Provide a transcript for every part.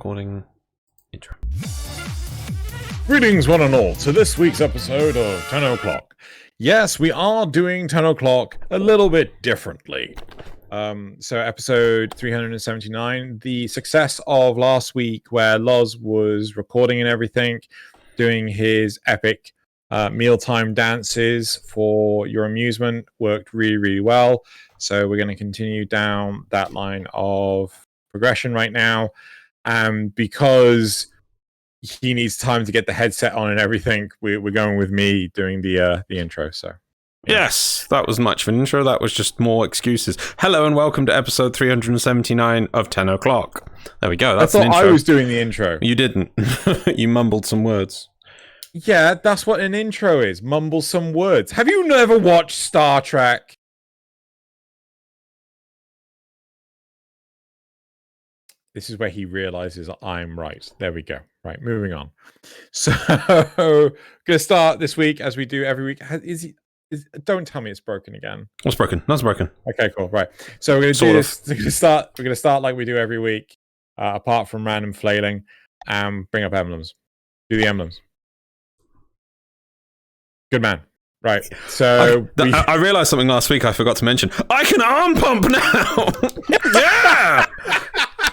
recording intro. Greetings one and all to this week's episode of Tenno Clock. Yes, we are doing Tenno Clock a little bit differently. So episode 379, the success of last week where Loz was recording and everything, doing his epic mealtime dances for your amusement, worked really, really well. So we're going to continue down that line of progression right now. Because he needs time to get the headset on and everything, we're going with me doing the intro. So yes, that was much of an intro. That was just more excuses. Hello and welcome to episode 379 of Tenno Clock. There we go. That's I thought an intro. I was doing the intro. You didn't. You mumbled some words. Yeah, that's what an intro is. Mumble some words. Have you never watched Star Trek? This is where he realizes I'm right. There we go. Right, moving on. So, gonna start this week as we do every week. Don't tell me it's broken again. What's broken? Nothing's broken. Okay, cool. Right. So we're gonna do this. We're gonna start like we do every week, apart from random flailing, and bring up emblems. Do the emblems. Good man. Right. So I realized something last week I forgot to mention. I can arm pump now. Yeah.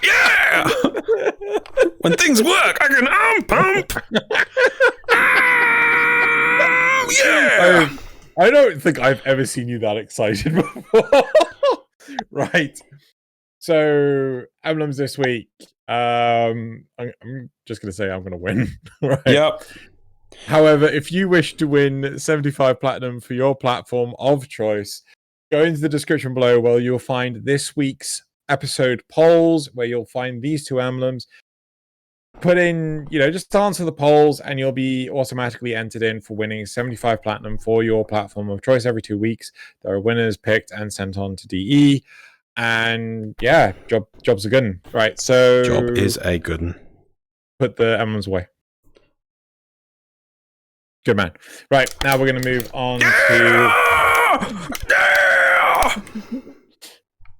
Yeah! When things work, I can arm pump! Yeah! I don't think I've ever seen you that excited before. Right. So, emblems this week. I'm just going to say I'm going to win. Right. Yep. However, if you wish to win 75 platinum for your platform of choice, go into the description below where you'll find this week's episode polls where you'll find these two emblems. Put in, just answer the polls and you'll be automatically entered in for winning 75 platinum for your platform of choice every 2 weeks. There are winners picked and sent on to DE. And yeah, job's a good one. Right, so job is a good one. Put the emblems away. Good man. Right, now we're going to move on to...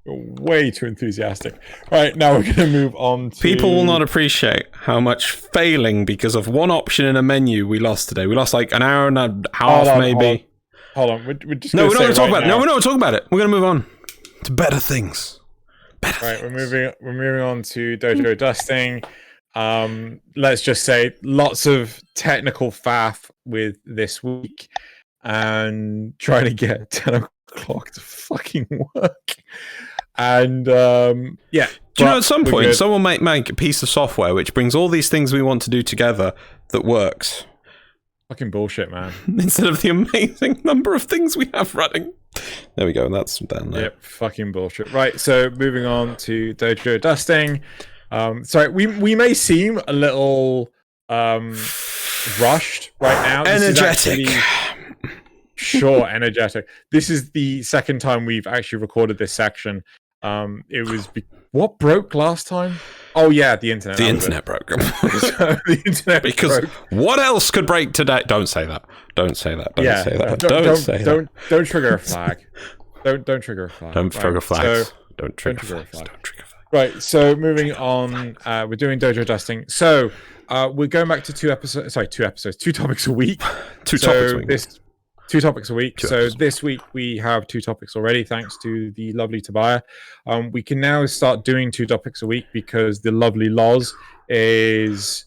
Way too enthusiastic. Right, now we're going to move on to... People will not appreciate how much failing because of one option in a menu we lost today. We lost like an hour and a half, maybe. Hold on. We're just we're not going to talk about it. No, we're not talking about it. We're going to move on to better things. Things. We're moving on to Dojo Dusting. Let's just say lots of technical faff with this week and trying to get 10 o'clock to fucking work. And do you know, at some point someone might make a piece of software which brings all these things we want to do together that works? Fucking bullshit, man. Instead of the amazing number of things we have running. There we go, that's done there. Yep, fucking bullshit. Right, so moving on to Dojo Dusting. Sorry, we may seem a little rushed right now. Energetic. Sure, energetic. This is the second time we've actually recorded this section. It was what broke last time? Oh yeah, the internet. The internet broke. The internet because broke. What else could break today? Don't say that. Don't say that. Don't say that. Don't trigger a flag. Don't trigger a flag. Don't trigger flags. So, don't trigger flags. Don't trigger flags. Right. So moving on, we're doing Dojo Dusting. So we're going back to two topics a week. Two topics a week. This week we have 2 topics already, thanks to the lovely Tobiah. We can now start doing 2 topics a week because the lovely Loz is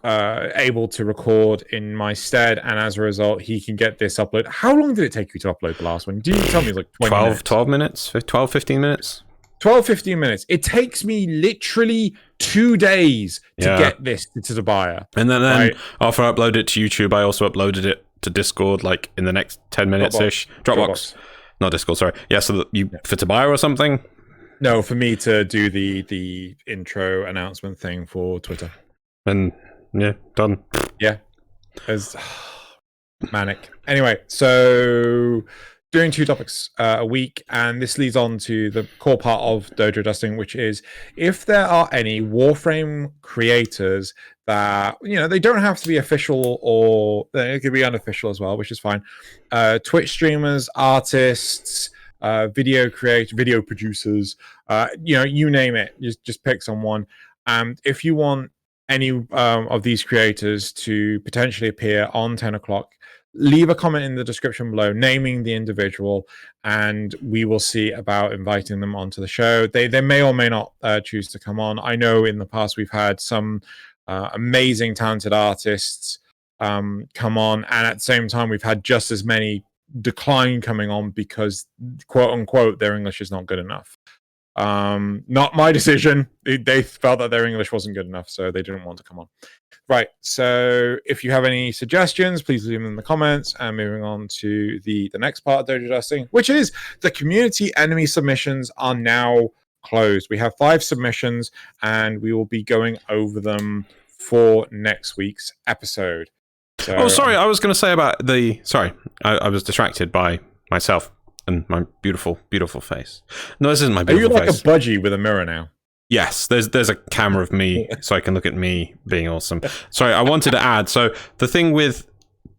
able to record in my stead, and as a result, he can get this upload. How long did it take you to upload the last one? Did you tell me it was like 12 minutes? 12, 15 minutes? 12, 15 minutes. It takes me literally 2 days to get this to Tobiah. And then right? After I uploaded it to YouTube, I also uploaded it to Discord, like in the next 10 minutes ish. Dropbox. Not Discord, sorry. Yeah, so that for Tobiah or something? No, for me to do the intro announcement thing for Twitter. And yeah, done. Yeah. It's manic. Anyway, so doing 2 topics a week, and this leads on to the core part of Dojo Dusting, which is if there are any Warframe creators that, they don't have to be official, or it could be unofficial as well, which is fine. Twitch streamers, artists, video producers, you name it. Just pick someone. If you want any of these creators to potentially appear on 10 o'clock, leave a comment in the description below naming the individual, and we will see about inviting them onto the show. They may or may not choose to come on. I know in the past we've had some amazing talented artists come on, and at the same time we've had just as many decline coming on because, quote unquote, their English is not good enough. Not my decision. They felt that their English wasn't good enough, so they didn't want to come on. Right, so if you have any suggestions, please leave them in the comments. And moving on to the next part of Dojo Dusting, which is the community enemy submissions are now closed. We have 5 submissions, and we will be going over them for next week's episode. So, sorry, I was going to say about the... Sorry, I was distracted by myself and my beautiful, beautiful face. No, this isn't my beautiful face. Are you like a budgie with a mirror now? Yes, there's a camera of me so I can look at me being awesome. Sorry, I wanted to add, so the thing with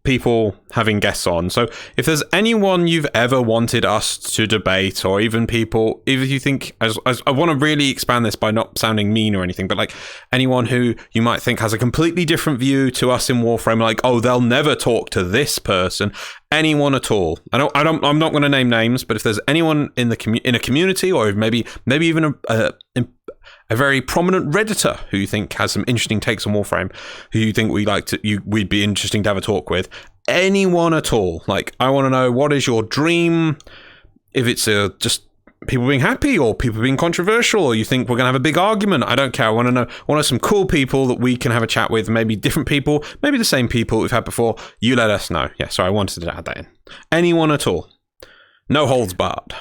people having guests on, so if there's anyone you've ever wanted us to debate, or even people, if you think, I want to really expand this by not sounding mean or anything, but like anyone who you might think has a completely different view to us in Warframe, like, oh, they'll never talk to this person, anyone at all. I'm not going to name names, but if there's anyone in a community, or maybe even a very prominent Redditor who you think has some interesting takes on Warframe, who you think we'd be interesting to have a talk with, anyone at all. Like, I want to know, what is your dream? If it's just people being happy, or people being controversial, or you think we're going to have a big argument, I don't care. I want to know some cool people that we can have a chat with, maybe different people, maybe the same people we've had before. You let us know. Yeah, sorry, I wanted to add that in. Anyone at all. No holds barred.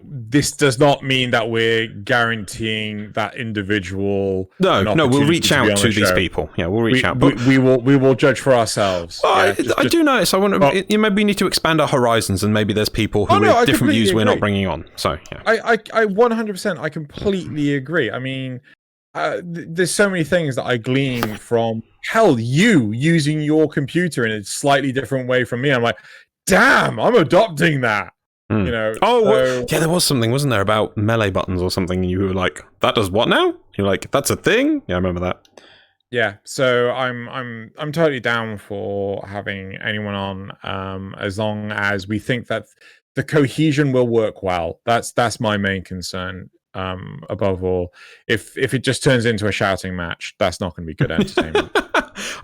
This does not mean that we're guaranteeing that individual. No, we'll reach out to these people. Yeah, we'll reach out. But we will judge for ourselves. I do notice. I want to. Maybe we need to expand our horizons, and maybe there's people who with different views we're not bringing on. So yeah, I 100%. I completely agree. I mean, there's so many things that I glean from. Hell, you using your computer in a slightly different way from me. I'm like, damn, I'm adopting that. You know, yeah, there was something, wasn't there, about melee buttons or something? You were like, that does what now? You're like, that's a thing? Yeah, I remember that. Yeah, so I'm totally down for having anyone on, as long as we think that the cohesion will work well. That's my main concern. Above all, if it just turns into a shouting match, that's not going to be good entertainment.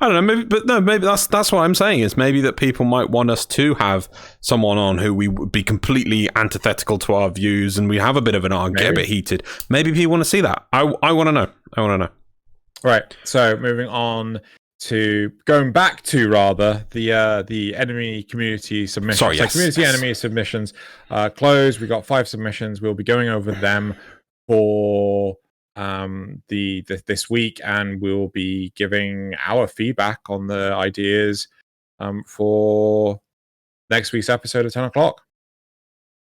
I don't know, maybe that's what I'm saying, is maybe that people might want us to have someone on who we would be completely antithetical to our views, and we have a bit of an argument, get a bit heated. Maybe people want to see that. I want to know. I want to know. Right. So moving on to going back to the enemy community submissions. Sorry, yes. Community enemy submissions closed. We got 5 submissions. We'll be going over them for this week, and we'll be giving our feedback on the ideas for next week's episode of 10 o'clock.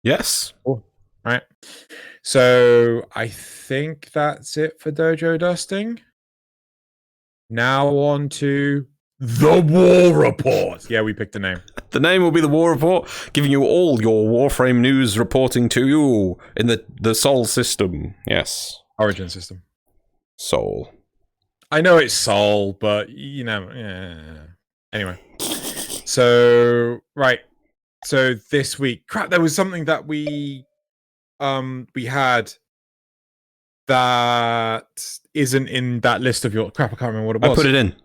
Yes. Cool. Right. So I think that's it for Dojo Dusting. Now on to the War Report. Yeah, we picked a name. The name will be the War Report, giving you all your Warframe news, reporting to you in the Sol system. Yes. Origin system. Sol. I know it's Sol, but you know, yeah. Anyway. So, right. So this week, crap, there was something that we had that isn't in that list of your crap. I can't remember what it was. I put it in.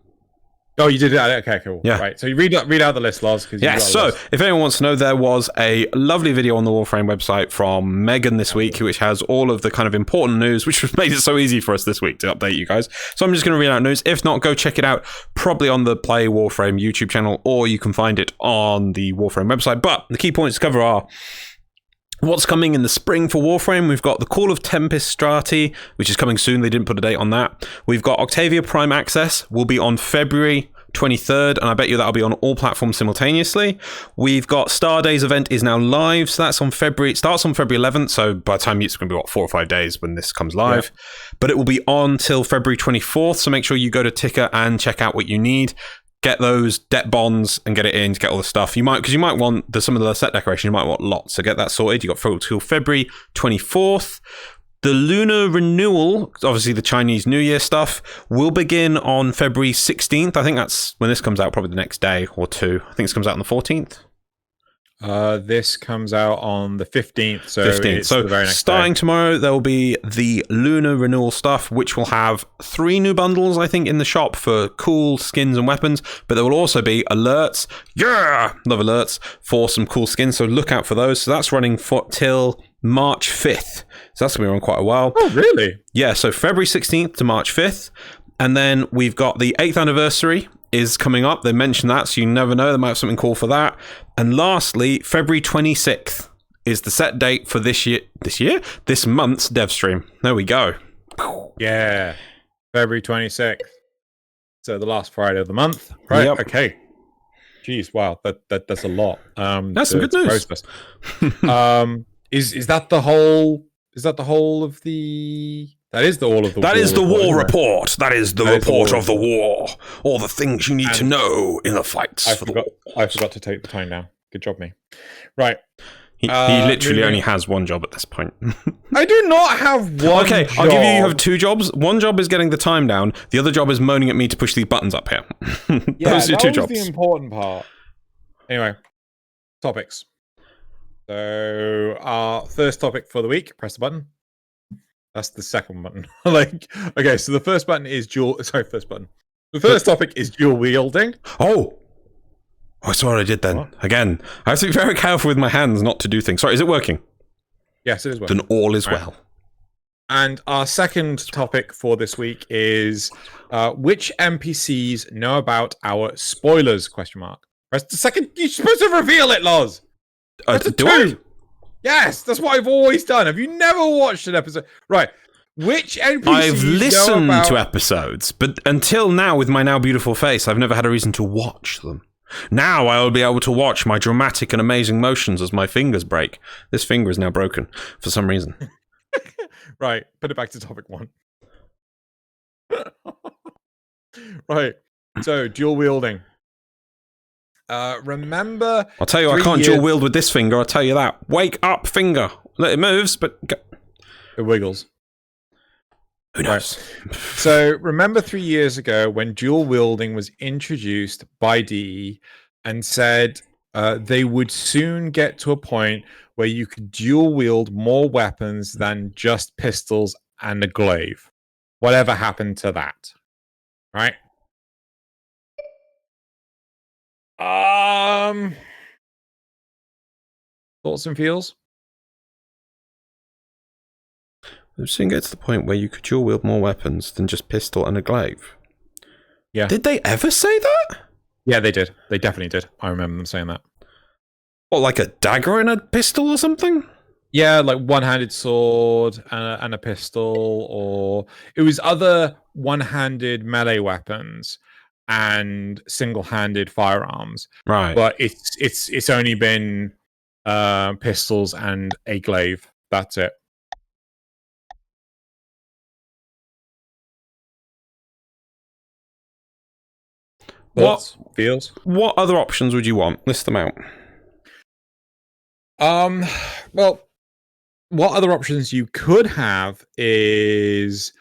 Oh, you did it. Okay, cool. Yeah. Right. So you read out the list, Loz. Yes. So if anyone wants to know, there was a lovely video on the Warframe website from Megan this week, which has all of the kind of important news, which has made it so easy for us this week to update you guys. So I'm just going to read out news. If not, go check it out, probably on the Play Warframe YouTube channel, or you can find it on the Warframe website. But the key points to cover are: what's coming in the spring for Warframe? We've got the Call of Tempest Strati, which is coming soon. They didn't put a date on that. We've got Octavia Prime Access, will be on February 23rd, and I bet you that'll be on all platforms simultaneously. We've got Star Days event is now live, so that's on February. It starts on February 11th, so by the time it's going to be 4 or 5 days when this comes live. Yeah. But it will be on till February 24th, so make sure you go to Ticker and check out what you need. Get those debt bonds and get it in to get all the stuff. You might want some of the set decoration. You might want lots, so get that sorted. You got till February 24th. The lunar renewal, obviously the Chinese New Year stuff, will begin on February 16th. I think that's when this comes out, probably the next day or two. I think this comes out on the 14th. This comes out on the 15th. So 15th. So the very next starting day. tomorrow, there will be the lunar renewal stuff, which will have 3 new bundles, I think, in the shop for cool skins and weapons. But there will also be alerts. Yeah, love alerts for some cool skins. So look out for those. So that's running till March 5th. So that's going to be on quite a while. Oh, really? Yeah, so February 16th to March 5th. And then we've got the 8th anniversary is coming up. They mentioned that, so you never know. They might have something cool for that. And lastly, February 26th is the set date for this month's dev stream. There we go. Yeah, February 26th. So the last Friday of the month. Right, Yep. Okay. Jeez, wow, that's a lot. That's some good news. Is that the whole? Is that the whole of the? That is all of the. That is the war report. That is the report of the war. All the things you need to know in the fights. I forgot to take the time down. Good job, me. Right. He literally only has one job at this point. I do not have one. Okay, job. I'll give you have 2 jobs. One job is getting the time down. The other job is moaning at me to push these buttons up here. Yeah, Those are that 2 was jobs. the important part. Anyway, topics. So our first topic for the week. Press the button. That's the second button. Okay, so the first button is first button. The first topic is dual wielding. Oh, I saw what I did then. What? Again, I have to be very careful with my hands not to do things. Sorry, is it working? Yes, it is working. Then all is Right. well. And our second topic for this week is which NPCs know about our spoilers? Question mark. Press the second. You're supposed to reveal it, Loz. That's a Do 2. I? Yes, that's what I've always done. Have you never watched an episode? Right. Which NPCs I've listened know about... to episodes, but until now, with my now beautiful face, I've never had a reason to watch them. Now I will be able to watch my dramatic and amazing motions as my fingers break. This finger is now broken for some reason. Right, put it back to topic 1. Right, so dual wielding. Remember... I'll tell you, I can't dual wield with this finger, I'll tell you that. Wake up, finger. It moves, but... It wiggles. Who knows? Right. So remember 3 years ago when dual wielding was introduced by DE and said they would soon get to a point where you could dual wield more weapons than just pistols and a glaive. Whatever happened to that? Right? Thoughts and feels? We'll soon get to the point where you could dual wield more weapons than just pistol and a glaive. Yeah. Did they ever say that? Yeah, they did. They definitely did. I remember them saying that. What, like a dagger and a pistol or something? Yeah, like one-handed sword and a pistol, or it was other one-handed melee weapons and single-handed firearms. Right. But it's only been pistols and a glaive. That's it. Thoughts? Feels? What other options would you want? List them out. Well, what other options you could have is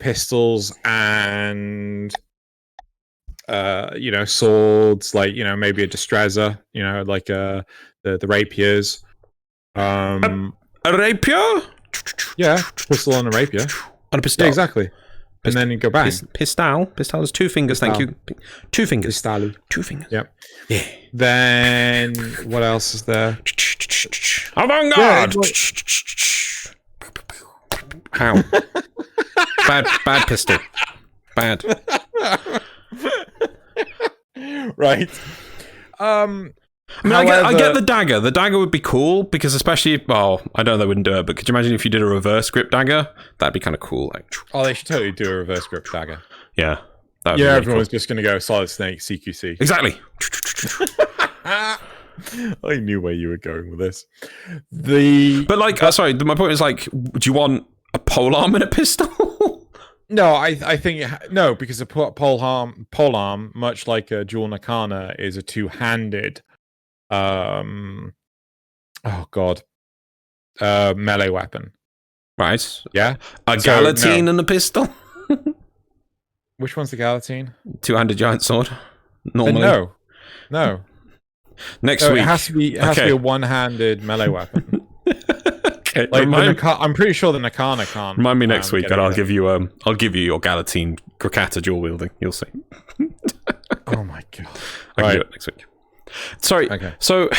pistols and swords, like maybe a distressor, like the rapiers. A rapier? Yeah, pistol and a rapier. And a pistol. Yeah, exactly. And then you go back. Pistol. Pistol has 2 fingers, thank you. 2 fingers. Pistol. 2 fingers. Yep. Yeah. Then what else is there? Avant-garde! How? Bad pistol. Bad. Right. I mean, I get the dagger. The dagger would be cool because, especially, well, I know they wouldn't do it, but could you imagine if you did a reverse grip dagger? That'd be kind of cool. Like, oh, they should totally do a reverse grip dagger. Yeah. Yeah, everyone's just going to go Solid Snake CQC. Exactly. I knew where you were going with this. But like, sorry, my point is like, do you want a polearm and a pistol? No, I think no, because a polearm, much like a dual nakana, is a 2-handed. Oh God, melee weapon. Right. Yeah. A guillotine and a pistol? Which one's the guillotine? Two-handed giant sword. Normally. No. Next week. It has to be a one-handed melee weapon. Okay. Like I'm pretty sure the Nakana can't. Remind me next week, and I'll give you your guillotine Krakata dual wielding. You'll see. Oh my god! I can do it next week. Sorry. Okay. So.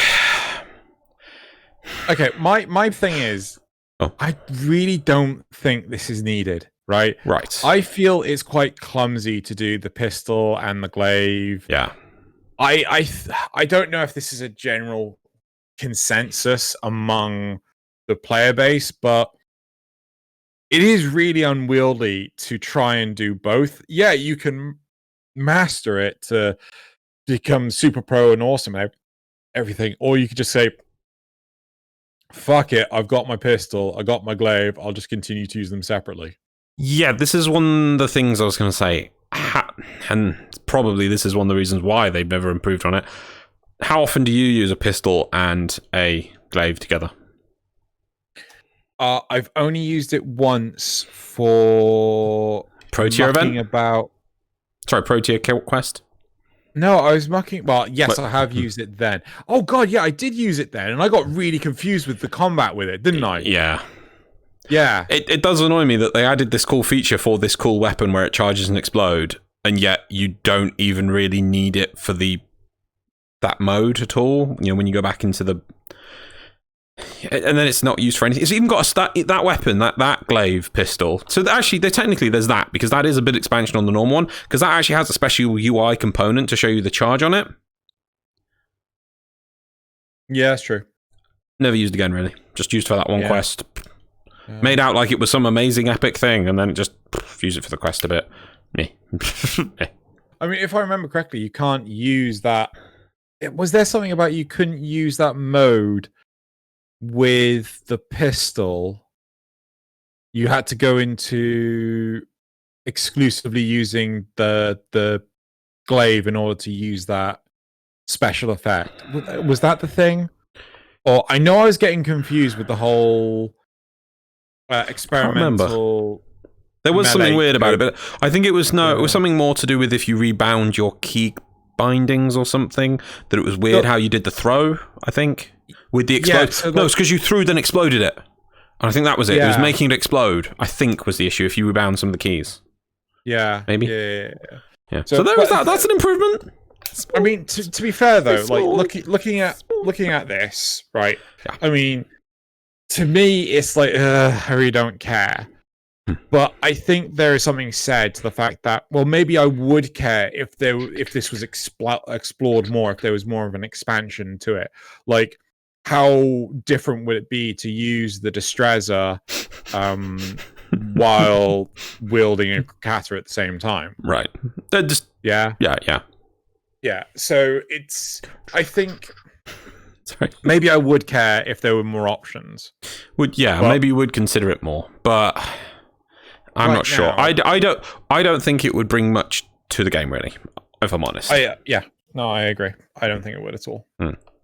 Okay. My thing is, I really don't think this is needed. Right. Right. I feel it's quite clumsy to do the pistol and the glaive. Yeah. I don't know if this is a general consensus among the player base, but it is really unwieldy to try and do both. Yeah, you can master it to become super pro and awesome and everything, or you could just say, fuck it, I've got my pistol, I got my glaive, I'll just continue to use them separately. Yeah, this is one of the things I was going to say, and probably this is one of the reasons why they've never improved on it. How often do you use a pistol and a glaive together? I've only used it once for Pro tier event. Pro tier quest. No, I was mucking. Well, yes, I have used it then. Oh god, yeah, I did use it then, and I got really confused with the combat with it, didn't I? Yeah. Yeah. It does annoy me that they added this cool feature for this cool weapon where it charges and explode, and yet you don't even really need it for that mode at all. You know, when you go back into the... And then it's not used for anything. It's even got that weapon, that glaive pistol. So actually, there's that, because that is a bit expansion on the normal one, because that actually has a special UI component to show you the charge on it. Yeah, that's true. Never used again, really. Just used for that one quest. Made out like it was some amazing epic thing, and then just used it for the quest a bit. I mean, if I remember correctly, you can't use that. Was there something about you couldn't use that mode with the pistol? You had to go into exclusively using the glaive in order to use that special effect. Was that the thing? Or I know I was getting confused with the whole experimental. There was something weird about it, but I think it was it was something more to do with if you rebound your key bindings or something. That it was weird how you did the throw. I think. With the explode. No, it's because you threw then exploded it. And I think that was it. It was making it explode, I think, was the issue, if you rebound some of the keys. Yeah. Maybe? Yeah. So there was that. That's an improvement. I mean, to be fair, though, like looking at this, right? Yeah. I mean, to me, it's like, I really don't care. But I think there is something said to the fact that, well, maybe I would care if this was explored more, if there was more of an expansion to it. Like, how different would it be to use the Distressor while wielding a Kata at the same time? Right. Yeah. So it's, I think, maybe I would care if there were more options. Maybe you would consider it more, but I'm not sure. I don't think it would bring much to the game, really, if I'm honest. No, I agree. I don't think it would at all.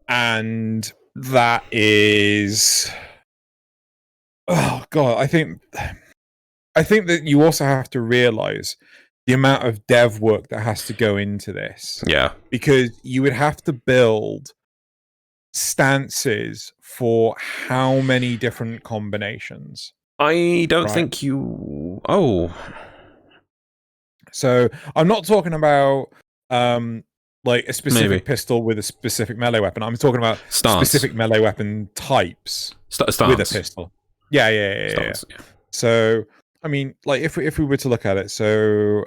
And that is, oh god, I think that you also have to realize the amount of dev work that has to go into this. Yeah. Because you would have to build stances for how many different combinations? I don't think you... So I'm not talking about like a specific pistol with a specific melee weapon. I'm talking about specific melee weapon types with a pistol. Yeah. So I mean, like if we were to look at it, so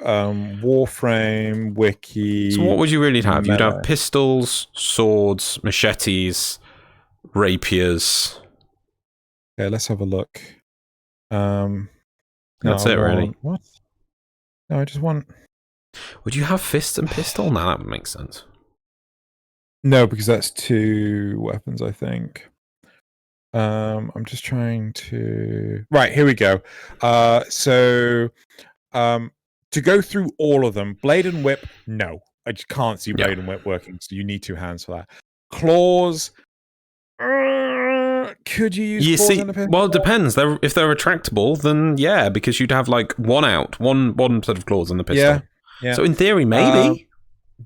Warframe wiki. So what would you really have? You'd have pistols, swords, machetes, rapiers. Okay, let's have a look. That's it, really. What? No, I just want. Would you have fists and pistol? No, that would make sense. No, because that's two weapons, I think. I'm just trying to... Right, here we go. So, to go through all of them, Blade and Whip, no. I just can't see Blade and Whip working, so you need two hands for that. Claws, could you use You claws see, on a pistol? well, it depends. If they're retractable, then yeah, because you'd have like one set of claws on the pistol. Yeah. So in theory, maybe.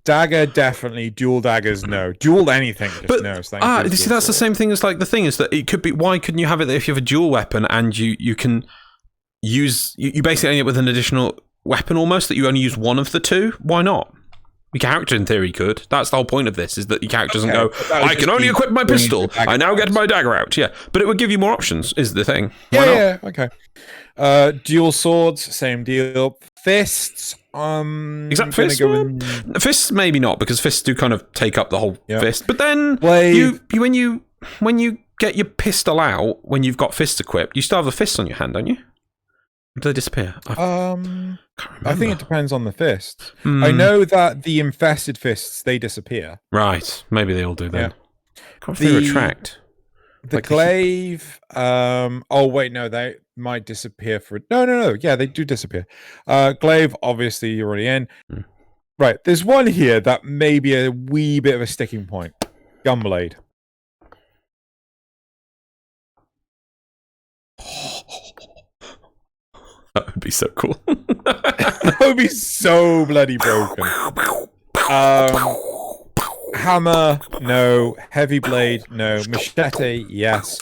Dagger, definitely. Dual daggers, no. Dual anything, just no. So you see, that's the same thing as like the thing is that it could be. Why couldn't you have it if you have a dual weapon and you can use you basically end up with an additional weapon almost that you only use one of the two? Why not? Your character, in theory, could. That's the whole point of this, is that your character doesn't go, I can only equip my pistol. I now get my dagger out. Yeah, but it would give you more options, is the thing. Why not? Okay. Dual swords, same deal. Fists, Exact fist? Fists, maybe not, because fists do kind of take up the whole fist. But then, when you get your pistol out, when you've got fists equipped, you still have the fists on your hand, don't you? Do they disappear? I think it depends on the fists. I know that the infested fists, they disappear. Right. Maybe they all do then. Can't they retract? The glaive, oh wait, no, they might disappear for... No. Yeah, they do disappear. Glaive, obviously, you're already in. Right, there's one here that may be a wee bit of a sticking point. Gunblade. That would be so cool. That would be so bloody broken. Hammer, no. Heavy blade, no. Machete, yes.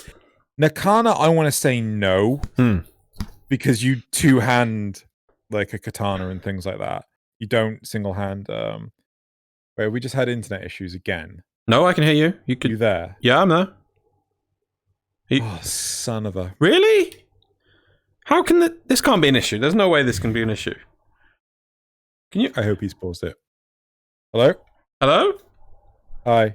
Nakana, I want to say no. Because you two-hand like a katana and things like that. You don't single-hand... Wait, we just had internet issues again. No, I can hear you. You there? Yeah, I'm there. Oh, son of a... Really? How can this can't be an issue? There's no way this can be an issue. Can you? I hope he's paused it. Hello? Hello? Hi.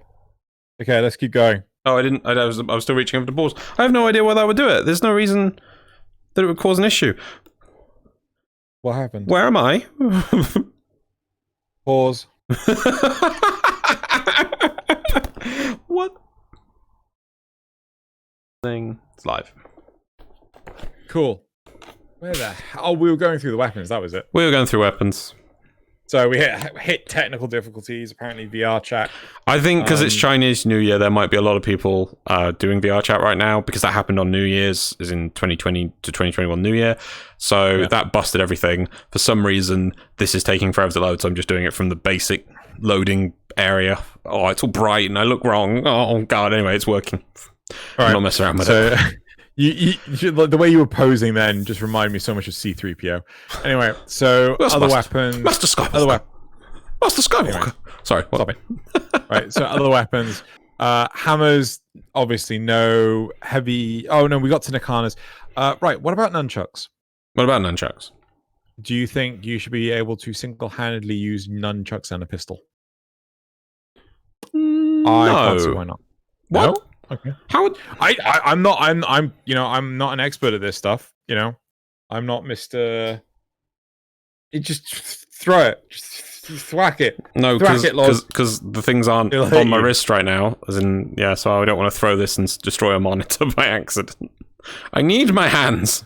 Okay, let's keep going. Oh, I didn't. I was still reaching over to pause. I have no idea why that would do it. There's no reason that it would cause an issue. What happened? Where am I? Pause. What? Thing. It's live. Cool. Where the hell? Oh, we were going through the weapons. That was it. We were going through weapons. So we hit technical difficulties. Apparently, VR chat. I think because it's Chinese New Year, there might be a lot of people doing VR chat right now because that happened on New Year's, as in 2020 to 2021 New Year. So that busted everything. For some reason, this is taking forever to load, so I'm just doing it from the basic loading area. Oh, it's all bright and I look wrong. Oh, God. Anyway, it's working. I'm not messing around with it. You, the way you were posing then just reminded me so much of C-3PO. Anyway, so other weapons... Master Skywalker. Master Skywalker. Anyway, sorry, stop it. Right, so other weapons. Hammers, obviously no. Heavy... Oh, no, we got to Nakana's. Right, what about nunchucks? What about nunchucks? Do you think you should be able to single-handedly use nunchucks and a pistol? No. I can't see why not. What? No? Okay. How would I'm not an expert at this stuff, I'm not Mr. You just throw it. Just thwack it. No, because the things aren't on my wrist right now. As in, so I don't want to throw this and destroy a monitor by accident. I need my hands.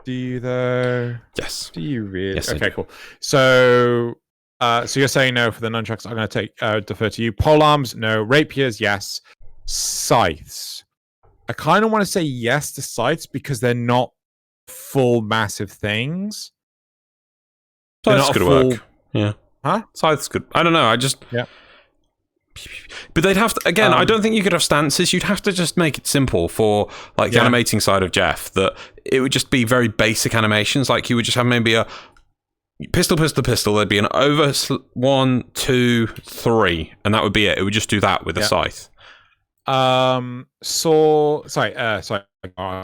Do you though? Yes. Do you really? Yes, okay, cool. So you're saying no for the nunchucks. I'm going to defer to you. Pole arms, no. Rapiers, yes. Scythes. I kind of want to say yes to scythes because they're not full massive things. Scythes could work. Yeah. Huh? Scythes could. I don't know. But they'd have to, again, I don't think you could have stances. You'd have to just make it simple for like the animating side of Jeff, that it would just be very basic animations. Like you would just have maybe a pistol. There'd be an over 1, 2, 3, and that would be it. It would just do that with a scythe. Sorry, I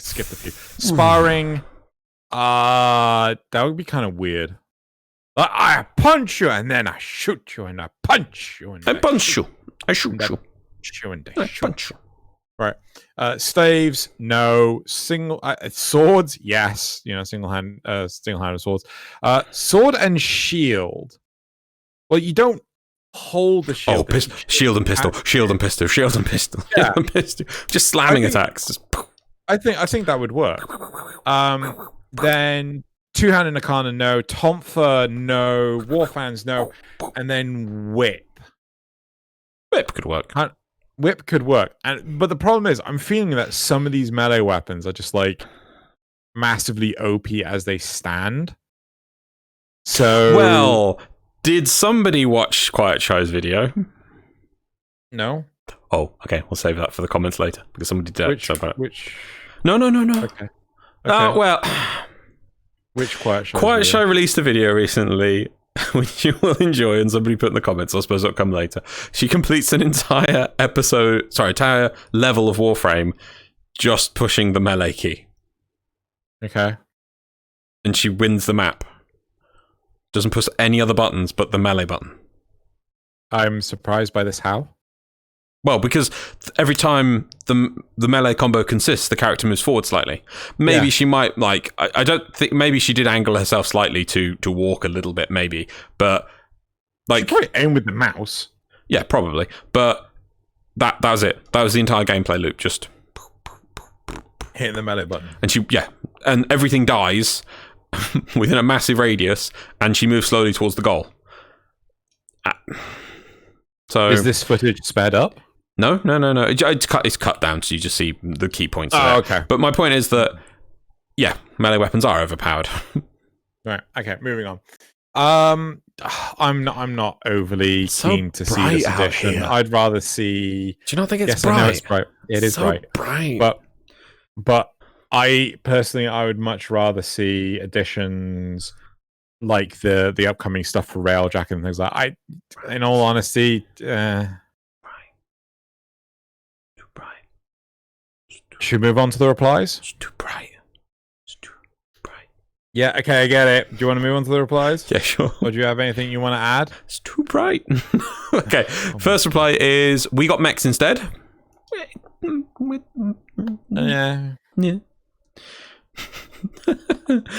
skipped a few. Sparring, that would be kind of weird. I punch you and then I shoot you and I punch you and I punch you. I shoot you. I punch you. Right. Staves, no. Swords, yes. Single-handed swords. Sword and shield. Well, you don't hold the shield. Oh, shield and pistol. Yeah. Just slamming attacks. Just... I think that would work. Then two-handed Nakana, no. Tonfa, no. Warfans, no. And then whip. Whip could work. whip could work, but the problem is, I'm feeling that some of these melee weapons are just like massively OP as they stand. So, well, did somebody watch Quiet Show's video? No. Oh, okay. We'll save that for the comments later because somebody did. Which? No. Okay. Well, which Quiet Show? Quiet Show released a video recently, which you will enjoy, and somebody put in the comments. I suppose it'll come later. She completes an entire entire level of Warframe, just pushing the melee key. Okay. And she wins the map. Doesn't push any other buttons but the melee button. I'm surprised by this. How? Well, because every time the melee combo consists, the character moves forward slightly. Maybe she might, like, I don't think, maybe she did angle herself slightly to walk a little bit, maybe. But, like... She probably aim with the mouse. Yeah, probably. But that was it. That was the entire gameplay loop, just... hitting the melee button. And everything dies within a massive radius, and she moves slowly towards the goal. So... Is this footage sped up? No. It's cut down, so you just see the key points. Oh, okay. But my point is that, yeah, melee weapons are overpowered. Right. Okay. Moving on. I'm not overly keen to see this edition. I'd rather see. Do you not think it's yes, bright? I know it's bright. It is so bright. But I personally, I would much rather see editions like the upcoming stuff for Railjack and things like that. In all honesty, should we move on to the replies? It's too bright. It's too bright. Yeah, okay, I get it. Do you want to move on to the replies? Yeah, sure. Or do you have anything you want to add? It's too bright. Okay, first reply is, we got mechs instead. Yeah. Yeah.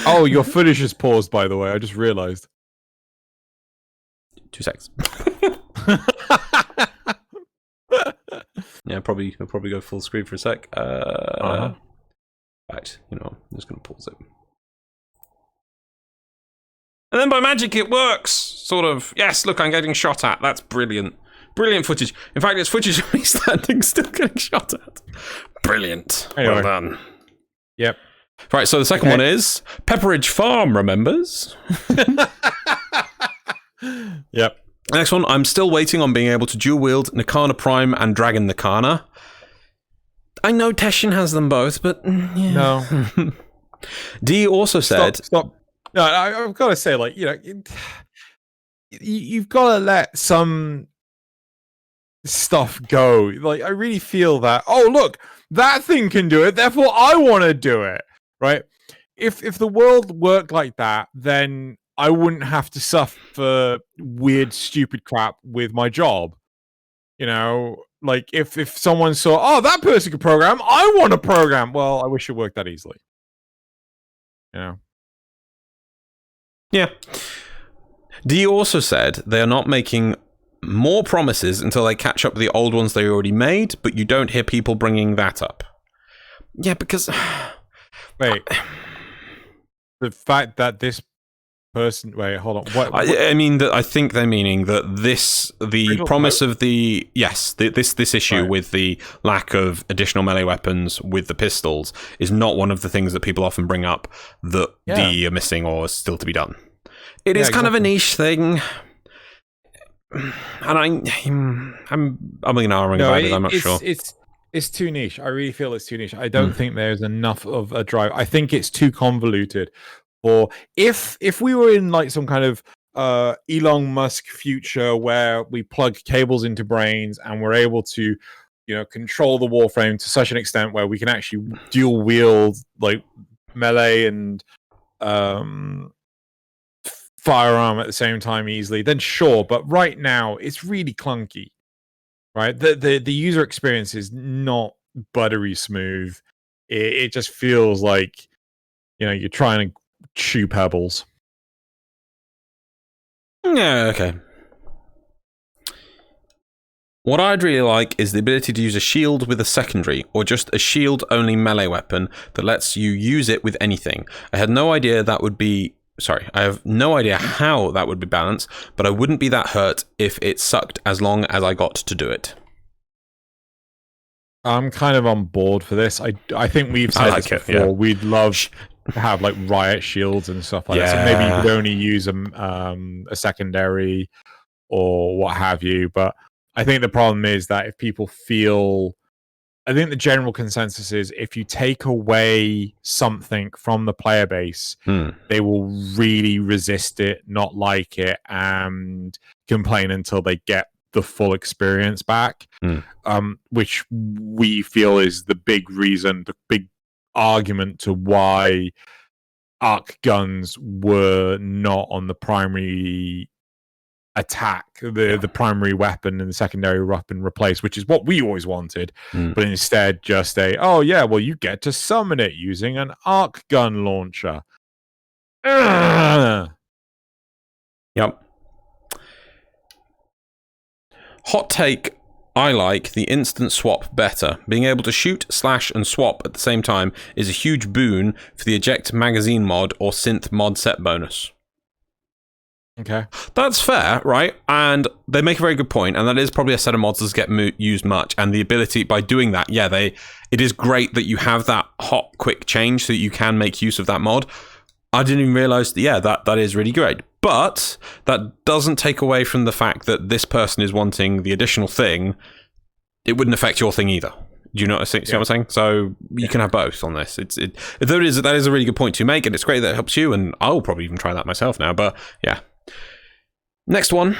Oh, your footage is paused, by the way. I just realized. 2 seconds. Yeah, I'll probably go full screen for a sec. Right, I'm just going to pause it. And then by magic it works! Sort of. Yes, look, I'm getting shot at. That's brilliant. Brilliant footage. In fact, it's footage of me standing still getting shot at. Brilliant. Anyway. Well done. Yep. Right, so the second one is Pepperidge Farm remembers. Yep. Next one, I'm still waiting on being able to dual wield Nikana Prime and Dragon Nikana. I know Teshin has them both, but yeah. No. D also said... Stop. No, I've got to say, like, you've got to let some stuff go. Like, I really feel that, oh, look, that thing can do it, therefore I want to do it, right? If the world worked like that, then I wouldn't have to suffer weird, stupid crap with my job. Like if someone saw, oh, that person could program, I want to program. Well, I wish it worked that easily. Yeah. D also said they are not making more promises until they catch up with the old ones they already made, but you don't hear people bringing that up. Yeah, because... Wait. The fact that this person... Wait, hold on. What? I mean, I think they're meaning that the promise of the... Yes, this issue right. with the lack of additional melee weapons with the pistols is not one of the things that people often bring up that D are missing or is still to be done. It is kind of a niche thing. And I'm ignoring about it. I'm not sure. It's too niche. I really feel it's too niche. I don't think there's enough of a drive. I think it's too convoluted. Or if we were in like some kind of Elon Musk future where we plug cables into brains and we're able to, control the Warframe to such an extent where we can actually dual wield like melee and firearm at the same time easily, then sure. But right now it's really clunky, right? The user experience is not buttery smooth. It just feels like you're trying to chew pebbles. Yeah, okay. What I'd really like is the ability to use a shield with a secondary, or just a shield-only melee weapon that lets you use it with anything. I have no idea how that would be balanced, but I wouldn't be that hurt if it sucked as long as I got to do it. I'm kind of on board for this. I think we've said this before. Yeah. We'd love to have like riot shields and stuff like that. So maybe you could only use a secondary or what have you. But I think the problem is that if people feel, I think the general consensus is if you take away something from the player base, they will really resist it, not like it, and complain until they get the full experience back, which we feel is the big reason, the big argument to why arc guns were not on the primary attack, the primary weapon and the secondary weapon replaced, which is what we always wanted, but instead just you get to summon it using an arc gun launcher. Yep. Hot take, I like the instant swap better. Being able to shoot, slash, and swap at the same time is a huge boon for the eject magazine mod or synth mod set bonus. Okay. That's fair, right? And they make a very good point, and that is probably a set of mods that get used much, and the ability, by doing that, it is great that you have that hot, quick change so that you can make use of that mod. I didn't even realize that is really great. But that doesn't take away from the fact that this person is wanting the additional thing. It wouldn't affect your thing either. Do you know see what I'm saying? So you can have both on this. That is a really good point to make, and it's great that it helps you, and I'll probably even try that myself now. But yeah. Next one.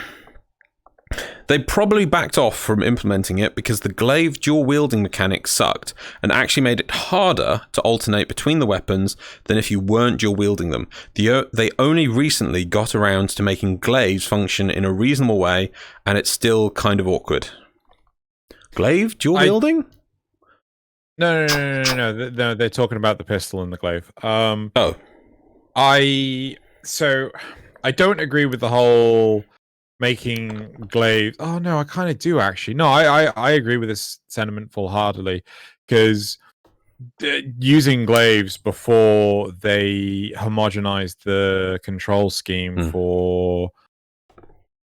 They probably backed off from implementing it because the glaive dual wielding mechanic sucked and actually made it harder to alternate between the weapons than if you weren't dual wielding them. They only recently got around to making glaives function in a reasonable way, and it's still kind of awkward. Glaive dual wielding? No. They're talking about the pistol and the glaive. I don't agree with the whole making glaives. Oh no, I kind of do actually. No, I agree with this sentiment full-heartedly, because using glaives before they homogenized the control scheme for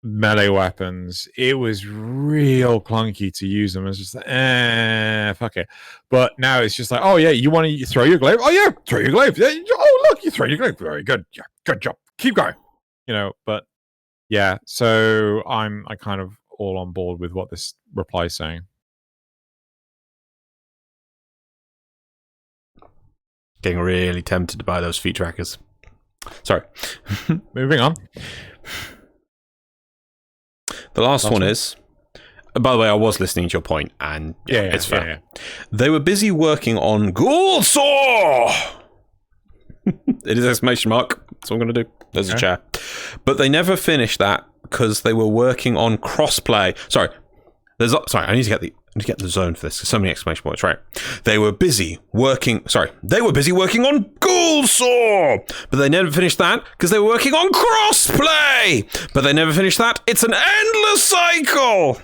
melee weapons, it was real clunky to use them. It's just fuck it. But now it's just like, oh yeah, you want to throw your glaive? Oh yeah, throw your glaive. Yeah, oh look, you throw your glaive. Very good. Yeah, good job. Keep going. But yeah, so I kind of all on board with what this reply is saying. Getting really tempted to buy those feet trackers. Sorry. Moving on. The last one is, by the way, I was listening to your point, and it's fair. Yeah. They were busy working on Ghoul Saw! It is exclamation mark. That's all I'm going to do. There's a chair. But they never finished that because they were working on crossplay. Sorry, I need to get the zone for this. There's so many exclamation points. Right. They were busy working on Ghoul Saw, but they never finished that because they were working on crossplay. But they never finished that. It's an endless cycle.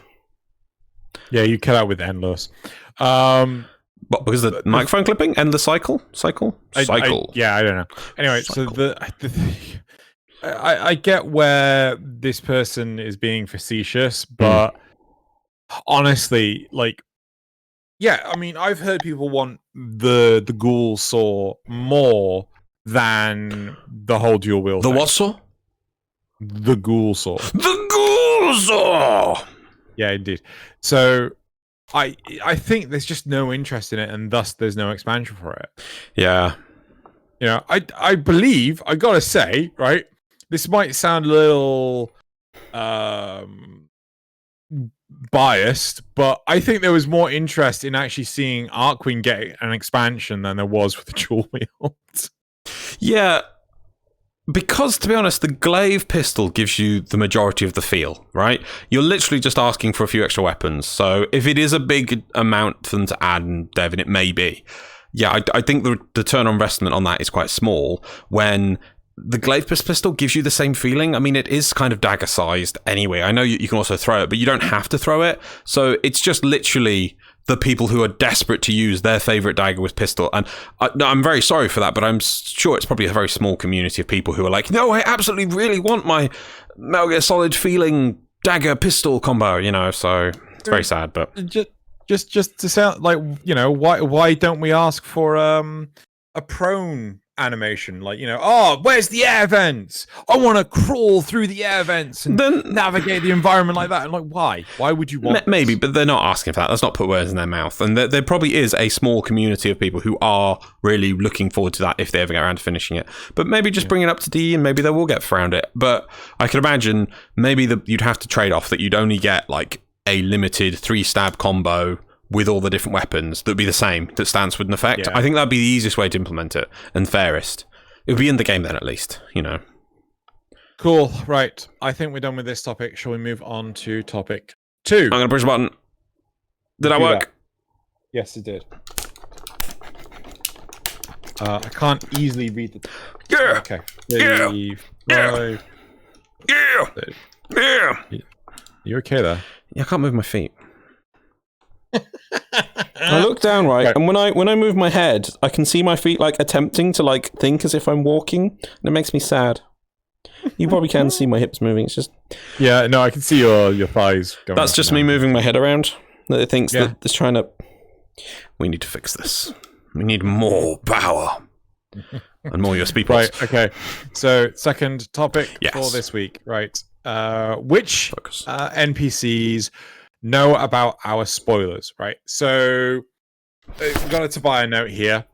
Yeah, you cut out with endless. What, because the microphone clipping? Endless cycle? Cycle? I don't know. Anyway, cycle. So I get where this person is being facetious, but honestly, I've heard people want the Ghoul Saw more than the whole dual wield. The what saw? The Ghoul Saw. The Ghoul Saw! Yeah, indeed. So I think there's just no interest in it, and thus there's no expansion for it. Yeah. I believe, I gotta say, right, this might sound a little biased, but I think there was more interest in actually seeing Arcwing get an expansion than there was with the dual wield. Yeah, because to be honest, the glaive pistol gives you the majority of the feel, right? You're literally just asking for a few extra weapons. So if it is a big amount for them to add, and Devin, it may be. Yeah, I think the return on investment on that is quite small when the glaive pistol gives you the same feeling. I mean, it is kind of dagger sized anyway. I know you can also throw it, but you don't have to throw it. So it's just literally the people who are desperate to use their favorite dagger with pistol. And I'm very sorry for that, but I'm sure it's probably a very small community of people who are like, no, I absolutely really want my Metal Gear Solid feeling dagger pistol combo, so it's very sad. But just just to sound like, you know, why don't we ask for a prone animation, like, you know, oh, where's the air vents? I want to crawl through the air vents and then navigate the environment like that. And like, why would you want maybe, but they're not asking for that. Let's not put words in their mouth. And there probably is a small community of people who are really looking forward to that if they ever get around to finishing it. But maybe just bring it up to D, and maybe they will get around it. But I could imagine maybe you'd have to trade off that you'd only get like a limited 3-stab combo with all the different weapons that'd be the same, that stance wouldn't affect. I think that'd be the easiest way to implement it and fairest. It would be in the game then, at least, you know. Cool, right. I think we're done with this topic. Shall we move on to topic 2? I'm going to push a button. Did that work? That. Yes, it did. I can't easily read the... Yeah! Okay. Yeah! 5... Yeah! Yeah! You okay there? Yeah, I can't move my feet. I look down, right, and when I move my head, I can see my feet like attempting to like think as if I'm walking, and it makes me sad. You probably can see my hips moving. It's just no, I can see your thighs going. That's just me moving my head around. That it thinks that it's trying to. We need to fix this. We need more power and more USB ports. Right. Okay. So second topic for this week, right? Which NPCs know about our spoilers, right? So we've got a Tobiah note here.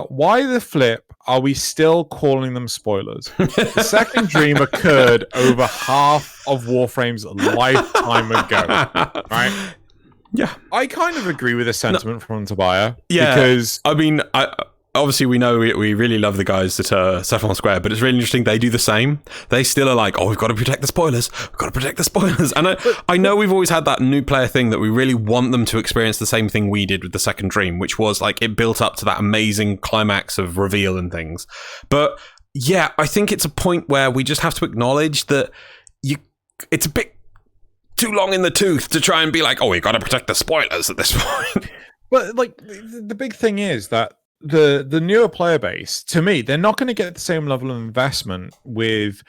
Why the flip are we still calling them spoilers? The second dream occurred over half of Warframe's lifetime ago, right? Yeah. I kind of agree with the sentiment from Tobiah. Yeah. Because I mean, obviously we know we really love the guys at Saffron Square, but it's really interesting they do the same. They still are like, oh, we've got to protect the spoilers. We've got to protect the spoilers. And I know we've always had that new player thing that we really want them to experience the same thing we did with the second dream, which was like it built up to that amazing climax of reveal and things. But yeah, I think it's a point where we just have to acknowledge that it's a bit too long in the tooth to try and be like, oh, we've got to protect the spoilers at this point. But like the big thing is that the newer player base, to me, they're not going to get the same level of investment with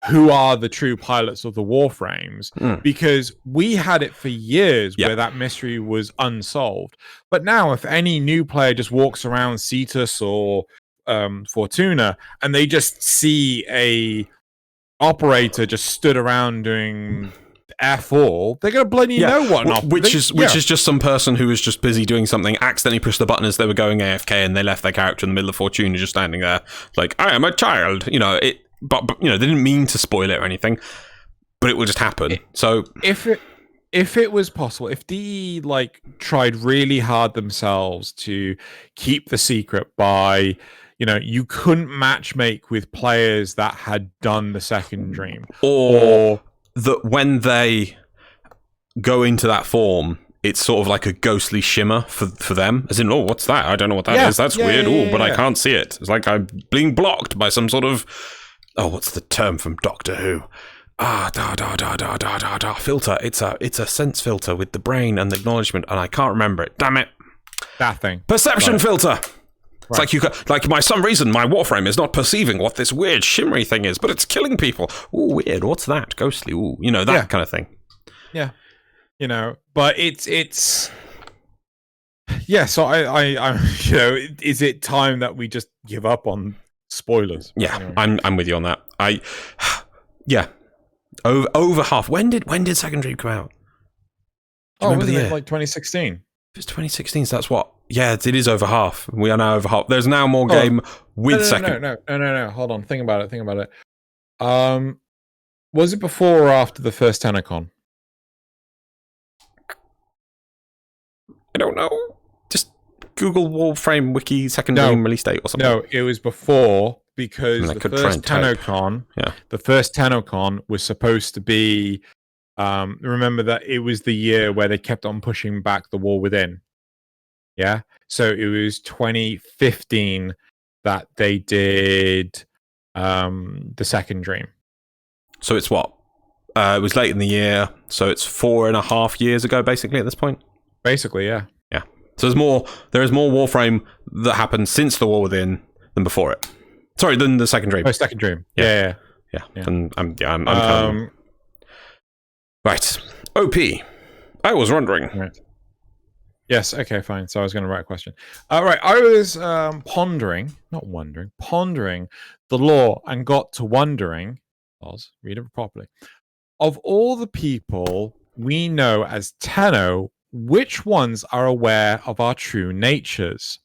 who are the true pilots of the Warframes, because we had it for years where that mystery was unsolved. But now, if any new player just walks around Cetus or Fortuna and they just see a operator just stood around doing F4, they're gonna bloody know what which is just some person who was just busy doing something, accidentally pushed the button as they were going AFK, and they left their character in the middle of Fortuna just standing there like, I am a child, you know. But you know, they didn't mean to spoil it or anything, but it will just happen. So if it was possible, if DE like tried really hard themselves to keep the secret by, you know, you couldn't matchmake with players that had done the second dream, or that when they go into that form, it's sort of like a ghostly shimmer for them. As in, oh, what's that? I don't know what that is. That's weird. But I can't see it. It's like I'm being blocked by some sort of... Oh, what's the term from Doctor Who? Filter. It's a sense filter with the brain and the acknowledgement, and I can't remember it. Damn it. That thing. Perception filter. It's like by some reason my Warframe is not perceiving what this weird shimmery thing is, but it's killing people. Ooh, weird. What's that? Ghostly. Ooh, you know, that kind of thing. Yeah. You know, but it's yeah. So I you know, is it time that we just give up on spoilers? Yeah, you know? I'm with you on that. Over half. When did Second Dream come out? Remember the year? Like 2016. If it's 2016, so that's what? Yeah, it is over half. We are now over half. There's now more game with second. No. Hold on. Think about it. Was it before or after the first TennoCon? I don't know. Just Google Warframe Wiki second dream release date or something. No, it was before, because the first TennoCon was supposed to be. Remember that it was the year where they kept on pushing back the War Within. Yeah, so it was 2015 that they did the second dream. So it's what? It was late in the year, so it's 4.5 years ago, basically, at this point. Basically, yeah. Yeah. So there is more Warframe that happened since the War Within than before it. Sorry, than the second dream. Oh, second dream. Yeah. And I'm kind of... Right. OP. I was wondering. Right. Yes. Okay. Fine. So I was going to write a question. Right. I was pondering the lore and got to wondering. Oz, read it properly. Of all the people we know as Tenno, which ones are aware of our true natures?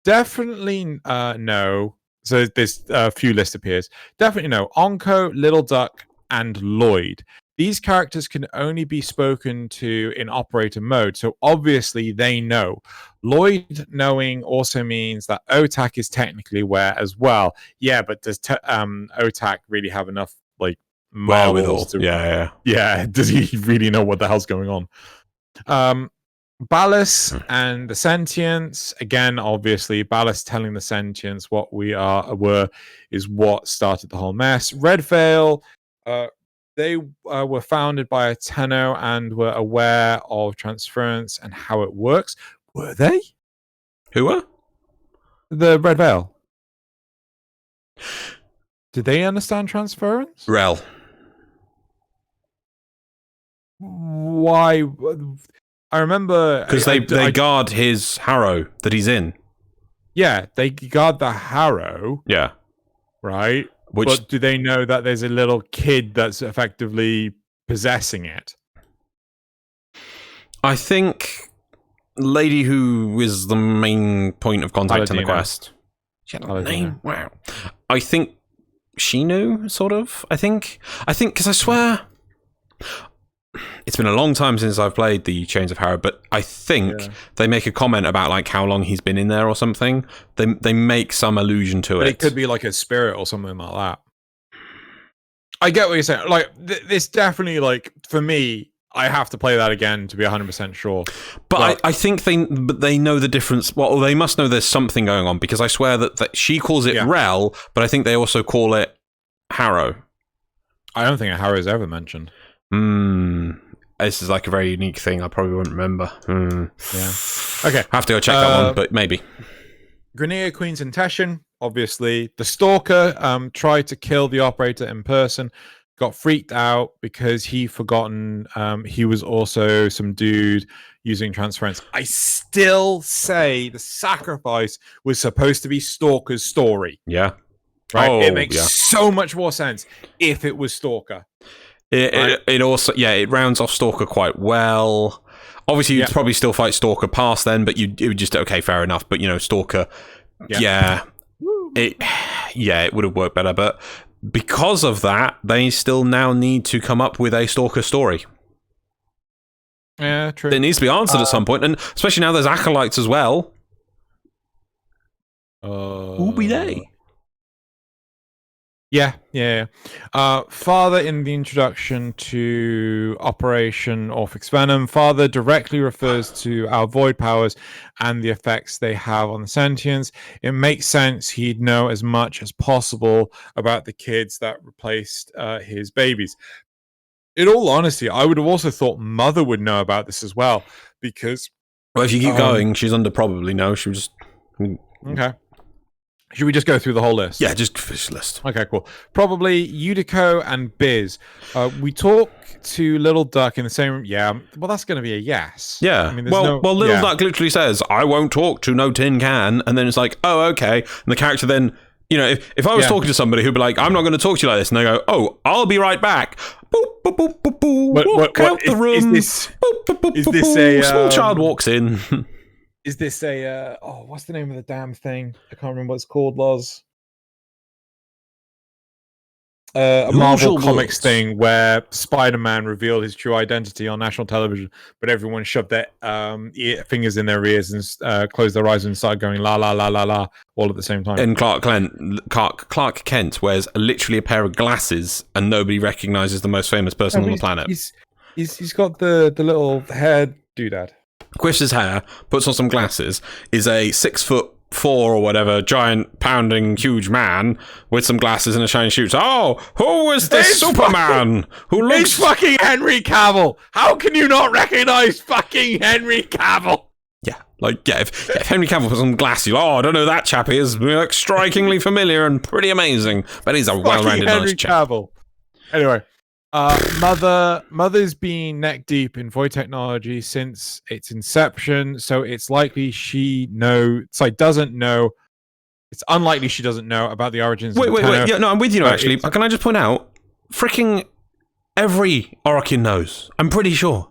Definitely no. So this few list appears. Definitely no. Onko, Little Duck, and Lloyd. These characters can only be spoken to in operator mode, so obviously they know. Lloyd knowing also means that Otak is technically aware as well. Yeah, but does Otak really have enough like wherewithal? Yeah. Does he really know what the hell's going on? Ballas and the sentience, again, obviously Ballas telling the sentience what we were is what started the whole mess. Red Veil, they were founded by a Tenno and were aware of transference and how it works. Were they? Who were? The Red Veil. Did they understand transference? Rel. Why? I remember because they guard his harrow that he's in. Yeah, they guard the harrow. Yeah, right. But do they know that there's a little kid that's effectively possessing it? I think lady who is the main point of contact in the quest. She had a name. Wow. I think she knew, sort of. I think because I swear. It's been a long time since I've played the Chains of Harrow, but I think they make a comment about like how long he's been in there or something. They make some allusion to it. It could be like a spirit or something like that. I get what you're saying. Like this definitely, like for me, I have to play that again to be 100% sure. But I think they know the difference. Well, they must know there's something going on because I swear that she calls it Rel, but I think they also call it Harrow. I don't think a Harrow is ever mentioned. This is like a very unique thing. I probably wouldn't remember. Yeah. Okay. I have to go check that one, but maybe. Grenier Queen's in Teshin, obviously. The Stalker tried to kill the operator in person, got freaked out because he forgotten he was also some dude using transference. I still say the sacrifice was supposed to be Stalker's story. Yeah. Right? It makes so much more sense if it was Stalker. It also it rounds off Stalker quite well. Obviously you'd probably still fight Stalker past then, but it would just okay, fair enough. But you know, Stalker it would have worked better, but because of that, they still now need to come up with a Stalker story. Yeah, true. It needs to be answered at some point, and especially now there's acolytes as well. Who be they? Yeah. Father in the introduction to Operation Orphix Venom, Father directly refers to our void powers and the effects they have on the sentients. It makes sense he'd know as much as possible about the kids that replaced his babies. In all honesty, I would have also thought Mother would know about this as well, because... Well, if you keep going, she's under probably no. She was just... Okay. Should we just go through the whole list? Yeah, just finish the list. Okay, cool. Probably Yudico and Biz. We talk to Little Duck in the same room. Yeah, well, that's going to be a yes. Yeah. I mean, Little Duck literally says, I won't talk to no tin can. And then it's like, oh, okay. And the character then, you know, if I was talking to somebody who'd be like, I'm not going to talk to you like this. And they go, oh, I'll be right back. Boop, boop, boop, boop, boop. Walk out the room. Is this a... small child walks in. Is this a what's the name of the damn thing? I can't remember what it's called, Loz. A Marvel Comics thing where Spider-Man revealed his true identity on national television, but everyone shoved their fingers in their ears and closed their eyes and started going la la la la la all at the same time. And Clark Kent wears literally a pair of glasses, and nobody recognizes the most famous person on the planet. He's got the little hair doodad. Quifts his hair, puts on some glasses, is a 6'4" or whatever, giant, pounding, huge man with some glasses and a shiny suit. Oh, who is this Superman who looks... It's fucking Henry Cavill! How can you not recognize fucking Henry Cavill? Yeah, like, if Henry Cavill puts on glasses, I don't know, that chap is like strikingly familiar and pretty amazing, but he's a well-rounded, nice chap. Cavill. Anyway, Mother's been neck deep in void technology since its inception, so it's likely she doesn't know. It's unlikely she doesn't know about the origins. Wait. of the Tenno, Yeah, no, I'm with you. Actually, can I just point out, freaking every Orokin knows. I'm pretty sure.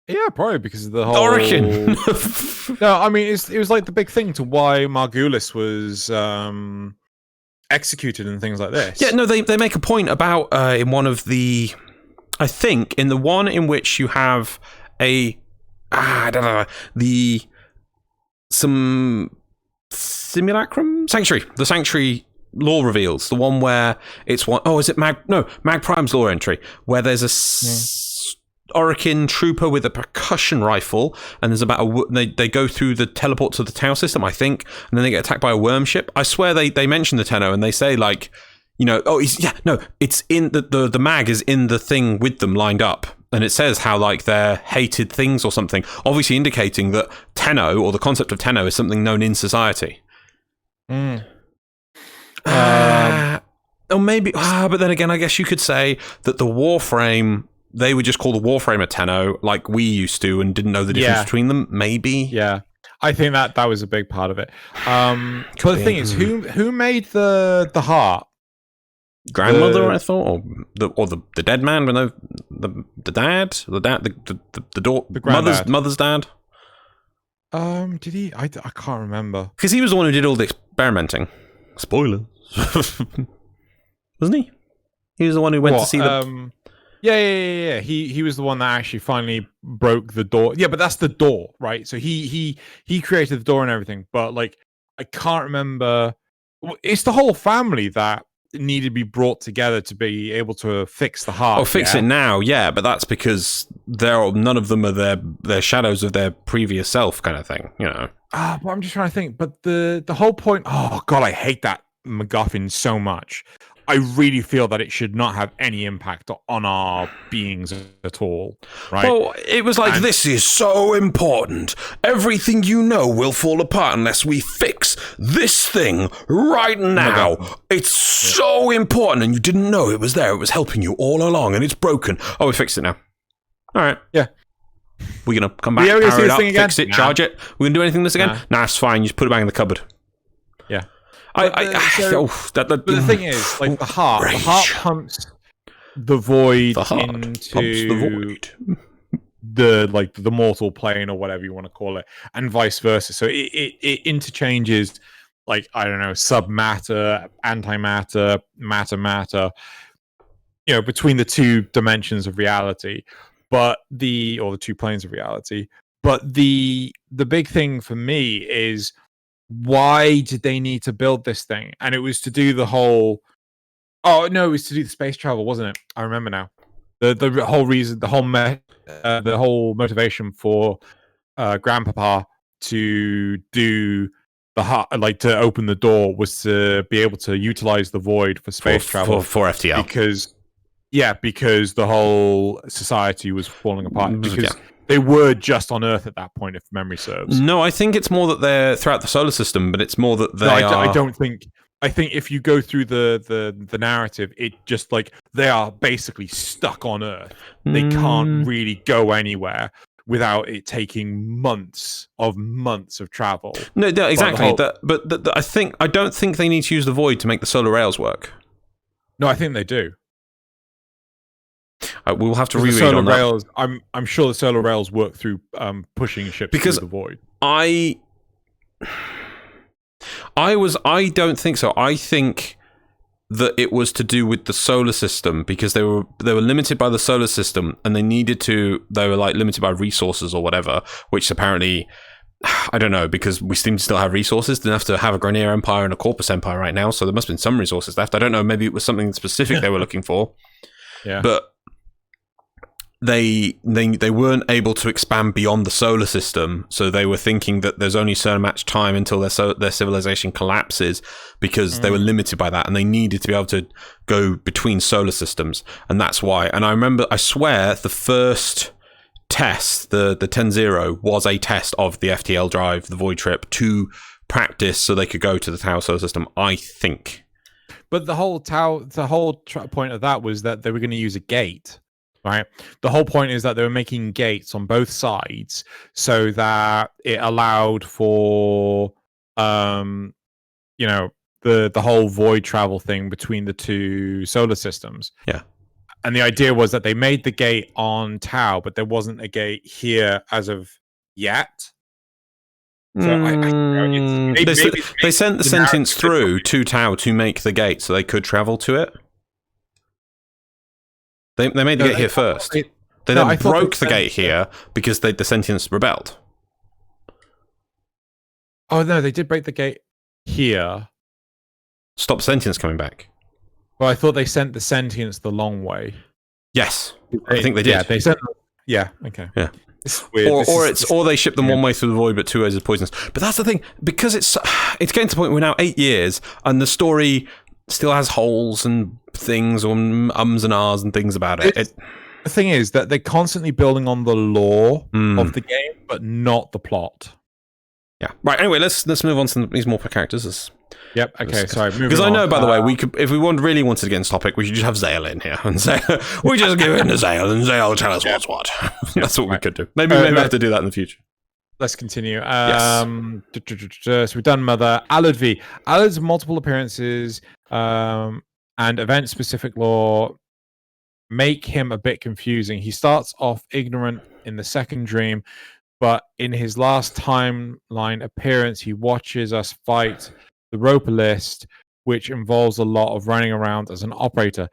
Yeah, probably because of the whole Orokin. No, I mean it was like the big thing to why Margulis was executed and things like this. Yeah, no, they make a point about in one of the, I think in the one in which you have I don't know, some simulacrum sanctuary. The sanctuary law reveals the one where it's one. Oh, is it Mag Prime's law entry where there's a Orokin trooper with a percussion rifle, and there's about they go through the teleport to the Tau system, I think, and then they get attacked by a worm ship. I swear they mention the Tenno and they say like, it's in the mag is in the thing with them lined up, and it says how like they're hated things or something, obviously indicating that Tenno or the concept of Tenno is something known in society. Or maybe, but then again, I guess you could say that the Warframe. They would just call the Warframe a Tenno, like we used to, and didn't know the difference between them. Maybe. Yeah, I think that was a big part of it. But the thing is, who made the heart? Grandmother, I thought, or the dead man. But no, the dad, the daughter, mother's dad. Did he? I can't remember. Because he was the one who did all the experimenting. Spoilers, wasn't he? He was the one who went to see the. Yeah. He was the one that actually finally broke the door. Yeah, but that's the door, right? So he created the door and everything. But like, I can't remember. It's the whole family that needed to be brought together to be able to fix the heart. Oh, fix it now, yeah. But that's because none of them are their shadows of their previous self, kind of thing. You know. But I'm just trying to think. But the whole point. Oh God, I hate that MacGuffin so much. I really feel that it should not have any impact on our beings at all, right? Well, it was like, this is so important. Everything you know will fall apart unless we fix this thing right now. It's so important, and you didn't know it was there. It was helping you all along, and it's broken. Oh, we fixed it now. All right. Yeah. We're going to come back, power it up, fix it, charge it. We're going to do anything this again? Nah, it's fine. You just put it back in the cupboard. Yeah. But the thing is, like the heart pumps the void into the mortal plane or whatever you want to call it, and vice versa. So it interchanges, like, I don't know, submatter, antimatter, matter, between the two dimensions of reality, or the two planes of reality. But the big thing for me is, why did they need to build this thing? And it was to do the whole. Oh no, it was to do the space travel, wasn't it? I remember now. The whole reason, the whole motivation for Grandpapa to do the heart, like to open the door, was to be able to utilize the void for space travel for FTL. Because the whole society was falling apart. Because they were just on Earth at that point, if memory serves. No, I think it's more that they're throughout the solar system, but it's more that they are. I don't think. I think if you go through the narrative, it just like they are basically stuck on Earth. They can't really go anywhere without it taking months of travel. No, exactly. But I don't think they need to use the void to make the solar rails work. No, I think they do. We'll have to reread on that. Rails, I'm sure the solar rails work through pushing ships through the void. I don't think so. I think that it was to do with the solar system, because they were limited by the solar system, and they were like limited by resources or whatever, which apparently, I don't know, because we seem to still have resources enough to have a Grenier Empire and a Corpus Empire right now, so there must have been some resources left. I don't know, maybe it was something specific they were looking for. Yeah. But they weren't able to expand beyond the solar system, so they were thinking that there's only so much time until their civilization collapses, because they were limited by that, and they needed to be able to go between solar systems, and that's why. And I swear the first test, the 10-0, was a test of the FTL drive, the Void Trip, to practice so they could go to the Tau solar system, I think. But the whole point of that was that they were going to use a gate, right? The whole point is that they were making gates on both sides so that it allowed for, the whole void travel thing between the two solar systems. Yeah. And the idea was that they made the gate on Tau, but there wasn't a gate here as of yet. So they sent the sentience through to Tau to make the gate so they could travel to it. They made the gate here first. They then broke the gate here because the sentience rebelled. Oh, no, they did break the gate here. Stop sentience coming back. Well, I thought they sent the sentience the long way. Yes, I think they did. Yeah, they sent. Yeah, okay. Yeah. It's weird. Or they ship them one way through the void, but two ways is poisonous. But that's the thing, because it's getting to the point where we're now 8 years, and the story still has holes and things, or ums and ahs and things about it. The thing is that they're constantly building on the lore of the game, but not the plot. Yeah. Right. Anyway, let's move on to these more characters. Yep. Okay. Sorry. Because I know, by the way, we could, if we really wanted to get into topic, we should just have Zale in here and say we just give in to Zale and Zale tell us what's what. That's what we could do. Maybe we have to do that in the future. Let's continue. Yes. So we've done Mother. Alad V. Alad's multiple appearances and event-specific lore make him a bit confusing. He starts off ignorant in the second dream, but in his last timeline appearance, he watches us fight the Roper List, which involves a lot of running around as an operator.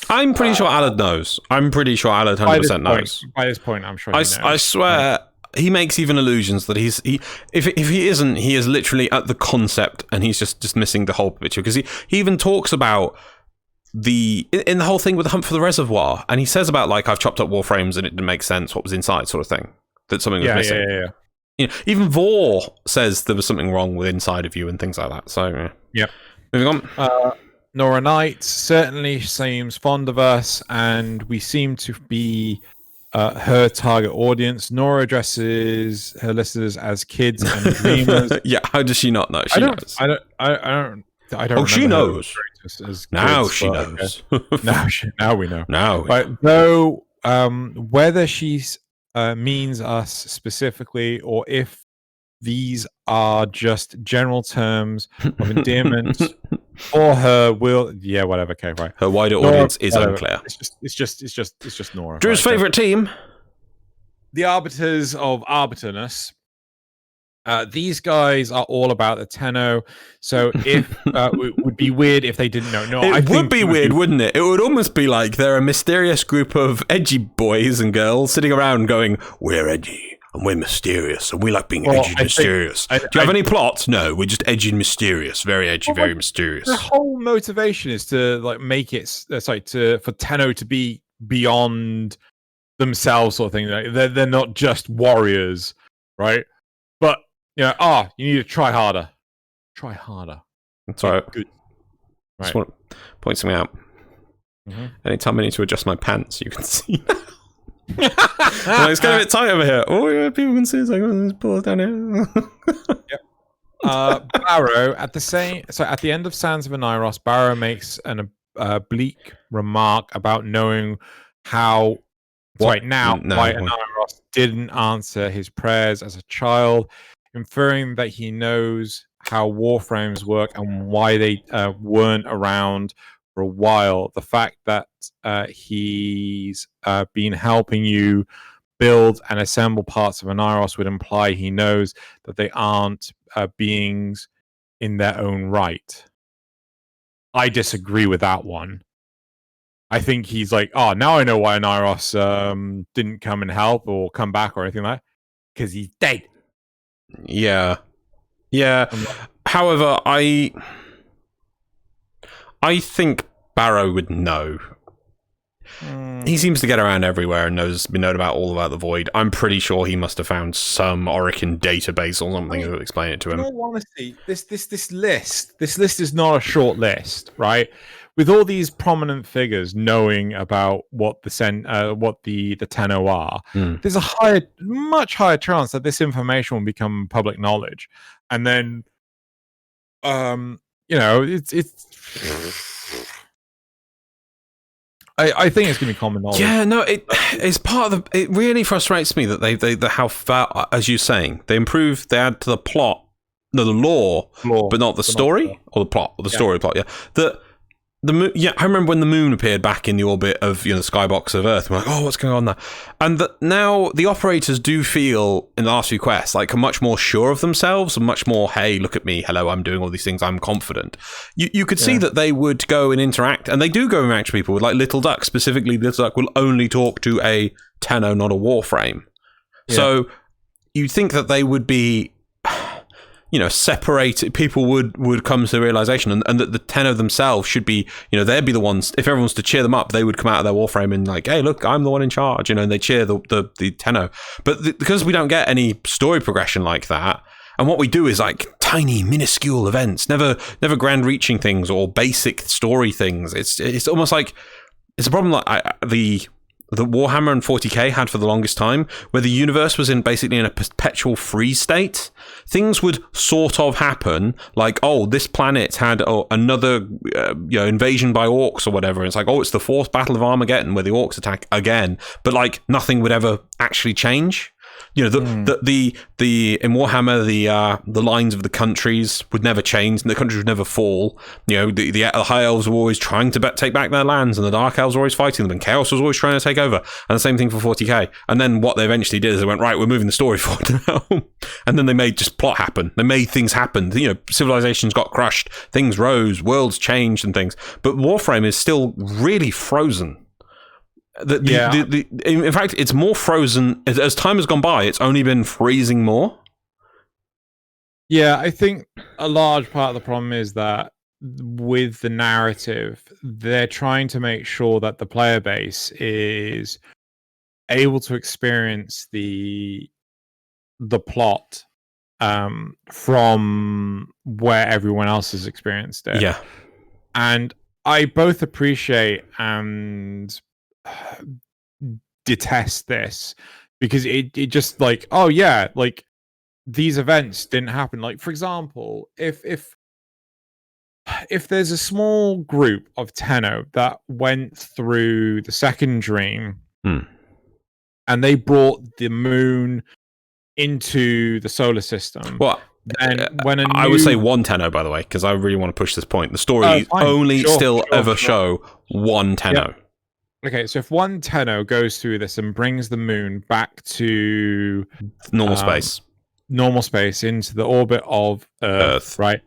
I'm pretty sure Alad knows. I'm pretty sure Alad 100% knows. By this point, I'm sure he knows. I swear, he makes even allusions that if he isn't, he is literally at the concept, and he's just missing the whole picture. Because he even talks about in the whole thing with the hunt for the reservoir, and he says about, like, I've chopped up warframes and it didn't make sense what was inside, sort of thing. That something was missing. Yeah. You know, even Vor says there was something wrong with inside of you and things like that. So, yep. Moving on. Nora Knight certainly seems fond of us, and we seem to be her target audience. Nora addresses her listeners as kids and dreamers. Yeah, how does she not know? She knows. I don't. Oh, she knows. Now kids, she knows. Okay. Now we know. Now. But though, whether she's means us specifically, or if these are just general terms of endearment for her, whatever. Okay, right. Her wider audience is unclear. It's just Nora. Drew's favorite team, the Arbiters of Arbiterness. These guys are all about the Tenno. So if it would be weird if they didn't know. No, it would be weird, wouldn't it? It would almost be like they're a mysterious group of edgy boys and girls sitting around going, "We're edgy and we're mysterious and we like being edgy and mysterious." Do you have any plot? No, we're just edgy and mysterious. Very edgy, very mysterious. The whole motivation is to make it for Tenno to be beyond themselves, sort of thing. They're not just warriors, right? But you need to try harder. Try harder. That's right. Good. I just want to point something out. Mm-hmm. Anytime I need to adjust my pants, you can see. It's getting a bit tight over here. Oh, yeah, people can see it's like, there's balls down here. Yep. Barrow at the end of Sands of Aniros, Barrow makes an oblique remark about knowing why Aniros didn't answer his prayers as a child, inferring that he knows how warframes work and why they weren't around for a while. The fact that he's been helping you build and assemble parts of Aniros would imply he knows that they aren't beings in their own right. I disagree with that one. I think he's like, now I know why Aniros didn't come and help or come back or anything like that. Because he's dead. Yeah. However, I think Barrow would know. He seems to get around everywhere and been known about all about the Void. I'm pretty sure he must have found some Orican database or something that would explain it to him. In all honesty, this list is not a short list, right? With all these prominent figures knowing about what the Tenno are, there's a much higher chance that this information will become public knowledge, and then, it's I think it's going to be common knowledge. Yeah, no, it's part of the. It really frustrates me that they how far, as you're saying, they add to the plot, no, the lore, but not the story or the plot or the story plot. Yeah, I remember when the moon appeared back in the orbit of the skybox of Earth. We're like, oh, what's going on there? And now the operators do feel in the last few quests like much more sure of themselves and much more, hey, look at me, hello, I'm doing all these things, I'm confident. You could see that they would go and interact, and they do go and interact with people with like Little Duck. Specifically, Little Duck will only talk to a Tenno, not a Warframe. Yeah. So you'd think that they would be, separated. People would come to the realization, and that the Tenno themselves should be, they'd be the ones. If everyone's to cheer them up, they would come out of their Warframe and like, hey, look, I'm the one in charge, and they cheer the Tenno. But because we don't get any story progression like that, and what we do is like tiny, minuscule events, never grand-reaching things or basic story things. It's almost like it's a problem like the Warhammer and 40k had for the longest time, where the universe was basically in a perpetual freeze state. Things would sort of happen, like, oh, this planet had another invasion by orcs or whatever. And it's like, oh, it's the fourth Battle of Armageddon where the orcs attack again, but like nothing would ever actually change. In Warhammer, the lines of the countries would never change, and the countries would never fall. The High Elves were always trying to take back their lands, and the Dark Elves were always fighting them, and Chaos was always trying to take over. And the same thing for 40k. And then what they eventually did is they went, right, we're moving the story forward now. And then they made just plot happen. They made things happen. Civilizations got crushed, things rose, worlds changed, and things. But Warframe is still really frozen. In fact, it's more frozen as time has gone by. It's only been freezing more. Yeah, I think a large part of the problem is that with the narrative, they're trying to make sure that the player base is able to experience the plot from where everyone else has experienced it. Yeah, and I both appreciate and detest this, because it just like, oh yeah, like these events didn't happen. Like, for example, if there's a small group of Tenno that went through the second dream and they brought the moon into the solar system, well, and I would say one Tenno, by the way, because I really want to push this point. The story ever show one Tenno. Yep. Okay, so if one Tenno goes through this and brings the moon back to normal space into the orbit of Earth, right?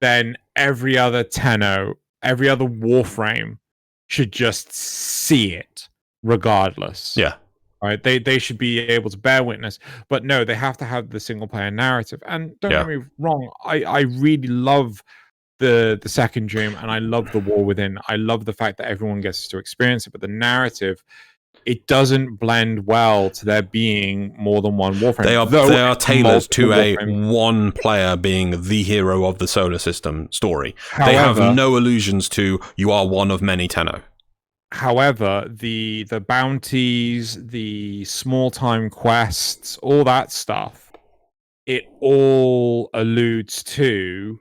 Then every other Tenno, every other Warframe should just see it regardless. Yeah. Right? They should be able to bear witness. But no, they have to have the single player narrative. And don't get me wrong, I really love the second dream, and I love the War Within. I love the fact that everyone gets to experience it, but the narrative, it doesn't blend well to there being more than one Warframe. They are tailored to a one player being the hero of the solar system story. However, they have no allusions to you are one of many Tenno. However, the bounties, the small time quests, all that stuff, it all alludes to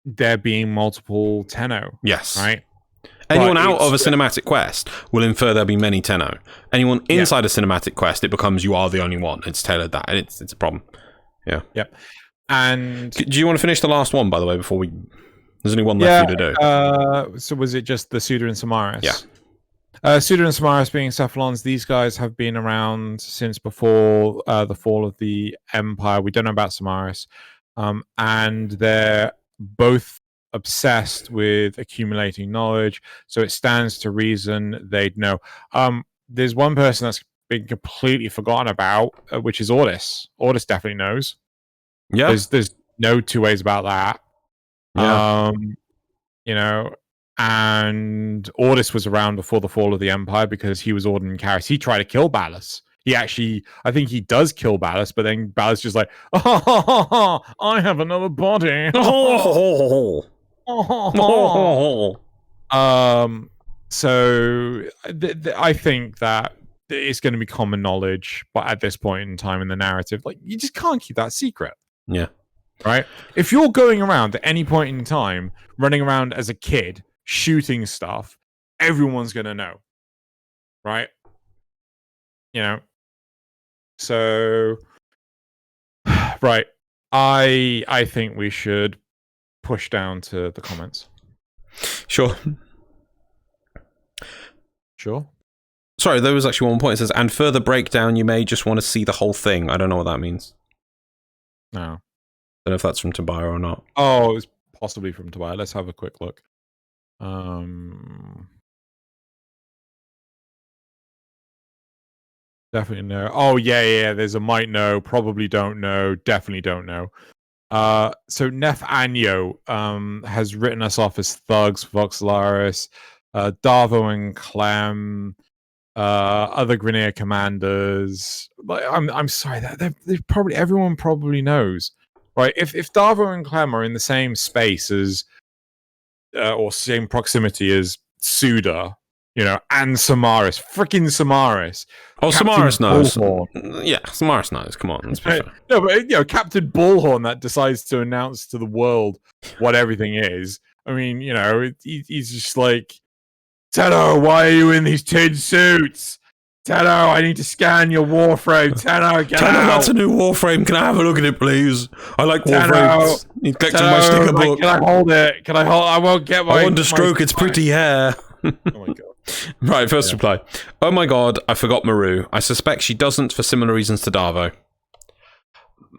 there being multiple Tenno. Yes. Right? Anyone out of a cinematic quest will infer there'll be many Tenno. Anyone inside a cinematic quest, it becomes you are the only one. It's tailored that, and it's a problem. Yeah. Yep. And do you want to finish the last one, by the way, before we... There's only one left for you to do. So was it just the Suda and Samaris? Yeah. Suda and Samaris being Cephalons, these guys have been around since before the fall of the Empire. We don't know about Samaris. And they're both obsessed with accumulating knowledge, so it stands to reason they'd know. There's one person that's been completely forgotten about, which is Ordis. Ordis definitely knows. Yeah. There's no two ways about that. Yeah. And Ordis was around before the fall of the Empire because he was ordering Karis. He tried to kill Ballas. I think he does kill Ballas, but then Ballas just like, I have another body. So I think that it's going to be common knowledge, but at this point in time in the narrative, like, you just can't keep that secret. Yeah. Right? If you're going around at any point in time, running around as a kid, shooting stuff, everyone's going to know, right? You know, so right. I think we should push down to the comments. Sure. Sorry, there was actually one point. It says, and further breakdown, you may just want to see the whole thing. I don't know what that means. No. I don't know if that's from Tobiah or not. Oh, it's possibly from Tobiah. Let's have a quick look. Definitely no. Oh, yeah. There's a might know, probably don't know, definitely don't know. So Nef Anyo has written us off as thugs, Voxelaris, Darvo and Clem, other Grineer commanders. Like, I'm sorry, that probably everyone probably knows, right? If Darvo and Clem are in the same space as or same proximity as Suda, you know, and Samaris, freaking Samaris. Oh, Captain Samaris knows. Bullhorn. Yeah, Samaris knows. Come on. Let's be fair. No, but you know, Captain Bullhorn that decides to announce to the world what everything is. I mean, you know, he's just like, Tenno, why are you in these tin suits? Tenno, I need to scan your warframe. Tenno, get Tenno, out. that's a new warframe. Can I have a look at it, please? I like warframes. He's collecting my sticker book. Can I hold it? Can I hold? I won't get my. I want to stroke its pretty hair. Oh my god. Right, first reply. Oh my god, I forgot Maru. I suspect she doesn't for similar reasons to Darvo.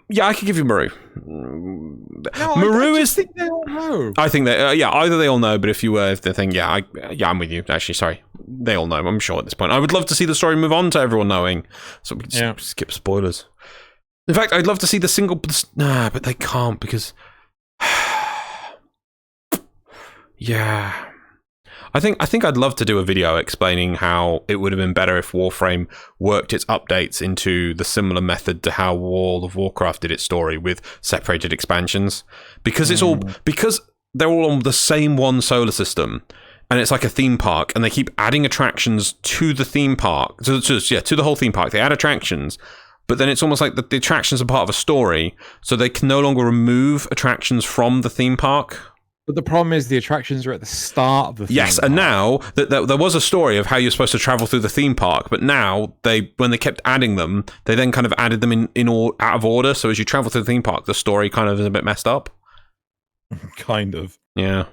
Yeah, I could give you Maru. No, Maru I think they all know. I think that either they all know, but if they think, I'm with you. Actually, sorry, they all know. I'm sure at this point. I would love to see the story move on to everyone knowing, so we can just skip spoilers. In fact, I'd love to see the single. But they can't because. Yeah. I think I'd love to do a video explaining how it would have been better if Warframe worked its updates into the similar method to how World of Warcraft did its story with separated expansions, because because they're all on the same one solar system, and it's like a theme park, and they keep adding attractions to the theme park, to the whole theme park. They add attractions, but then it's almost like the attractions are part of a story, so they can no longer remove attractions from the theme park. But the problem is the attractions are at the start of the theme park. And now there was a story of how you're supposed to travel through the theme park, but now when they kept adding them, they then kind of added them in all out of order. So as you travel through the theme park, the story kind of is a bit messed up. Kind of. Yeah.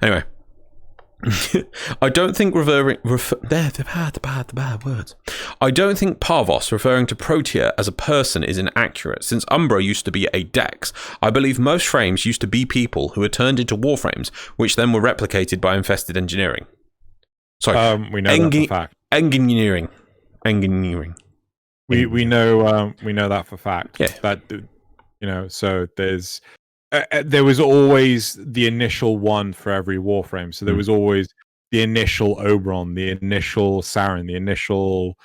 Anyway. I don't think the bad words. I don't think Parvos referring to Protea as a person is inaccurate, since Umbra used to be a dex. I believe most frames used to be people who were turned into warframes, which then were replicated by infested engineering. Sorry, we know that for fact. Engineering. We know that for fact. Yeah. That, you know, so there was always the initial one for every warframe. So there was always the initial Oberon, the initial Saren, the initial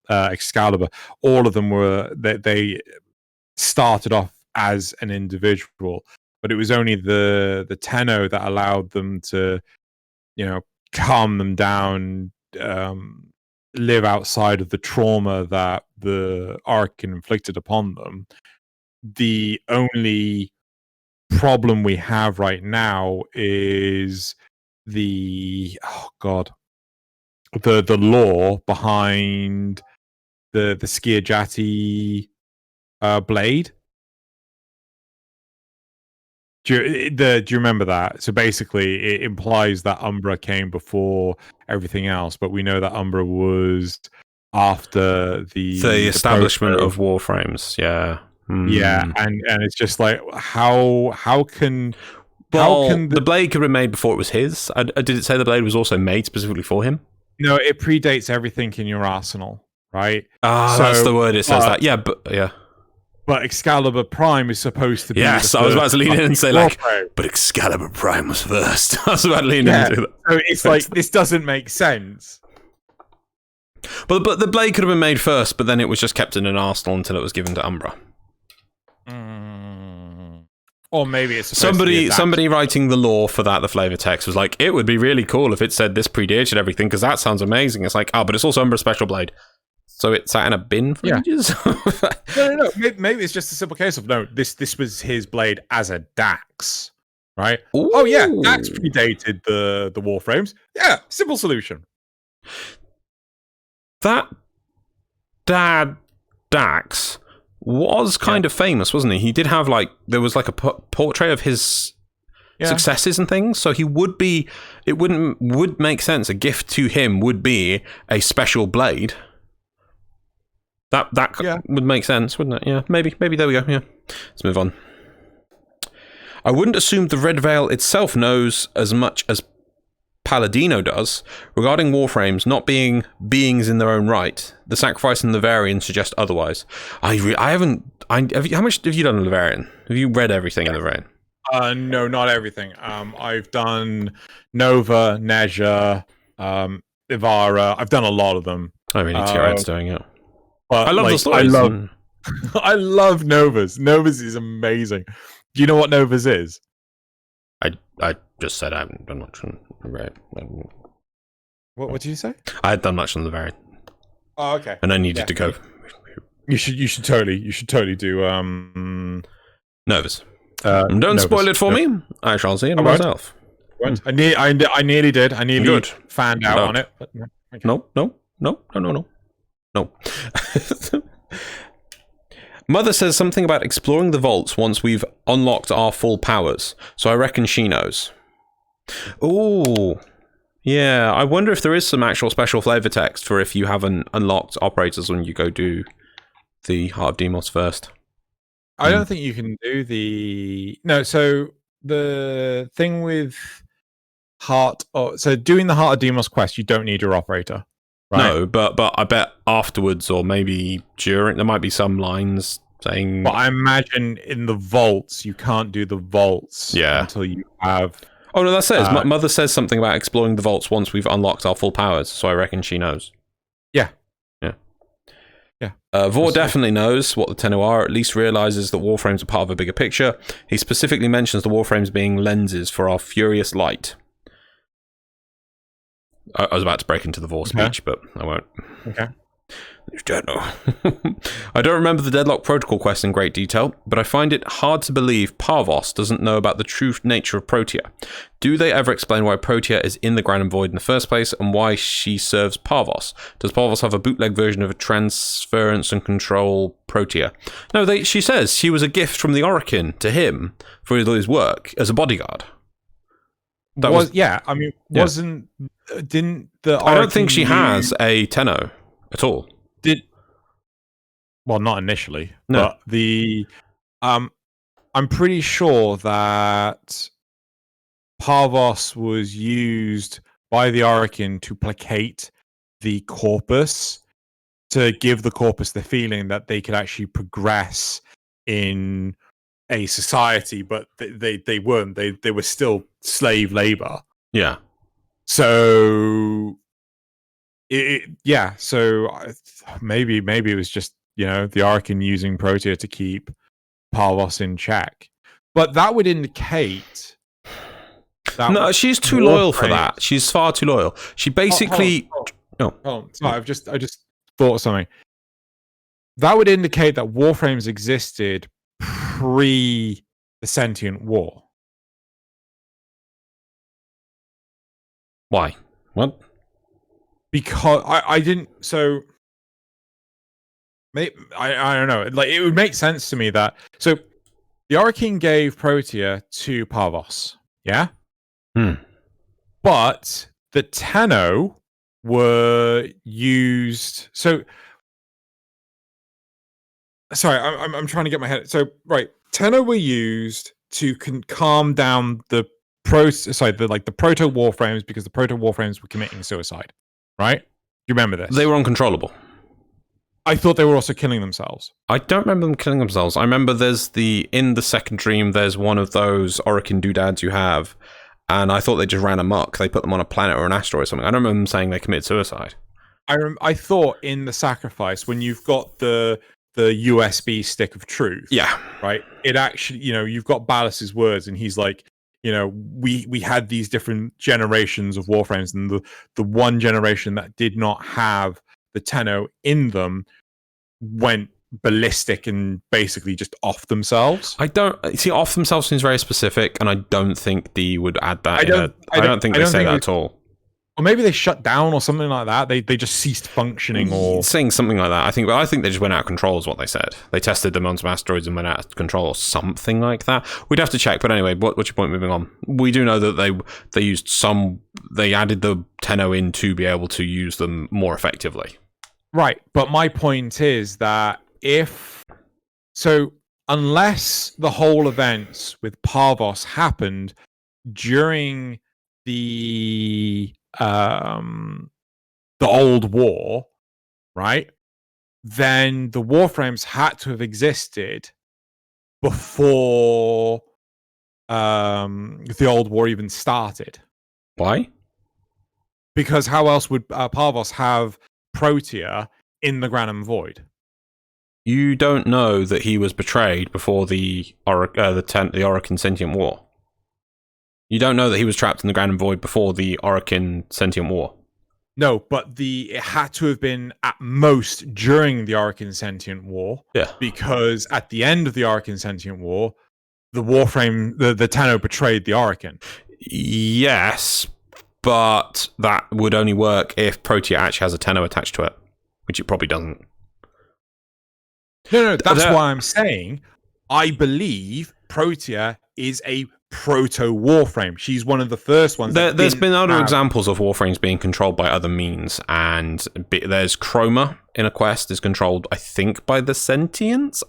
Excalibur. All of them were they started off as an individual, but it was only the Tenno that allowed them to, you know, calm them down, live outside of the trauma that the Ark inflicted upon them. The only problem we have right now is the lore behind the Skiajati blade. Do you remember that? So basically, it implies that Umbra came before everything else, but we know that Umbra was after the establishment of warframes. Yeah. Yeah, and it's just like how can the blade could have been made before it was his? Did it say the blade was also made specifically for him? No, it predates everything in your arsenal, right? So, that's the word. It says that. Yeah, but Excalibur Prime is supposed to be. Yes, I was about to lean in and say but Excalibur Prime was first. I was about to lean in and do that. So it's like this doesn't make sense. But the blade could have been made first, but then it was just kept in an arsenal until it was given to Umbra. Or maybe it's somebody writing the lore for that, the flavor text, was like, it would be really cool if it said this predated everything, because that sounds amazing. It's like, but it's also Umbra special blade, so it sat in a bin for ages. No. Maybe it's just a simple case of this was his blade as a Dax, right? Ooh. Oh yeah, Dax predated the Warframes. Yeah, simple solution. That dad Dax was kind of famous, wasn't he? He did have there was like a portrait of his successes and things, so he would be. It would make sense. A gift to him would be a special blade. That would make sense, wouldn't it? Yeah, maybe there we go. Yeah, let's move on. I wouldn't assume the Red Veil itself knows as much as Palladino does regarding Warframes not being beings in their own right. The Sacrifice and the Levarian suggest otherwise. I haven't. How much have you done on Levarian? Have you read everything in Levarian? No, not everything. I've done Nova, Nezha, Ivara. I've done a lot of them. I really need to get around to doing it. But I love the stories. I love Novas. Novas is amazing. Do you know what Novas is? I just said I haven't done much on Levarian. What did you say? I had done much on Levarian. Oh, okay. And I needed to go. You should totally do Novas. Don't Novas. Spoil it for me. I shall see it myself. I nearly did. I nearly fanned out on it. But No. Mother says something about exploring the vaults once we've unlocked our full powers, so I reckon she knows. Ooh. Yeah, I wonder if there is some actual special flavor text for if you haven't unlocked operators when you go do the Heart of Demos first. I don't think you can do the... No, so the thing with doing the Heart of Demos quest, you don't need your operator. Right? No, but I bet afterwards or maybe during, there might be some lines saying... But I imagine in the vaults, you can't do the vaults until you have... Oh, no, that says... Mother says something about exploring the vaults once we've unlocked our full powers, so I reckon she knows. Yeah. Vor definitely knows what the Tenno are, at least realizes that Warframes are part of a bigger picture. He specifically mentions the Warframes being lenses for our furious light. I was about to break into the Vor speech, but I won't. Okay. You don't know. I don't remember the Deadlock Protocol quest in great detail, but I find it hard to believe Parvos doesn't know about the true nature of Protea. Do they ever explain why Protea is in the Grand Void in the first place, and why she serves Parvos? Does Parvos have a bootleg version of a transference and control Protea? No, she says she was a gift from the Orokin to him for his work as a bodyguard. That was I mean, didn't the Orokin... I don't think she has a Tenno at all. Well, not initially, but I'm pretty sure that Parvos was used by the Orokin to placate the Corpus, to give the Corpus the feeling that they could actually progress in a society, but they weren't. They were still slave labor. Yeah. So maybe it was just, the Orokin using Protea to keep Parvos in check. But that would indicate that... No, she's too loyal for that. She's far too loyal. She basically... Sorry, I just thought of something. That would indicate that Warframes existed pre the Sentient War. Why? What? Because I didn't... So... I don't know. Like, it would make sense to me that... So, the Orokin gave Protea to Parvos. Yeah? But the Tenno were used... So... Sorry, I'm trying to get my head... So, right. Tenno were used to calm down the Proto Warframes, because the Proto Warframes were committing suicide. Right? You remember this? They were uncontrollable. I thought they were also killing themselves. I don't remember them killing themselves. I remember in the second dream, there's one of those Orokin doodads you have, and I thought they just ran amok. They put them on a planet or an asteroid or something. I don't remember them saying they committed suicide. I thought in the sacrifice, when you've got the USB stick of truth, right? It actually, you've got Ballas's words, and he's like, we had these different generations of Warframes, and the one generation that did not have the Tenno in them went ballistic and basically just off themselves. I don't see off themselves seems very specific, and I don't think D would add that. I don't think they say that at all. Or maybe they shut down or something like that. They just ceased functioning or saying something like that. I think they just went out of control is what they said. They tested them on some asteroids and went out of control or something like that. We'd have to check. But anyway, what's your point moving on? We do know that they added the Tenno in to be able to use them more effectively. Right. But my point is that unless the whole events with Parvos happened during the old war, right? Then the Warframes had to have existed before the old war even started. Why? Because how else would Parvos have Protea in the Granum Void? You don't know that he was betrayed before the Orokin Sentient War. You don't know that he was trapped in the Granum Void before the Orokin Sentient War. No, but it had to have been at most during the Orokin Sentient War. Yeah. Because at the end of the Orokin Sentient War, the Warframe, the Tenno betrayed the Orokin. Yes, but that would only work if Protea actually has a Tenno attached to it, which it probably doesn't. No, that's why I'm saying I believe Protea is a proto-Warframe. She's one of the first ones. There's been other examples of Warframes being controlled by other means, and there's Chroma in a quest is controlled, I think, by the Sentients,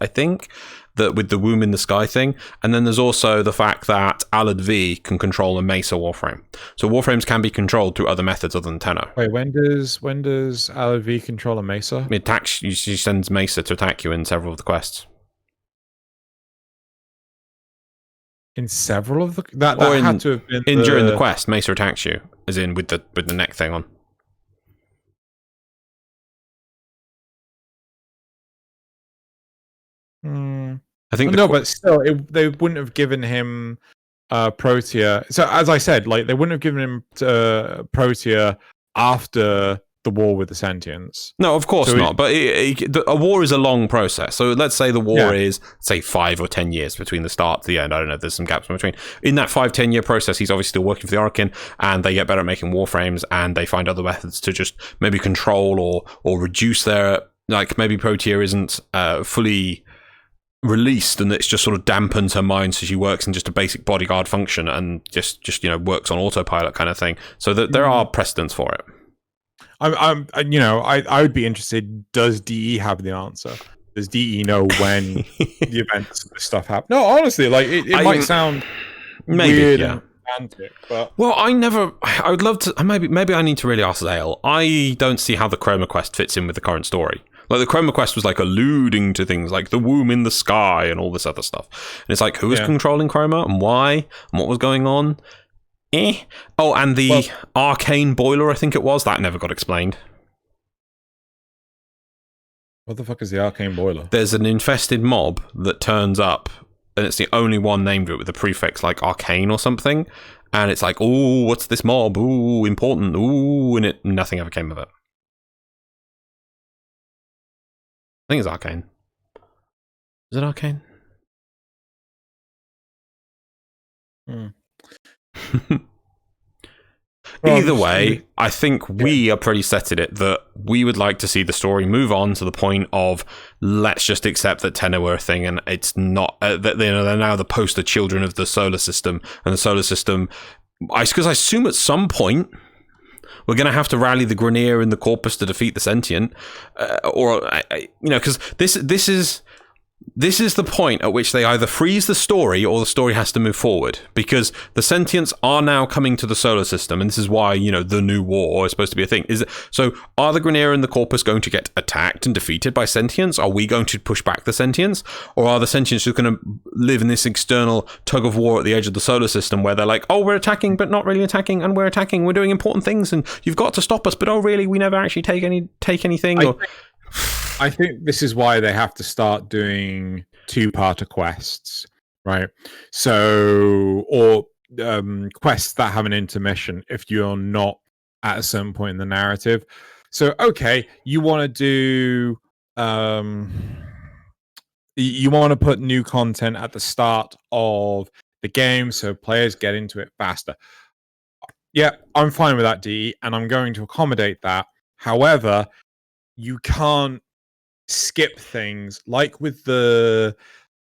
that with the Womb in the Sky thing, and then there's also the fact that Alad V can control a Mesa Warframe. So Warframes can be controlled through other methods other than Tenno. Wait, when does Alad V control a Mesa? It attacks, she sends Mesa to attack you in several of the quests. In several of the that had to have been during the quest, Mesa attacks you, as in with the neck thing on. I think but still, they wouldn't have given him Protea. So as I said, like they wouldn't have given him Protea after the war with the Sentients. No, of course not. But a war is a long process. So let's say the war is, say, 5 or 10 years between the start to the end. I don't know. There's some gaps in between. In that 5-10 year process, he's obviously still working for the Orokin, and they get better at making warframes, and they find other methods to just maybe control or reduce their, like maybe Protea isn't fully released, and it's just sort of dampens her mind, so she works in just a basic bodyguard function and just works on autopilot kind of thing. So there are precedents for it. I would be interested. Does DE have the answer? Does DE know when the events stuff happen? No, honestly, like it might sound weird and romantic, but I would love to. Maybe I need to really ask Zale. I don't see how the Chroma quest fits in with the current story. Like the Chroma quest was like alluding to things like the womb in the sky and all this other stuff, and it's like who was controlling Chroma and why and what was going on. Oh, and the arcane boiler, I think it was, that never got explained. What the fuck is the arcane boiler? There's an infested mob that turns up, and it's the only one named it with a prefix like arcane or something, and it's like, ooh, what's this mob? Ooh, important. Ooh, and nothing ever came of it. I think it's arcane. Is it arcane? Either way, I think we are pretty set at it that we would like to see the story move on to the point of let's just accept that Tenno are a thing, and it's not that they're now the poster children of the solar system, and the solar system. Because I assume at some point we're going to have to rally the Grineer and the Corpus to defeat the Sentient, because this is the point at which they either freeze the story or the story has to move forward, because the Sentients are now coming to the solar system, and this is why, the new war is supposed to be a thing. So are the Grineer and the Corpus going to get attacked and defeated by Sentients? Are we going to push back the Sentients? Or are the Sentients just going to live in this external tug of war at the edge of the solar system where they're like, oh, we're attacking, but not really attacking, and we're attacking, we're doing important things, and you've got to stop us, but oh, really, we never actually take anything? I think this is why they have to start doing two-parter quests, right? So, or quests that have an intermission if you're not at a certain point in the narrative. So, okay, you want to do You want to put new content at the start of the game so players get into it faster. Yeah, I'm fine with that, DE, and I'm going to accommodate that. However, you can't skip things like with the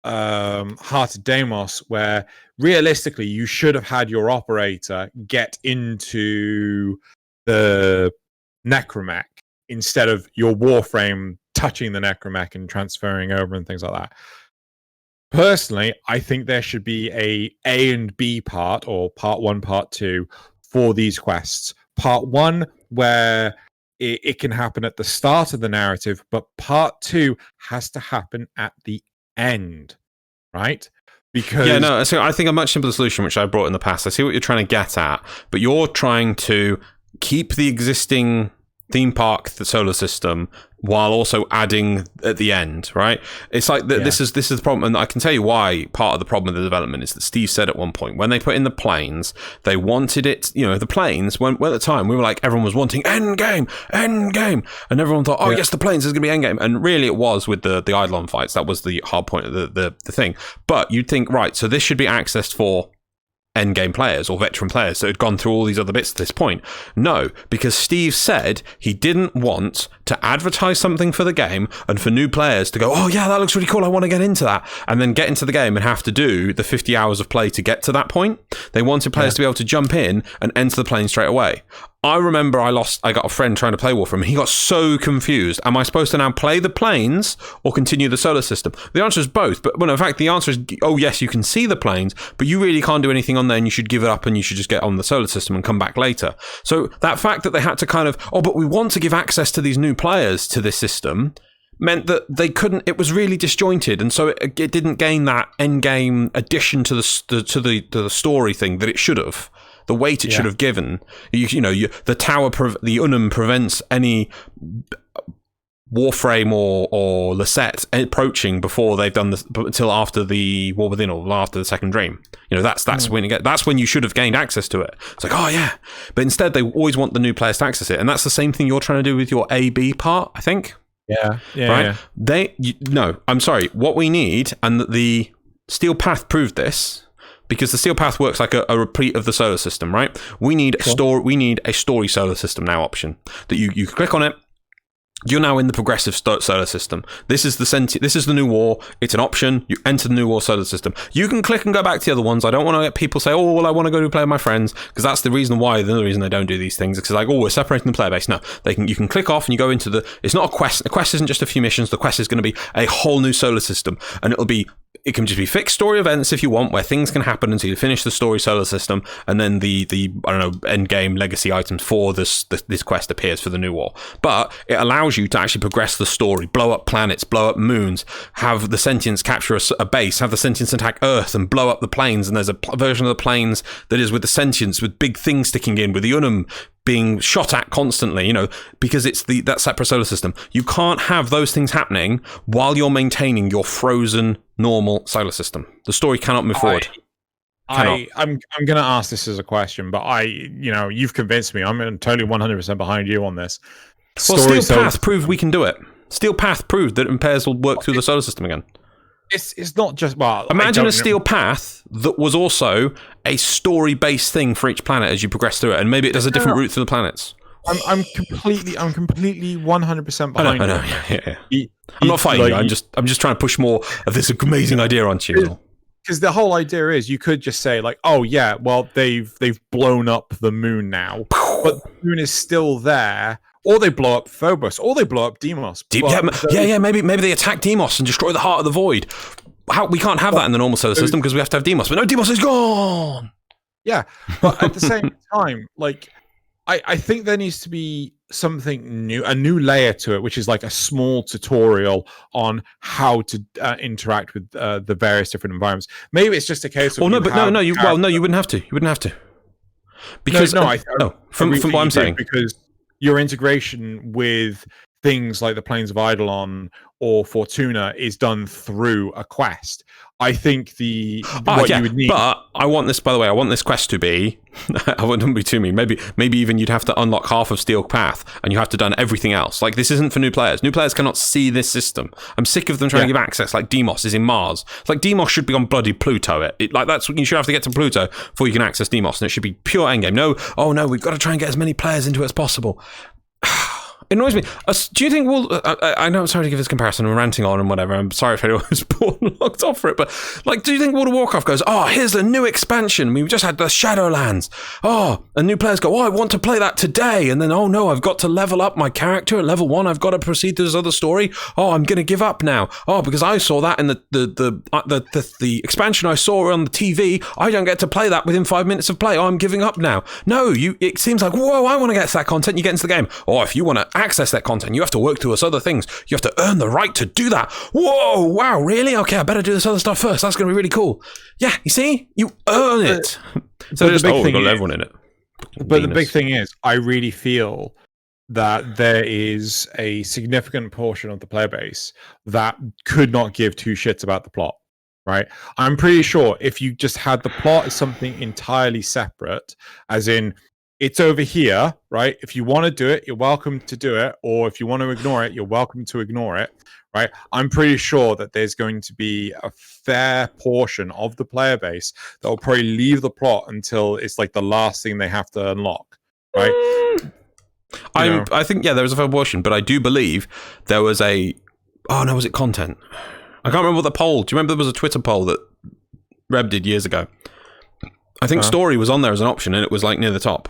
Heart of Deimos, where realistically you should have had your operator get into the necromech instead of your warframe touching the necromech and transferring over and things like that. Personally, I think there should be a and B part, or part 1, part 2, for these quests. Part 1, where it can happen at the start of the narrative, but part 2 has to happen at the end, right? Because so I think a much simpler solution, which I brought in the past. I see what you're trying to get at, but you're trying to keep the existing theme park, the solar system, while also adding at the end, right? It's like this is the problem, and I can tell you why. Part of the problem of the development is that Steve said at one point, when they put in the planes, they wanted it, the planes, when at the time we were like, everyone was wanting end game, and everyone thought, yes, the planes is going to be end game, and really it was with the Eidolon fights. That was the hard point of the thing. But you'd think, right, so this should be accessed for endgame players or veteran players that had gone through all these other bits at this point. No, because Steve said he didn't want to advertise something for the game and for new players to go, oh yeah, that looks really cool, I want to get into that, and then get into the game and have to do the 50 hours of play to get to that point. They wanted players to be able to jump in and enter the plane straight away. I remember I got a friend trying to play Warframe. He got so confused. Am I supposed to now play the planes or continue the solar system? The answer is both. But in fact, the answer is, oh yes, you can see the planes, but you really can't do anything on there, and you should give it up and you should just get on the solar system and come back later. So that fact that they had to kind of, but we want to give access to these new players to this system, meant that they couldn't. It was really disjointed, and so it didn't gain that end game addition to the story thing that it should have. The weight it should have given. The tower, the Unum prevents any Warframe or Lisette approaching before they've done this, until after the War Within or after the Second Dream. That's when you should have gained access to it. It's like, oh yeah, but instead they always want the new players to access it, and that's the same thing you're trying to do with your A/B part, I think. Yeah. No, I'm sorry. What we need, and the Steel Path proved this, because the Steel Path works like a repeat of the solar system, right? We need a story solar system now option that you click on it. You're now in the progressive solar system. This is the new war. It's an option. You enter the new war solar system. You can click and go back to the other ones. I don't want to get people say, oh, well, I want to go to play with my friends, because that's the reason why. The other reason they don't do these things is because, like, oh, we're separating the player base. No, you can click off and you go into it's not a quest. A quest isn't just a few missions. The quest is going to be a whole new solar system, and it can just be fixed story events if you want, where things can happen until you finish the story solar system, and then the I don't know, end game legacy items for this quest appears for the new war. But it allows you to actually progress the story, blow up planets, blow up moons, have the sentients capture a base, have the sentients attack Earth and blow up the planes, and there's a version of the planes that is with the sentients with big things sticking in, with the Unum being shot at constantly, because it's that separate solar system. You can't have those things happening while you're maintaining your frozen normal solar system. The story cannot move forward. I'm going to ask this as a question, but you've convinced me. I'm totally 100% behind you on this. Well, Steel Path proved we can do it. Steel Path proved that impairs will work through the solar system again. It's not just, imagine a Steel Path that was also a story-based thing for each planet as you progress through it, and maybe it does a different route through the planets. I'm completely 100% behind you. I know. Yeah. I'm not fighting you. I'm just trying to push more of this amazing idea onto you. Because the whole idea is you could just say, like, oh yeah, well they've blown up the moon now, but the moon is still there. Or they blow up Phobos, or they blow up Deimos. Maybe they attack Deimos and destroy the heart of the void. We can't have that in the normal solar system because we have to have Deimos. But no, Deimos is gone. Yeah, but at the same time, like, I think there needs to be something new, a new layer to it, which is like a small tutorial on how to interact with the various different environments. Maybe it's just a case of. You wouldn't have to. You wouldn't have to. Because from what I'm saying, because your integration with things like the Plains of Eidolon or Fortuna is done through a quest. I think what you would need. But I want this, by the way, I want this quest to be, I wouldn't be too mean, maybe even you'd have to unlock half of Steel Path and you have to done everything else. Like, this isn't for new players. New players cannot see this system. I'm sick of them trying to give access like Deimos is in Mars. It's like Deimos should be on bloody Pluto. Like, that's what you should have to get to Pluto before you can access Deimos, and it should be pure endgame. No, we've got to try and get as many players into it as possible. It annoys me. Do you think I know I'm sorry to give this comparison, I'm ranting on and whatever. I'm sorry if anyone was bored and locked off for it, but like, do you think World of Warcraft goes, here's a new expansion. We've just had the Shadowlands. And new players go, I want to play that today. And then, no, I've got to level up my character at level 1. I've got to proceed to this other story. I'm going to give up now. Because I saw that in the expansion I saw on the TV. I don't get to play that within 5 minutes of play. I'm giving up now. No, it seems like, whoa, I want to get to that content. You get into the game. If you want to access that content, you have to work through us other things. You have to earn the right to do that. Whoa, wow, really? Okay, I better do this other stuff first. That's going to be really cool. Yeah, you see? You earn it. So the big thing got everyone in it. But the big thing is, I really feel that there is a significant portion of the player base that could not give two shits about the plot, right? I'm pretty sure if you just had the plot as something entirely separate, as in, it's over here, right? If you want to do it, you're welcome to do it. Or if you want to ignore it, you're welcome to ignore it, right? I'm pretty sure that there's going to be a fair portion of the player base that will probably leave the plot until it's like the last thing they have to unlock, right? I think, there was a fair portion, but I do believe there was was it content? I can't remember what the poll. Do you remember there was a Twitter poll that Reb did years ago? I think story was on there as an option, and it was like near the top.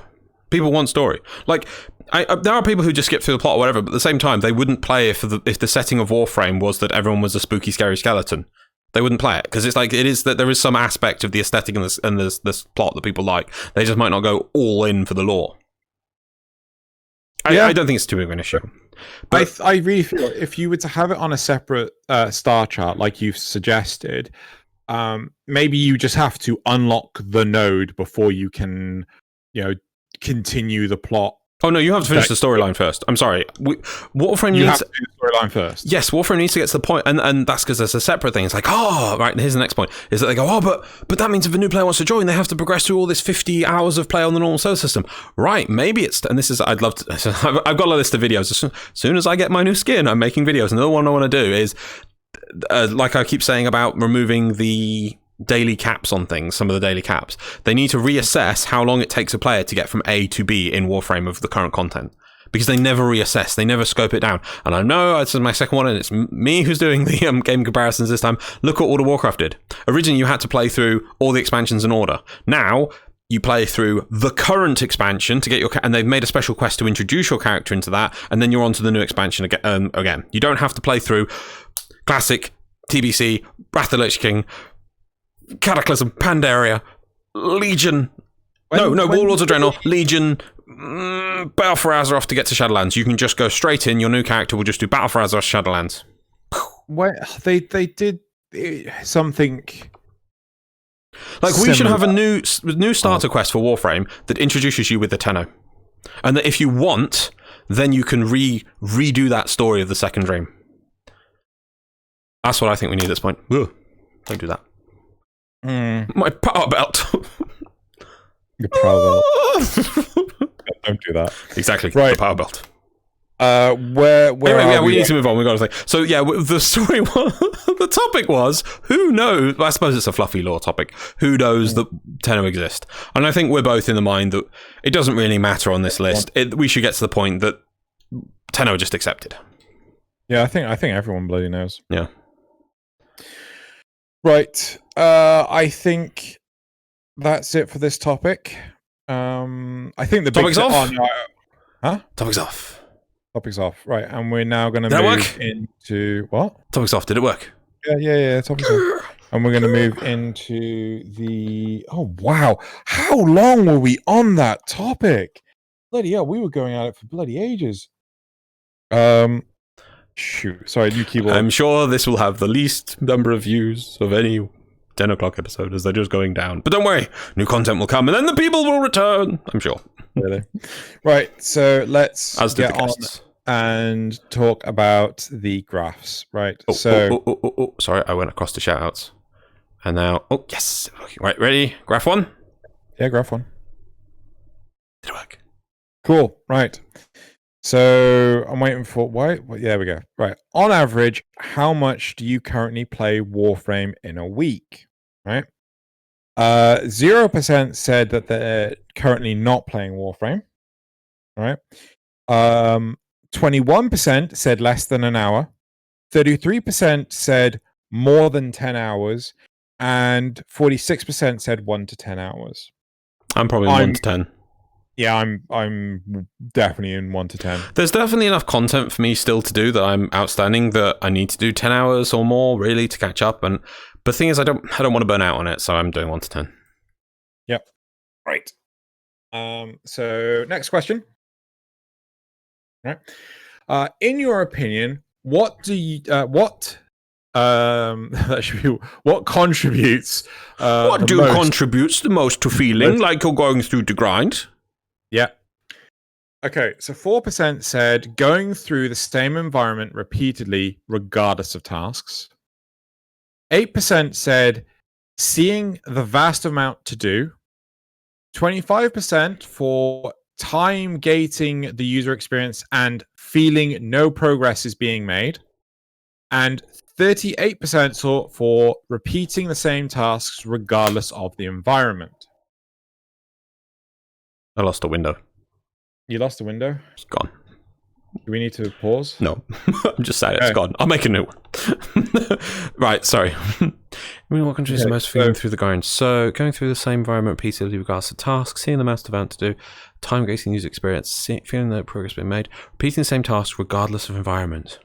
People want story. Like, there are people who just skip through the plot or whatever, but at the same time, they wouldn't play if the setting of Warframe was that everyone was a spooky, scary skeleton. They wouldn't play it, because it's like, it is that there is some aspect of the aesthetic and this plot that people like. They just might not go all in for the lore. I don't think it's too big of an issue. But I really feel if you were to have it on a separate star chart, like you've suggested, maybe you just have to unlock the node before you can, continue the plot. Oh no, you have to finish the storyline first. I'm sorry. Warframe you needs have to do the storyline first. Yes, Warframe needs to get to the point, and that's because there's a separate thing. It's like, right, here's the next point. Is that they go, but that means if a new player wants to join, they have to progress through all this 50 hours of play on the normal solar system. Right, maybe it's, and this is, I'd love to, I've got a list of videos. As soon as I get my new skin, I'm making videos. Another one I want to do is, like I keep saying about removing the daily caps on things, some of the daily caps, they need to reassess how long it takes a player to get from A to B in Warframe of the current content, because they never reassess, they never scope it down. And I know this is my second one, and it's me who's doing the game comparisons this time. Look what World of Warcraft did. Originally you had to play through all the expansions in order. Now you play through the current expansion to get your and they've made a special quest to introduce your character into that, and then you're on to the new expansion again. You don't have to play through Classic, TBC, Wrath of the Lich King, Cataclysm, Pandaria, Legion. Warlords of Draenor, Legion, Battle for Azeroth to get to Shadowlands. You can just go straight in. Your new character will just do Battle for Azeroth, Shadowlands. Well, they did something. Like, we should have a new starter quest for Warframe that introduces you with the Tenno, and that if you want, then you can redo that story of the Second Dream. That's what I think we need at this point. Ugh, don't do that. My power belt. Your power belt. Don't do that. Exactly. Right. The power belt. Where we need to move on. We got to say. So yeah, the story was, the topic was, who knows? I suppose it's a fluffy lore topic. Who knows that Tenno exist? And I think we're both in the mind that it doesn't really matter on this list. We should get to the point that Tenno just accepted. Yeah, I think everyone bloody knows. Yeah. Right. I think that's it for this topic. I think the topic's off. Topic's off. Topic's off. Right, and we're now going to move into what? Topic's off. Did it work? Yeah. Topic's off. And we're going to move into the. Oh wow! How long were we on that topic? Bloody hell, we were going at it for bloody ages. Shoot. Sorry, new keyboard. I'm sure this will have the least number of views of any 10 o'clock episode as they're just going down. But don't worry, new content will come and then the people will return, I'm sure. Really? Right, so let's get on and talk about the graphs, right? Sorry, I went across to shoutouts. And now, oh, yes. Okay, right, ready? Graph 1? Yeah, graph 1. Did it work? Cool, right. So I'm waiting for, why? Well, yeah, there we go. Right. On average, how much do you currently play Warframe in a week? Right. 0% said that they're currently not playing Warframe. Right. 21% said less than an hour. 33% said more than 10 hours. And 46% said 1 to 10 hours. I'm probably 1 to 10. Yeah, I'm definitely in 1 to 10. There's definitely enough content for me still to do that I'm outstanding that I need to do 10 hours or more really to catch up. But the thing is, I don't want to burn out on it, so I'm doing 1 to 10. Yep. Right. So next question. Right. In your opinion, what that should be what contributes What contributes the most to feeling like you're going through the grind? Yeah. Okay, so 4% said going through the same environment repeatedly, regardless of tasks. 8% said seeing the vast amount to do. 25% for time gating the user experience and feeling no progress is being made. And 38% for repeating the same tasks regardless of the environment. I lost a window. You lost a window? It's gone. Do we need to pause? No. I'm just saying it's gone. I'll make a new one. Right, sorry. I mean, what contributes the most feeling through the grind? So, going through the same environment repeatedly regardless of tasks, seeing the master amount to do, time gating user experience, feeling no progress being made, repeating the same task regardless of environment.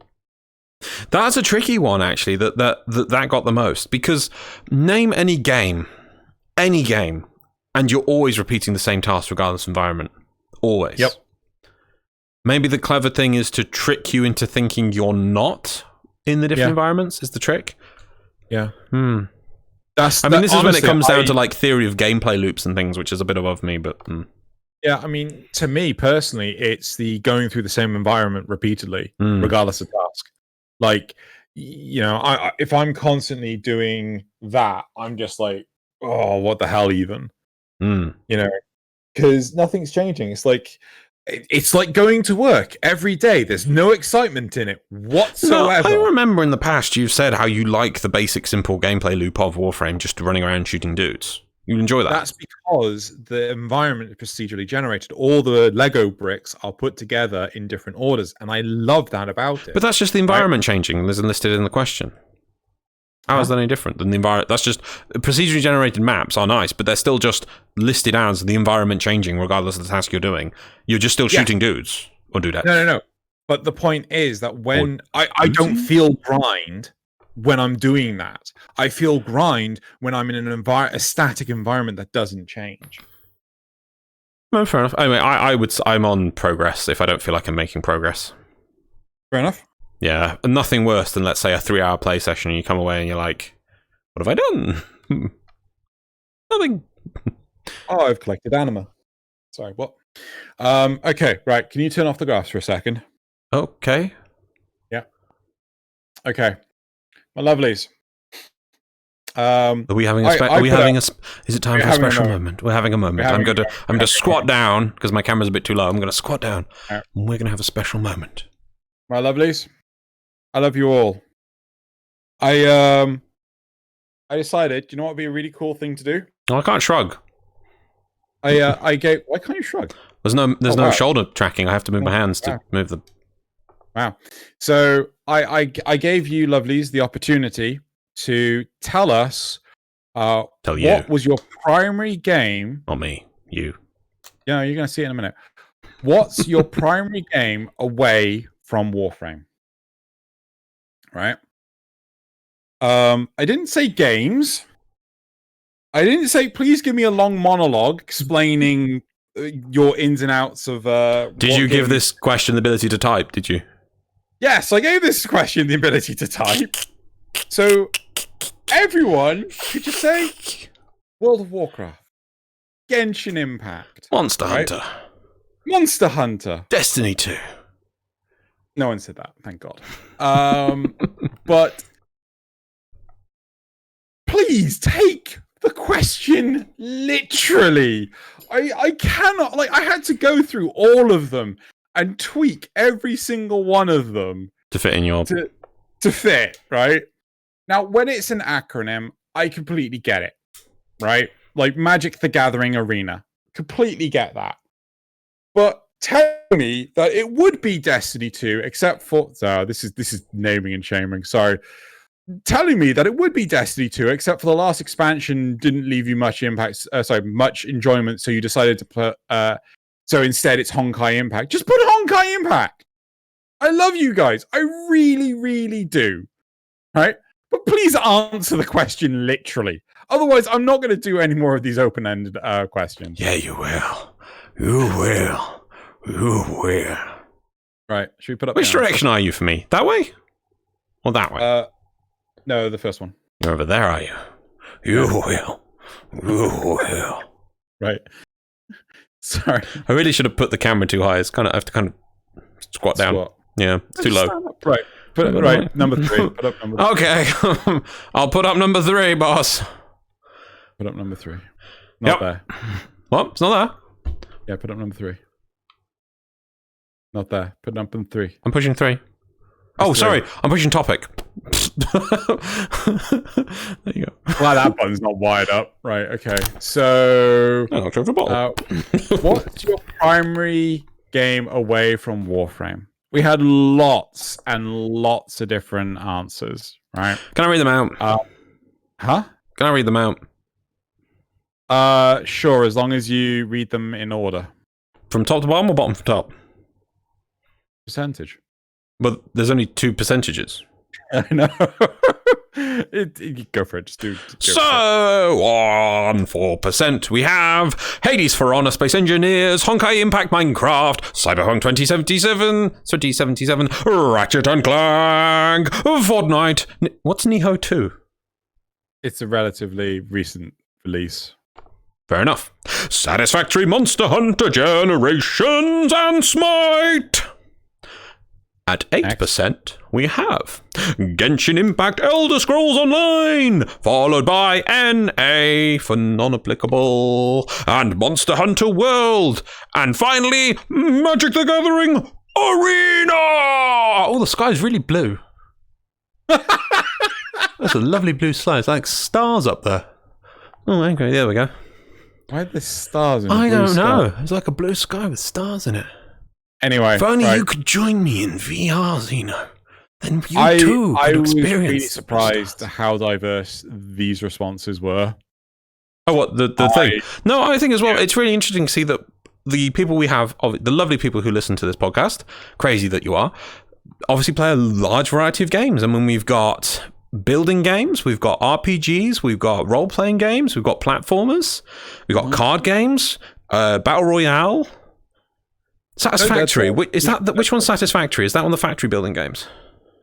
That's a tricky one, actually, that got the most. Because name any game, and you're always repeating the same task regardless of environment. Always. Yep. Maybe the clever thing is to trick you into thinking you're not in the different environments, is the trick. Yeah. This is when it comes down to like theory of gameplay loops and things, which is a bit above me, but... Yeah, I mean, to me personally, it's the going through the same environment repeatedly, regardless of task. Like, you know, if I'm constantly doing that, I'm just like, oh, what the hell even? You know, because nothing's changing. It's like going to work every day. There's no excitement in it whatsoever. No, I remember in the past you've said how you like the basic, simple gameplay loop of Warframe, just running around shooting dudes. You enjoy that. That's because the environment is procedurally generated. All the Lego bricks are put together in different orders, and I love that about it. But that's just the environment changing, and isn't listed in the question. How is that any different than the environment? That's just procedurally generated maps are nice, but they're still just listed as the environment changing regardless of the task you're doing. You're just still shooting dudes or dudettes. No. But the point is that when I don't feel grind when I'm doing that. I feel grind when I'm in a static environment that doesn't change. No, fair enough. I mean, I'm on progress if I don't feel like I'm making progress. Fair enough. Yeah, nothing worse than, let's say, a 3-hour play session and you come away and you're like, what have I done? Nothing. Oh, I've collected anima. Sorry, what? Okay, right. Can you turn off the graphs for a second? Okay. Yeah. Okay. My lovelies. Are we having a? Is it time for a special moment? We're having a moment. I'm going to squat down because my camera's a bit too low. I'm going to squat down, and we're going to have a special moment. My lovelies, I love you all. I decided. You know what would be a really cool thing to do? Oh, I can't shrug. Why can't you shrug? There's no shoulder tracking. I have to move my hands to move them. Wow. So I gave you lovelies the opportunity to tell us what was your primary game. Not me, you. Yeah, you're going to see it in a minute. What's your primary game away from Warframe? Right? I didn't say games. I didn't say please give me a long monologue explaining your ins and outs of Did you give this question the ability to type, did you? Yes, I gave this question the ability to type. So everyone could just say World of Warcraft, Genshin Impact, Monster Hunter, Monster Hunter, Destiny 2. No one said that, thank God. But please take the question literally. I cannot, like, I had to go through all of them and tweak every single one of them to fit in your to fit, right? Now, when it's an acronym, I completely get it, right? Like Magic the Gathering Arena. Completely get that. But tell me that it would be Destiny 2, except for this is naming and shaming, sorry. Telling me that it would be Destiny 2, except for the last expansion didn't leave you much much enjoyment, so you decided to put so instead it's Honkai Impact. Just put Honkai Impact. I love you guys. I really, really do. Right? But please answer the question literally. Otherwise, I'm not going to do any more of these open-ended questions. Yeah, you will. You will. You will. Right. Should we put up? Which direction are you for me? That way? Or that way? No, the first one. You're over there, are you? You will. You will. Right. Sorry. I really should have put the camera too high. I have to kind of squat down. Yeah, it's too low. Right. Put it right. Number 3. Put up number 3. Okay. I'll put up number 3, boss. Put up number 3. Not there. What? It's not there? Yeah, put up number 3. Not there. Put up number 3. I'm pushing 3. Oh, sorry. I'm pushing topic. There you go. Well, that button's not wired up. Right, okay. So, what's your primary game away from Warframe? We had lots and lots of different answers, right? Can I read them out? Huh? Can I read them out? Sure, as long as you read them in order. From top to bottom or bottom to top? Percentage. But there's only 2 percentages. I know. Go for it. Just do. So, on 4%, we have Hades for Honor Space Engineers, Honkai Impact Minecraft, Cyberpunk 2077, Ratchet and Clank, Fortnite. What's Nihon 2? It's a relatively recent release. Fair enough. Satisfactory Monster Hunter Generations and Smite. At 8%, we have Genshin Impact Elder Scrolls Online, followed by NA for non-applicable, and Monster Hunter World, and finally, Magic the Gathering Arena! Oh, the sky's really blue. That's a lovely blue sky. It's like stars up there. Oh, okay, there we go. Why are there stars in the I blue don't sky? know. It's like a blue sky with stars in it. Anyway, if only you could join me in VR, Xeno. Then you too I could was experience. really surprised how diverse these responses were. Oh, what the thing? No, I think as well. It's really interesting to see that the people we have, the lovely people who listen to this podcast, crazy that you are, obviously play a large variety of games. I mean, we've got building games, we've got RPGs, we've got role-playing games, we've got platformers, we've got card games, battle royale. Satisfactory. Which one's Satisfactory? Is that one of the factory building games?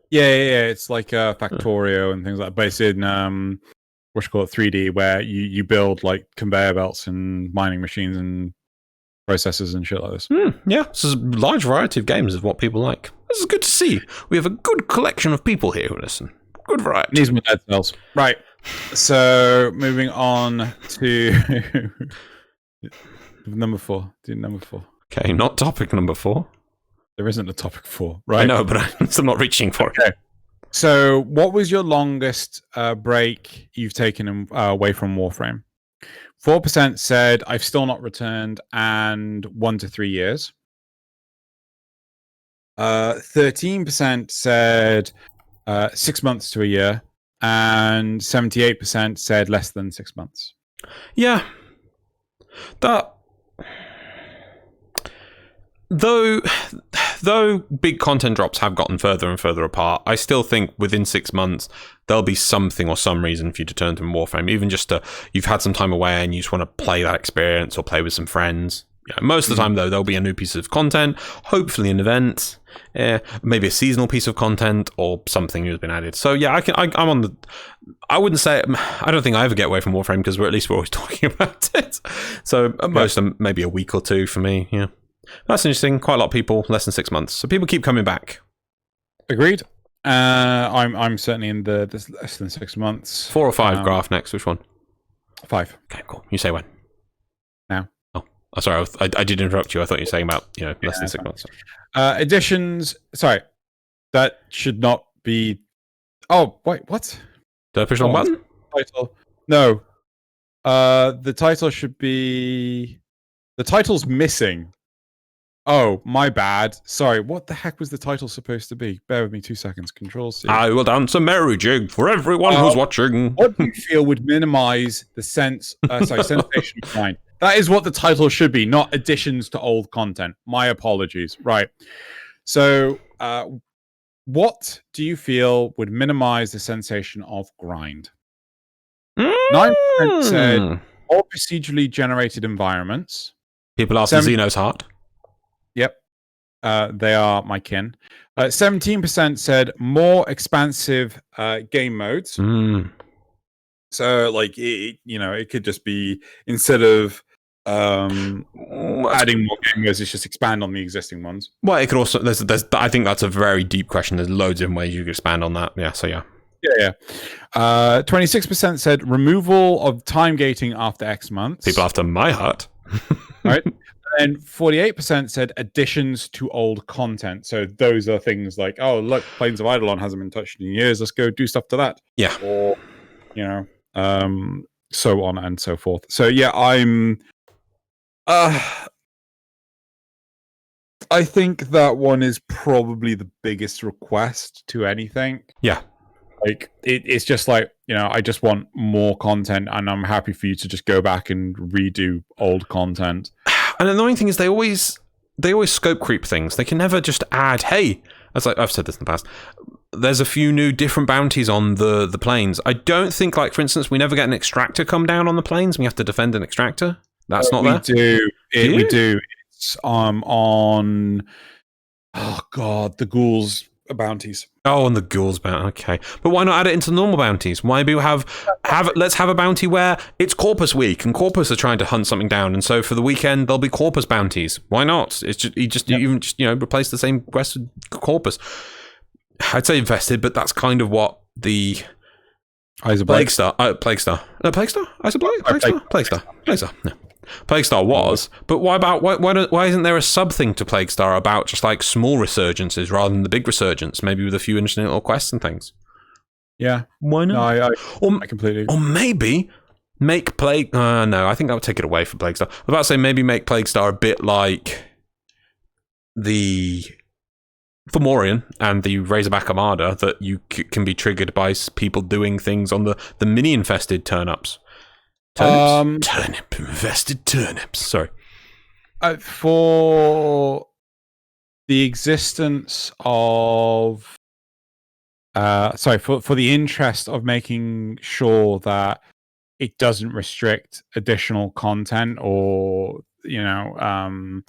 Yeah. It's like Factorio and things like that, based in what you call it, 3D, where you build like conveyor belts and mining machines and processors and shit like this. Yeah, this is a large variety of games of what people like. This is good to see. We have a good collection of people here who listen. Good variety. Needs more dead cells. Right. So moving on to number 4. Do number 4. Okay, not topic number 4. There isn't a topic 4, right? I know, but I'm still not reaching for it. So, what was your longest break you've taken away from Warframe? 4% said, I've still not returned, and 1 to 3 years. 13% said 6 months to a year, and 78% said less than 6 months. Yeah. Though big content drops have gotten further and further apart, I still think within 6 months there'll be something or some reason for you to turn to Warframe, even just you've had some time away and you just want to play that experience or play with some friends. Yeah, most of the time, though, there'll be a new piece of content, hopefully an event, maybe a seasonal piece of content or something new has been added. So yeah, I'm on the. I wouldn't say. I don't think I ever get away from Warframe because we're always talking about it. So at most, maybe a week or 2 for me. Yeah. That's interesting. Quite a lot of people, less than 6 months. So people keep coming back. Agreed. I'm certainly in the less than 6 months. 4 or 5 graph next. Which one? 5. Okay, cool. You say when? Now. Oh, sorry. I did interrupt you. I thought you were saying about less than 6 months. Additions. Sorry, that should not be. Oh wait, what? Did I push the wrong button? Title. No. The title should be. The title's missing. Oh, my bad. Sorry, what the heck was the title supposed to be? Bear with me 2 seconds. Control-C. I will dance a merry jig for everyone who's watching. What do you feel would minimize the sensation of mind? That is what the title should be, not additions to old content. My apologies. Right. So, what do you feel would minimize the sensation of grind? 9% said more procedurally generated environments. People after Xeno's heart. Yep. They are my kin. 17% said more expansive game modes. So, like, it could just be, instead of adding more game modes, it's just expand on the existing ones. Well, it could also, I think that's a very deep question. There's loads of ways you could expand on that. Yeah, so yeah. Yeah. 26% said removal of time gating after X months. People after my heart. Right. And 48% said additions to old content. So those are things like, oh, look, Plains of Eidolon hasn't been touched in years. Let's go do stuff to that. Yeah. Or, so on and so forth. So yeah, I'm. I think that one is probably the biggest request to anything. Yeah. Like it's just like, I just want more content, and I'm happy for you to just go back and redo old content. And the annoying thing is they always scope creep things. They can never just add, hey, as I've said this in the past, there's a few new different bounties on the planes. I don't think, like, for instance, we never get an extractor come down on the planes. We have to defend an extractor. That's not there? We do. It's on, oh god, the ghouls bounties. Oh, and the ghouls bounty. Okay, but why not add it into normal bounties? Why do we let's have a bounty where it's Corpus week and Corpus are trying to hunt something down, and so for the weekend there'll be Corpus bounties. Why not? It's just you replace the same quest with Corpus. I'd say infested, but that's kind of what the Plague Star. No, Plague Star. I said Plague Star. No. Plague Star was, but why isn't there a sub thing to Plague Star about just like small resurgences rather than the big resurgence, maybe with a few interesting little quests and things? Yeah, why not? No, I completely. Or maybe make Plague. No, I think that would take it away from Plague Star. I was about to say maybe make Plague Star a bit like the Fomorian and the Razorback Armada, that you can be triggered by people doing things on the mini infested turnips. Turnip-infested turnips. Sorry. For the existence of... for the interest of making sure that it doesn't restrict additional content or, it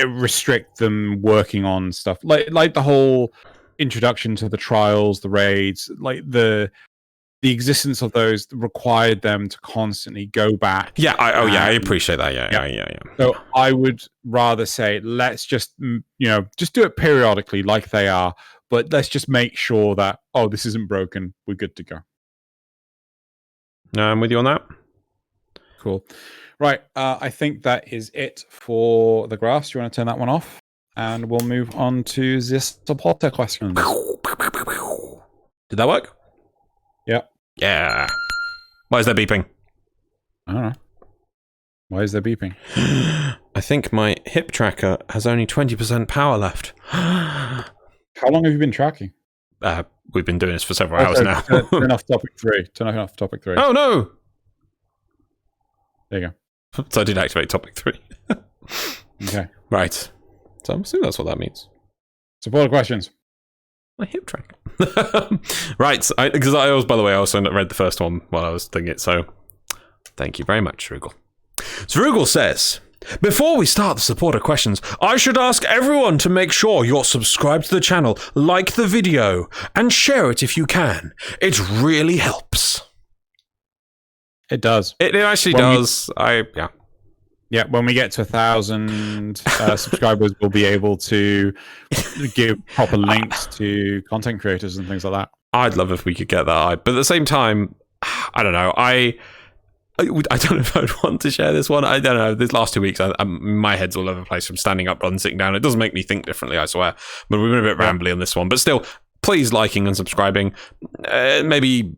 restrict them working on stuff. Like the whole introduction to the trials, the raids, like the existence of those required them to constantly go back. Yeah, I appreciate that. Yeah. So I would rather say let's just just do it periodically, like they are, but let's just make sure that this isn't broken. We're good to go. No, I'm with you on that. Cool. Right. I think that is it for the graphs. Do you want to turn that one off? And we'll move on to the supporter questions. Did that work? Yeah. Why is there beeping? I don't know. Why is there beeping? I think my hip tracker has only 20% power left. How long have you been tracking? We've been doing this for several hours now. Turn off topic 3. Oh, no! There you go. So I did activate topic 3. Okay. Right. So I'm assuming that's what that means. Supporter questions. My hip tracker. Right, because I also read the first one while I was thinking it, so thank you very much, Zrugel. Zrugel says, before we start the supporter questions, I should ask everyone to make sure you're subscribed to the channel, like the video, and share it if you can. It really helps. It does. It actually does. Yeah. Yeah, when we get to 1,000 subscribers, we'll be able to give proper links to content creators and things like that. I'd love if we could get that, but at the same time, I don't know. I don't know if I'd want to share this one. I don't know. These last 2 weeks, my head's all over the place from standing up rather than sitting down. It doesn't make me think differently, I swear. But we've been a bit rambly on this one. But still, please liking and subscribing. Maybe,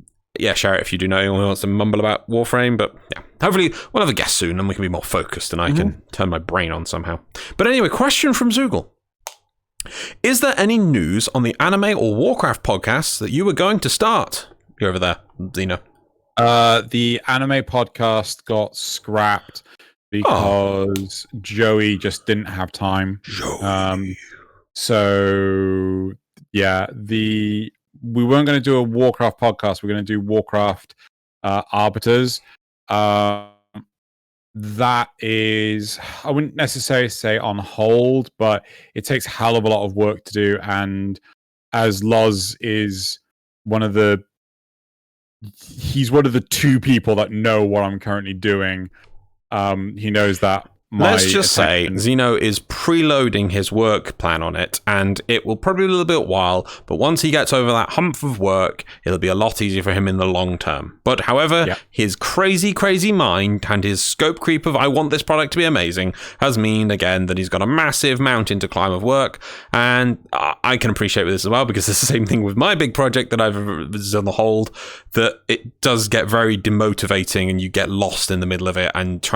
share it if you do know anyone who wants to mumble about Warframe. But yeah, hopefully we'll have a guest soon and we can be more focused and I can turn my brain on somehow. But anyway, question from Zoogle. Is there any news on the anime or Warcraft podcasts that you were going to start? You're over there, Xeno. The anime podcast got scrapped because Joey just didn't have time. So yeah, we weren't going to do a Warcraft podcast. We're going to do Warcraft Arbiters. That is, I wouldn't necessarily say on hold, but it takes a hell of a lot of work to do. And as Loz is he's one of the two people that know what I'm currently doing. He knows that. Let's just say Xeno is preloading his work plan on it, and it will probably be a little bit while, but once he gets over that hump of work, it'll be a lot easier for him in the long term. But however, his crazy, crazy mind and his scope creep of I want this product to be amazing has meant, again, that he's got a massive mountain to climb of work, and I can appreciate this as well, because it's the same thing with my big project that I've on the hold, that it does get very demotivating and you get lost in the middle of it, and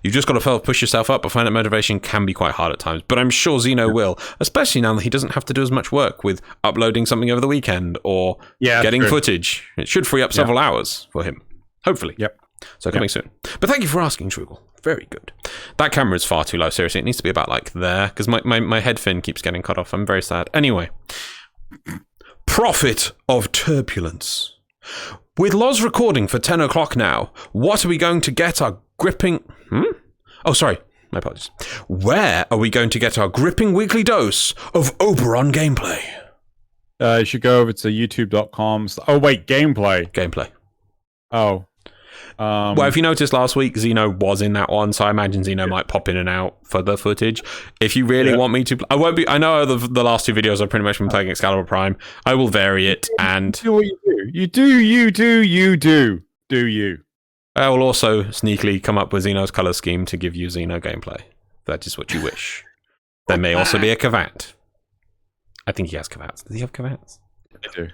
you've just got to push yourself up, but finding motivation can be quite hard at times. But I'm sure Xeno will, especially now that he doesn't have to do as much work with uploading something over the weekend or getting footage. It should free up several hours for him, hopefully. So coming soon. But thank you for asking, Trugle. Very good. That camera is far too low, seriously. It needs to be about like there, because my head fin keeps getting cut off. I'm very sad. Anyway. Prophet of Turbulence. With Loz recording for 10 o'clock now, what are we going to get our gripping... Oh, sorry. My apologies. Where are we going to get our gripping weekly dose of Oberon gameplay? You should go over to youtube.com. Oh, wait, gameplay. Oh. Well, if you noticed last week, Xeno was in that one, so I imagine Xeno might pop in and out for the footage. If you really want me to... I won't be... I know the last two videos I've pretty much been playing Excalibur Prime. I will vary it and... Do what you do. You do. Do you. I will also sneakily come up with Xeno's color scheme to give you Xeno gameplay. If that is what you wish. There may also be a Kavat. I think he has Kavats. Does he have Kavats? I do.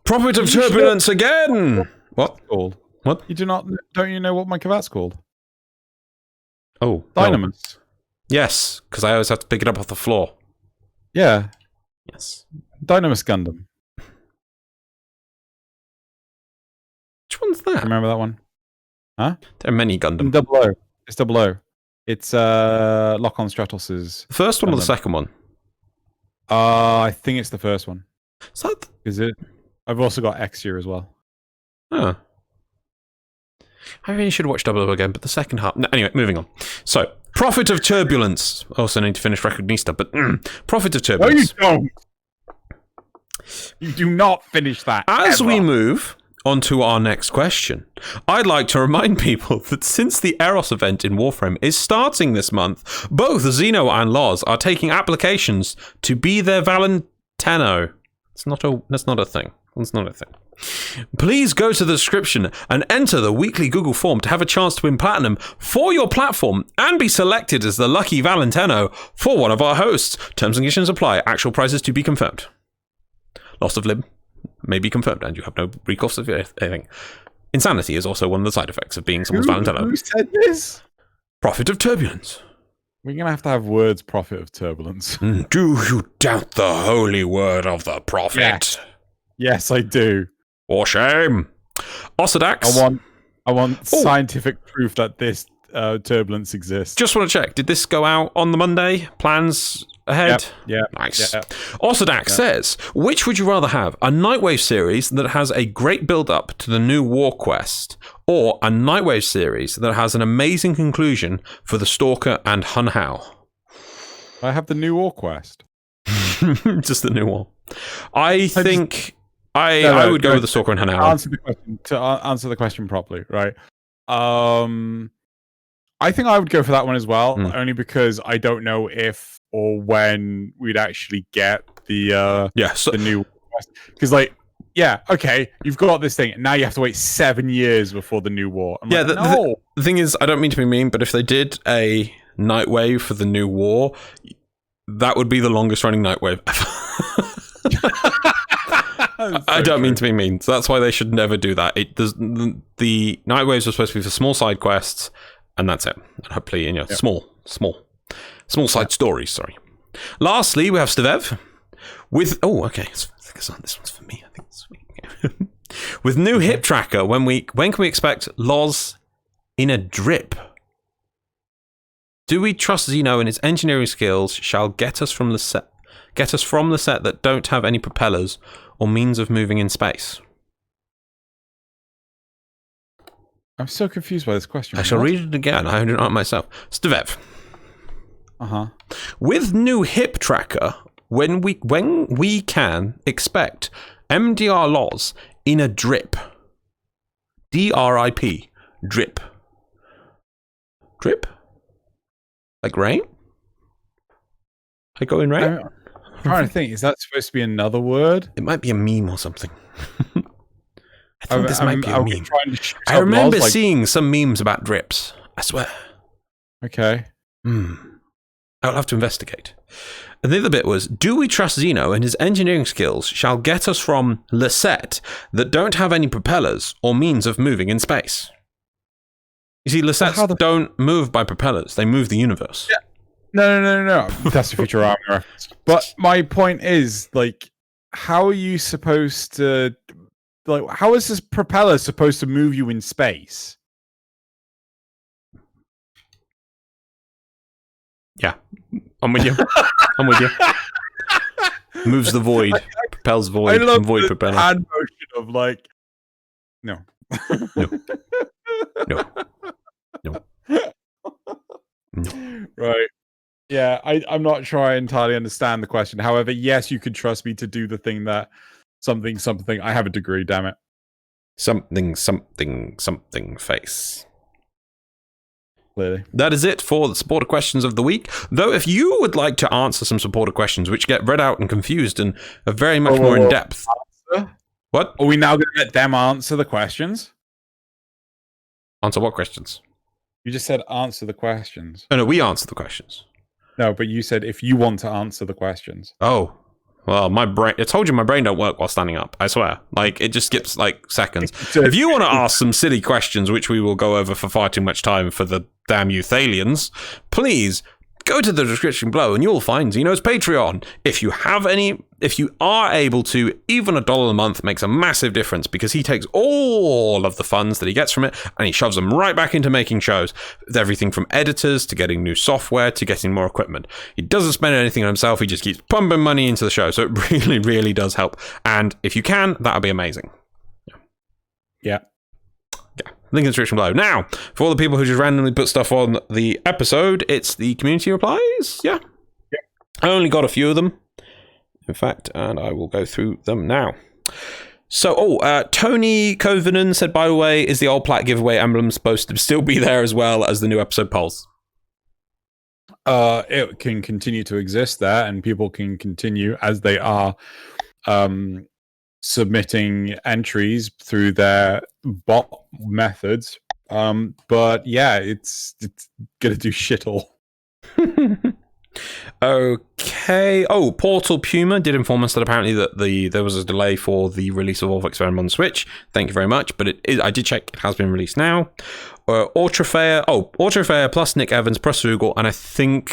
Prophet of Turbulence again! What? Called? What? Don't you know what my Kavat's called? Oh. Dynamus. No. Yes, because I always have to pick it up off the floor. Yeah. Yes. Dynamus Gundam. Which one's that? Remember that one? Huh? There are many Gundam. Double O. It's Double O. It's Lock-on Stratos'. The first one Gundam. or the second one? I think it's the first one. Is it? I've also got Exia as well. Oh. I really should watch Double O again, but the second half... No, anyway, moving on. So, Prophet of Turbulence. Also need to finish Recognista, but... Prophet of Turbulence. No, you don't! You do not finish that, As we move... on to our next question. I'd like to remind people that since the Eros event in Warframe is starting this month, both Xeno and Loz are taking applications to be their Valentino. That's not a thing. That's not a thing. Please go to the description and enter the weekly Google form to have a chance to win platinum for your platform and be selected as the lucky Valentino for one of our hosts. Terms and conditions apply. Actual prizes to be confirmed. Loss of limb may be confirmed, and you have no recourse of anything. Insanity is also one of the side effects of being someone's Valentino. Who said this? Prophet of Turbulence. We're going to have words, Prophet of Turbulence. Do you doubt the holy word of the prophet? Yes, I do. For shame. Osadax. I want scientific proof that this turbulence exists. Just want to check. Did this go out on the Monday? Plans ahead? Yeah. Nice. Osadax says, which would you rather have? A Nightwave series that has a great build-up to the new War Quest, or a Nightwave series that has an amazing conclusion for the Stalker and Hun Hao? I have the new War Quest. Just the new one. I think I would go with the Stalker and Hun Hao. To answer the question properly, right? I think I would go for that one as well, only because I don't know if or when we'd actually get the new, because like, yeah, okay, you've got this thing, and now you have to wait 7 years before the new war. I'm like, no. The thing is, I don't mean to be mean, but if they did a Nightwave for the new war, that would be the longest running Nightwave ever. I don't mean to be mean, so that's why they should never do that. The Nightwaves are supposed to be for small side quests, and that's it. And hopefully, small side stories. Sorry. Lastly, we have Stevev with. Oh, okay. This one's for me. I think it's for me. Okay. With new hip tracker, when can we expect Loz in a drip? Do we trust Xeno and his engineering skills shall get us from the set that don't have any propellers or means of moving in space? I'm so confused by this question. I shall read it again. I do not myself. Stevev. With new hip tracker, when we can expect MDRLOz in a drip. DRIP. Drip. Drip? Like rain? Like going rain? I'm trying to think. Is that supposed to be another word? It might be a meme or something. I think this might be a meme. I remember seeing some memes about drips. I swear. Okay. I'll have to investigate. And the other bit was, do we trust Xeno and his engineering skills shall get us from the set that don't have any propellers or means of moving in space? You see, Lysets don't move by propellers. They move the universe. Yeah. No. That's a Futurama reference. But my point is, like, how are you supposed to... Like, how is this propeller supposed to move you in space? Yeah. I'm with you. Moves the void. Propels void. I love void the propeller. hand motion of, like... No. No. Right. Yeah, I'm not sure I entirely understand the question. However, yes, you could trust me to do the thing that something. I have a degree, damn it. Something face. Clearly. That is it for the supporter questions of the week. Though, if you would like to answer some supporter questions, which get read out and confused and are very much more in depth. What? Are we now going to let them answer the questions? Answer what questions? You just said answer the questions. Oh, no, we answer the questions. No, but you said if you want to answer the questions. Oh, well, my brain... I told you my brain don't work while standing up. I swear. Like, it just skips, like, seconds. If you want to ask some silly questions, which we will go over for far too much time for the damn Euthalians, please go to the description below and you'll find Xeno's Patreon. If you are able to, even $1 a month makes a massive difference because he takes all of the funds that he gets from it and he shoves them right back into making shows. With everything from editors to getting new software to getting more equipment. He doesn't spend anything on himself. He just keeps pumping money into the show. So it really, really does help. And if you can, that would be amazing. Yeah. Link in the description below. Now, for all the people who just randomly put stuff on the episode, it's the community replies. Yeah. I only got a few of them, in fact, and I will go through them now. So, Tony Covenant said, by the way, is the old Plat giveaway emblem supposed to still be there as well as the new episode polls? It can continue to exist there, and people can continue as they are submitting entries through their bot methods. But yeah, it's gonna do shit all. Okay. Oh, Portal Puma did inform us that apparently there was a delay for the release of Wolf Experiment on Switch. Thank you very much, but I did check, it has been released now. Ultrafair plus Nick Evans plus Rugal, and I think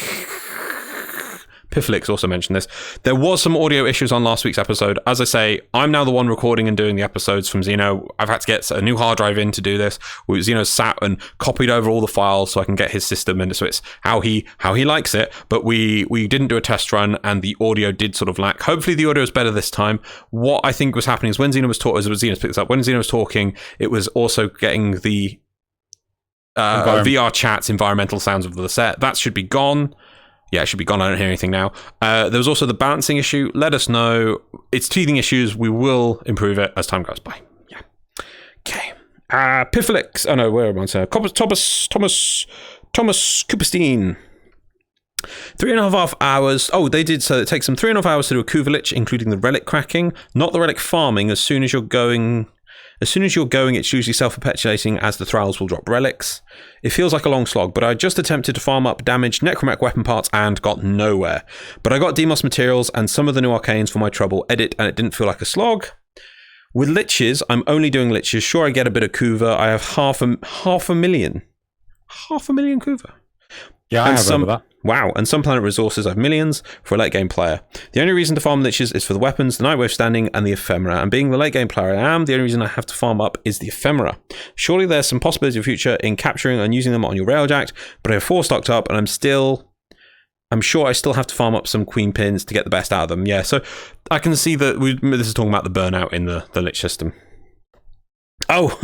Pifflix also mentioned this. There was some audio issues on last week's episode. As I say, I'm now the one recording and doing the episodes from Xeno. I've had to get a new hard drive in to do this. Xeno sat and copied over all the files so I can get his system in. So it's how he likes it. But we didn't do a test run and the audio did sort of lack. Hopefully the audio is better this time. What I think was happening is when Xeno was talking, Xeno's picked this up. When Xeno was talking, it was also getting the VR chat's environmental sounds of the set. That should be gone. Yeah, it should be gone. I don't hear anything now. There was also the balancing issue. Let us know. It's teething issues. We will improve it as time goes by. Yeah. Okay. Pifflix. Oh no, where am I? Thomas Thomas Cooperstein. 3.5 hours. Oh, they did. So it takes them 3.5 hours to do a Kuva lich, including the relic cracking, not the relic farming. As soon as you're going, it's usually self-perpetuating as the thralls will drop relics. It feels like a long slog, but I just attempted to farm up damaged necromech weapon parts and got nowhere. But I got Demos materials and some of the new arcanes for my trouble edit, and it didn't feel like a slog. With liches, I'm only doing liches. Sure, I get a bit of Kuva. I have half a million Kuva. Yeah, I have that. Wow, and some planet resources I have millions for a late game player. The only reason to farm liches is for the weapons, the Nightwave Standing, and the ephemera. And being the late game player I am, the only reason I have to farm up is the ephemera. Surely there's some possibility of future in capturing and using them on your Railjack, but I have 4 stocked up, and I'm sure I still have to farm up some queen pins to get the best out of them. Yeah, so I can see that this is talking about the burnout in the lich system. Oh,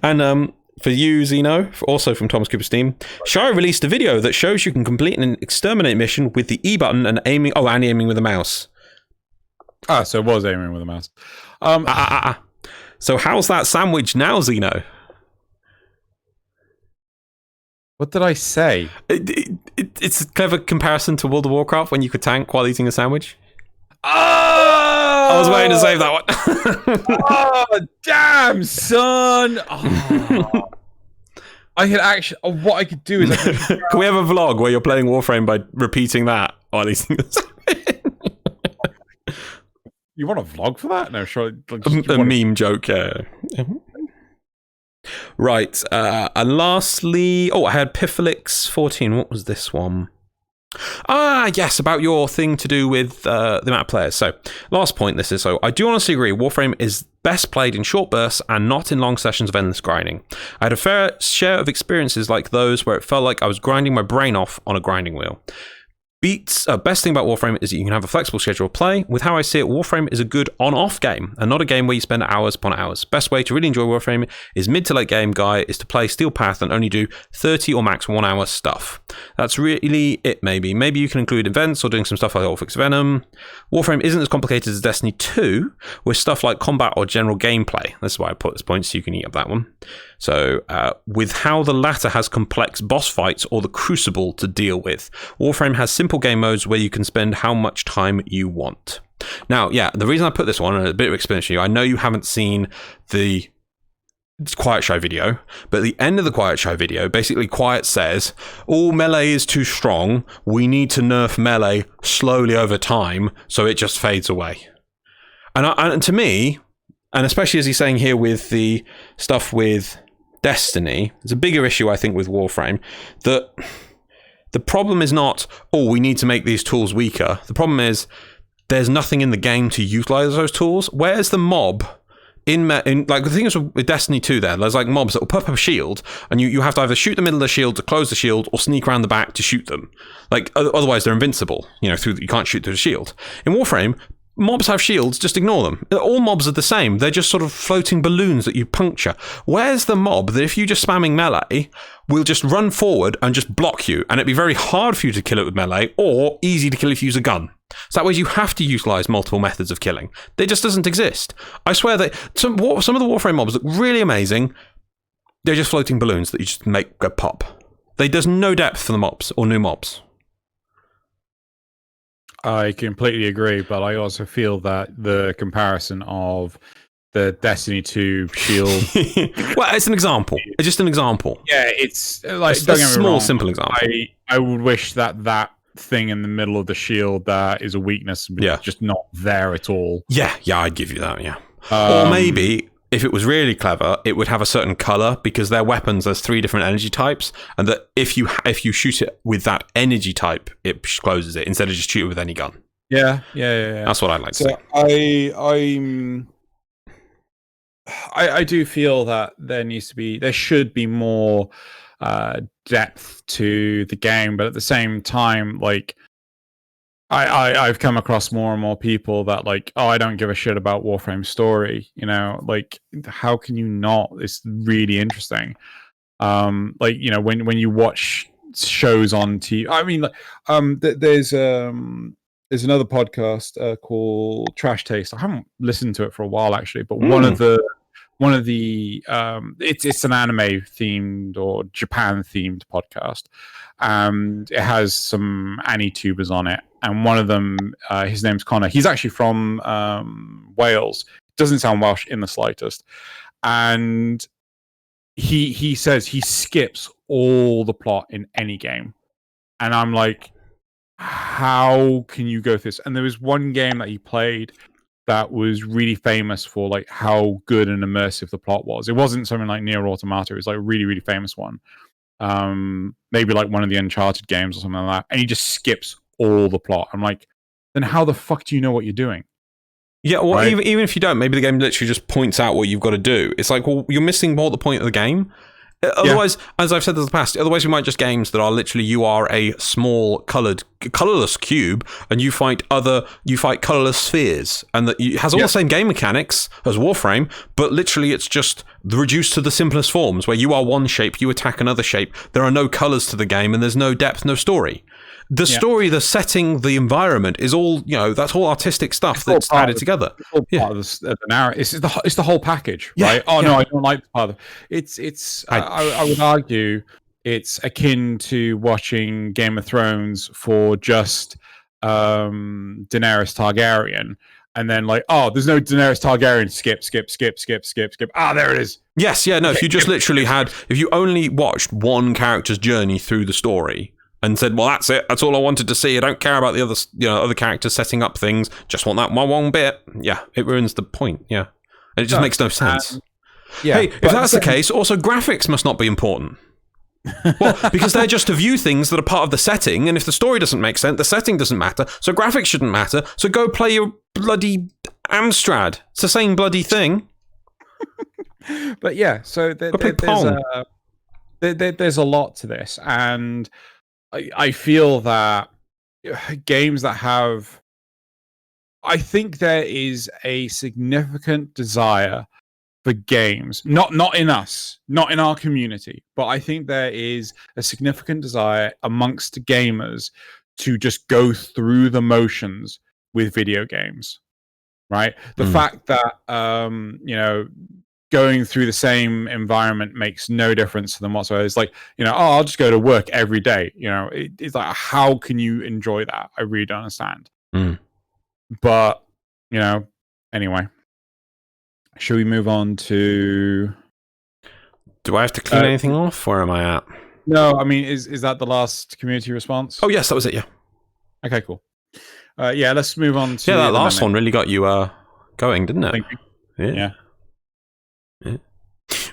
and for you, Xeno, also from Thomas Cooperstein, Shire released a video that shows you can complete an exterminate mission with the E button and aiming. Oh, and aiming with a mouse. Ah, so it was aiming with a mouse. So how's that sandwich now, Xeno? What did I say? It's a clever comparison to World of Warcraft when you could tank while eating a sandwich. Oh! I was waiting to save that one. Oh, damn, son! Oh. I could actually. What I could do is. Can we have a vlog where you're playing Warframe by repeating that while eating a sandwich? You want a vlog for that? No, sure. A meme joke, yeah. Right, and lastly, I had Piffelix 14. What was this one? Yes, about your thing to do with the amount of players. So, last point, this is, so I do honestly agree, Warframe is best played in short bursts and not in long sessions of endless grinding. I had a fair share of experiences like those where it felt like I was grinding my brain off on a grinding wheel. Best thing about Warframe is that you can have a flexible schedule of play. With how I see it, Warframe is a good on-off game, and not a game where you spend hours upon hours. Best way to really enjoy Warframe is mid to late game guy is to play Steel Path and only do 30 or max 1 hour stuff. That's really it, maybe. Maybe you can include events or doing some stuff like Orphix Venom. Warframe isn't as complicated as Destiny 2, with stuff like combat or general gameplay. That's why I put this point, so you can eat up that one. So, with how the latter has complex boss fights or the Crucible to deal with, Warframe has simple game modes where you can spend how much time you want. Now, yeah, the reason I put this one, and a bit of explanation, I know you haven't seen the Quiet Show video, but at the end of the Quiet Show video, basically Quiet says, melee is too strong, we need to nerf melee slowly over time, so it just fades away. And to me, and especially as he's saying here with the stuff with Destiny, there's a bigger issue, I think, with Warframe, that the problem is not, we need to make these tools weaker. The problem is there's nothing in the game to utilize those tools. Where's the mob in like the thing is with Destiny 2 there's like mobs that will pop up a shield and you have to either shoot the middle of the shield to close the shield or sneak around the back to shoot them. Like otherwise they're invincible, you can't shoot through the shield. In Warframe, mobs have shields, just ignore them. All mobs are the same. They're just sort of floating balloons that you puncture. Where's the mob that if you just spamming melee, will just run forward and just block you, and it'd be very hard for you to kill it with melee, or easy to kill if you use a gun. So that way you have to utilize multiple methods of killing. It just doesn't exist. I swear that some of the Warframe mobs look really amazing. They're just floating balloons that you just make go pop. There's no depth for the mobs or new mobs. I completely agree, but I also feel that the comparison of the Destiny 2 shield... Well, it's an example. It's just an example. Yeah, it's like... It's a small, simple example. I would wish that thing in the middle of the shield that is a weakness was just not there at all. Yeah, I'd give you that, yeah. Or maybe... if it was really clever, it would have a certain color because their weapons, there's 3 different energy types, and that if you shoot it with that energy type, it closes it instead of just shoot it with any gun. Yeah. That's what I'd like to say. I do feel that there should be more depth to the game, but at the same time, like I've come across more and more people that like, I don't give a shit about Warframe story. Like how can you not? It's really interesting. Like when you watch shows on TV. I mean, there's another podcast called Trash Taste. I haven't listened to it for a while actually, but one of the one of the it's an anime themed or Japan themed podcast, and it has some AniTubers on it, and one of them, his name's Connor. He's actually from Wales. Doesn't sound Welsh in the slightest, and he says he skips all the plot in any game, and I'm like, how can you go through this? And there was one game that he played that was really famous for like how good and immersive the plot was. It wasn't something like Nier Automata. It was like a really, really famous one. Maybe like one of the Uncharted games or something like that. And he just skips all the plot. I'm like, then how the fuck do you know what you're doing? Yeah, well, right? even if you don't, maybe the game literally just points out what you've got to do. It's like, well, you're missing more the point of the game. Otherwise, as I've said in the past, otherwise we might just games that are literally you are a small colorless cube, and you fight colorless spheres, and that it has all the same game mechanics as Warframe, but literally it's just reduced to the simplest forms, where you are one shape, you attack another shape. There are no colors to the game, and there's no depth, no story. The story, the setting, the environment is all, that's all artistic stuff that's added together. It's all part of the narrative. It's the whole package, right? Oh, no, I don't like the part of it. I would argue it's akin to watching Game of Thrones for just Daenerys Targaryen. And then like, oh, there's no Daenerys Targaryen. Skip. Ah, there it is. Yes, yeah, no, if you just literally if you only watched one character's journey through the story, and said, well, that's it. That's all I wanted to see. I don't care about the other characters setting up things. Just want that one bit. Yeah, it ruins the point. Yeah, and it just makes no sense. Hey, if that's the case, also graphics must not be important. Well, because they're just to view things that are part of the setting, and if the story doesn't make sense, the setting doesn't matter, so graphics shouldn't matter. So go play your bloody Amstrad. It's the same bloody thing. But yeah, so there's a lot to this, and I feel that games that have... I think there is a significant desire for games, not in us, not in our community, but I think there is a significant desire amongst gamers to just go through the motions with video games, right? The fact that, going through the same environment makes no difference to them whatsoever. It's like, I'll just go to work every day. It's like, how can you enjoy that? I really don't understand. But, anyway. Should we move on to... Do I have to clean anything off? Where am I at? No, I mean, is that the last community response? Oh, yes, that was it, yeah. Okay, cool. Let's move on to... Yeah, that last one really got you going, didn't it? Thank you. Yeah.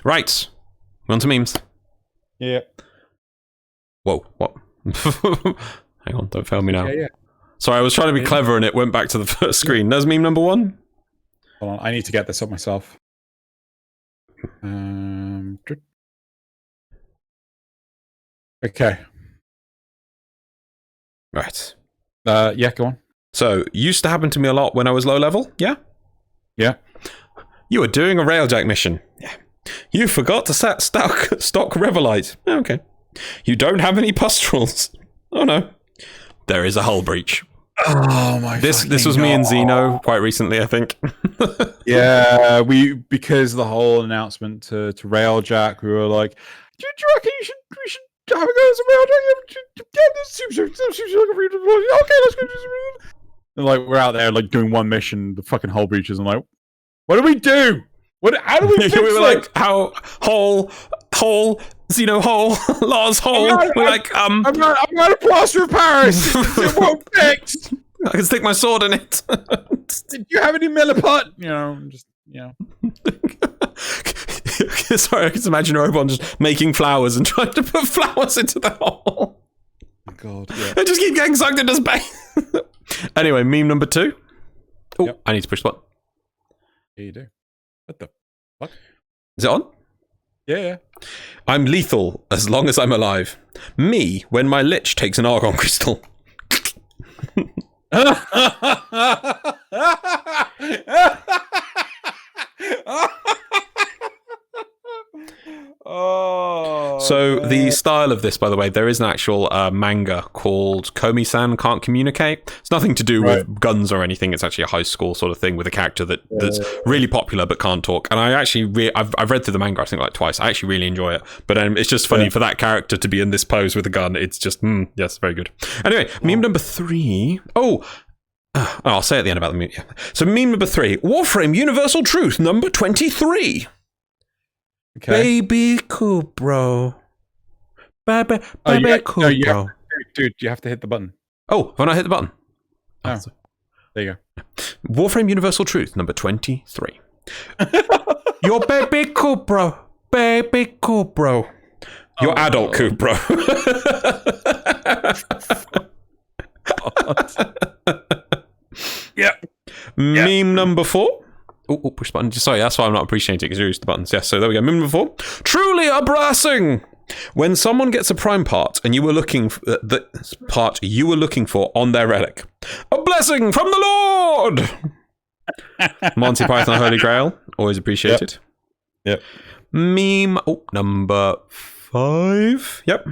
Right. On to memes. Yeah. Whoa, what? Hang on, don't fail me now. Yeah. Sorry, I was trying to be clever and it went back to the first screen. There's meme number 1. Hold on, I need to get this up myself. Okay. Right. Yeah, go on. So, used to happen to me a lot when I was low level, yeah? Yeah. You were doing a Railjack mission. Yeah. You forgot to set stock Revelite. Okay. You don't have any pustules. Oh no. There is a hull breach. Oh my! This was me and Xeno quite recently, I think. Yeah, because of the whole announcement to Railjack, we were like, "Do you reckon we should have a go at some Railjack? Yeah, this seems like a really okay. Let's go do some." And like we're out there like doing one mission, the fucking hull breaches. I'm like, what do we do? How do we fix we were it? like, how hole Xeno hole Loz hole. We're like, I'm not a plaster of Paris. It won't fix. I can stick my sword in it. Did you have any milliput? Sorry, I can imagine Robon just making flowers and trying to put flowers into the hole. Oh God, yeah. I just keep getting sucked into space. Anyway, meme number 2. Oh, Yep. I need to push the button. Yeah, you do. What the fuck? Is it on? Yeah. I'm lethal as long as I'm alive. Me when my lich takes an argon crystal. Oh. So the style of this, by the way, there is an actual manga called Komi-san Can't Communicate. It's nothing to do with guns or anything. It's actually a high school sort of thing with a character that's really popular but can't talk. And I actually, I've read through the manga, I think, like twice. I actually really enjoy it. But it's just funny for that character to be in this pose with a gun. It's just, yes, very good. Anyway, meme number 3. I'll say at the end about the meme. Yeah. So meme number 3, Warframe Universal Truth number 23. Okay. Baby cool, bro. Baby cool, bro. Dude, you have to hit the button. Oh, when I hit the button. Oh, there you go. Warframe Universal Truth number 23. Your baby cool, bro. Baby cool, bro. Your adult cool, bro. Yep. Meme number 4. Oh, push button. Sorry, that's why I'm not appreciating it, because you used the buttons. Yes, so there we go. Meme number 4. Truly a blessing! When someone gets a prime part and you were looking for the part you were looking for on their relic. A blessing from the Lord! Monty Python Holy Grail. Always appreciated. Yep. Meme number 5. Yep.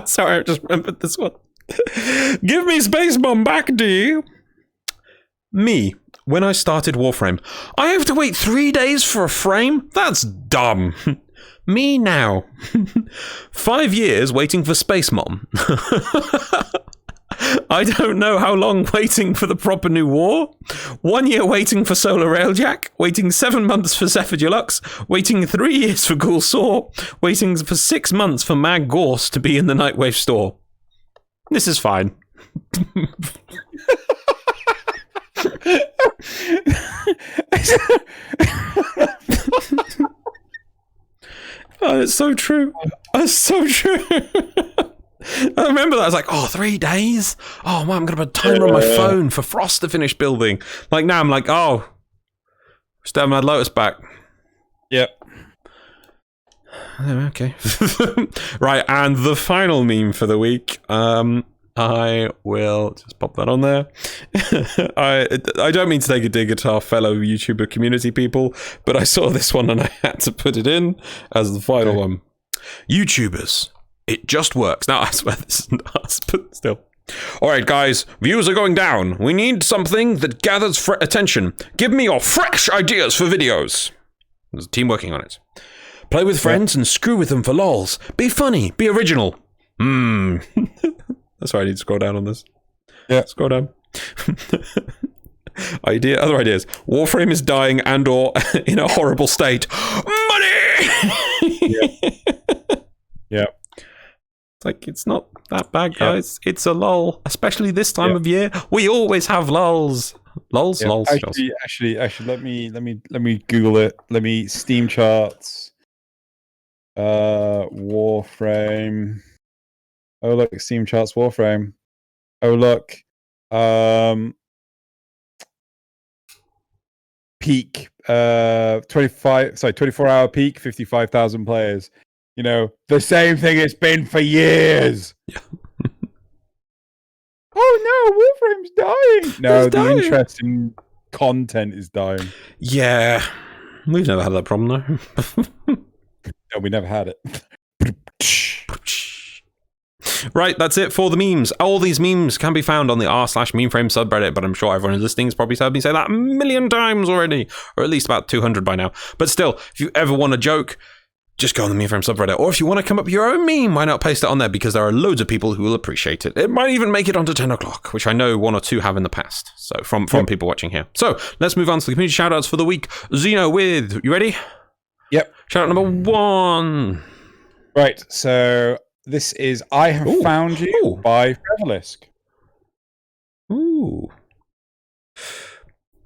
Sorry, I just remembered this one. Give me Space Bomb back, D. Me, when I started Warframe, I have to wait 3 days for a frame? That's dumb. Me now. 5 years waiting for Space Mom. I don't know how long waiting for the proper new war. 1 year waiting for Solar Railjack. Waiting 7 months for Zephyr Deluxe. Waiting 3 years for Ghoul Saw. Waiting for 6 months for Mag Gorse to be in the Nightwave store. This is fine. Oh, it's so true. It's so true. I remember that. I was like, 3 days? Oh, man, I'm going to put a timer on my phone for Frost to finish building. Like, now I'm like, still haven't had Lotus back. Yep. Oh, okay. Right, and the final meme for the week. I will just pop that on there. I don't mean to take a dig at our fellow YouTuber community people, but I saw this one and I had to put it in as the final one. YouTubers, it just works. Now, I swear this isn't us, but still. All right, guys, views are going down. We need something that gathers attention. Give me your fresh ideas for videos. There's a team working on it. Play with friends and screw with them for lols. Be funny, be original. That's why I need to scroll down on this. Yeah. Scroll down. Other ideas. Warframe is dying and or in a horrible state. Money! Yeah. It's like, it's not that bad, guys. It's a lull. Especially this time of year. We always have lulls. Lulls, lulls. Actually, let me Google it. Let me Steam charts. Warframe. Oh look, Steam charts Warframe. Oh look. Peak 24-hour peak, 55,000 players. You know, the same thing it's been for years. Yeah. Oh no, Warframe's dying. No, the interest in content is dying. Yeah. We've never had that problem though. No, we never had it. Right, that's it for the memes. All these memes can be found on the r/memeframe subreddit, but I'm sure everyone listening has probably heard me say that a million times already, or at least about 200 by now. But still, if you ever want a joke, just go on the memeframe subreddit. Or if you want to come up with your own meme, why not paste it on there? Because there are loads of people who will appreciate it. It might even make it onto 10 o'clock, which I know 1 or 2 have in the past. So from people watching here. So let's move on to the community shoutouts for the week. Xeno with, you ready? Yep. Shoutout number 1. Right, so this is I Have Found You by Revelisk. Ooh.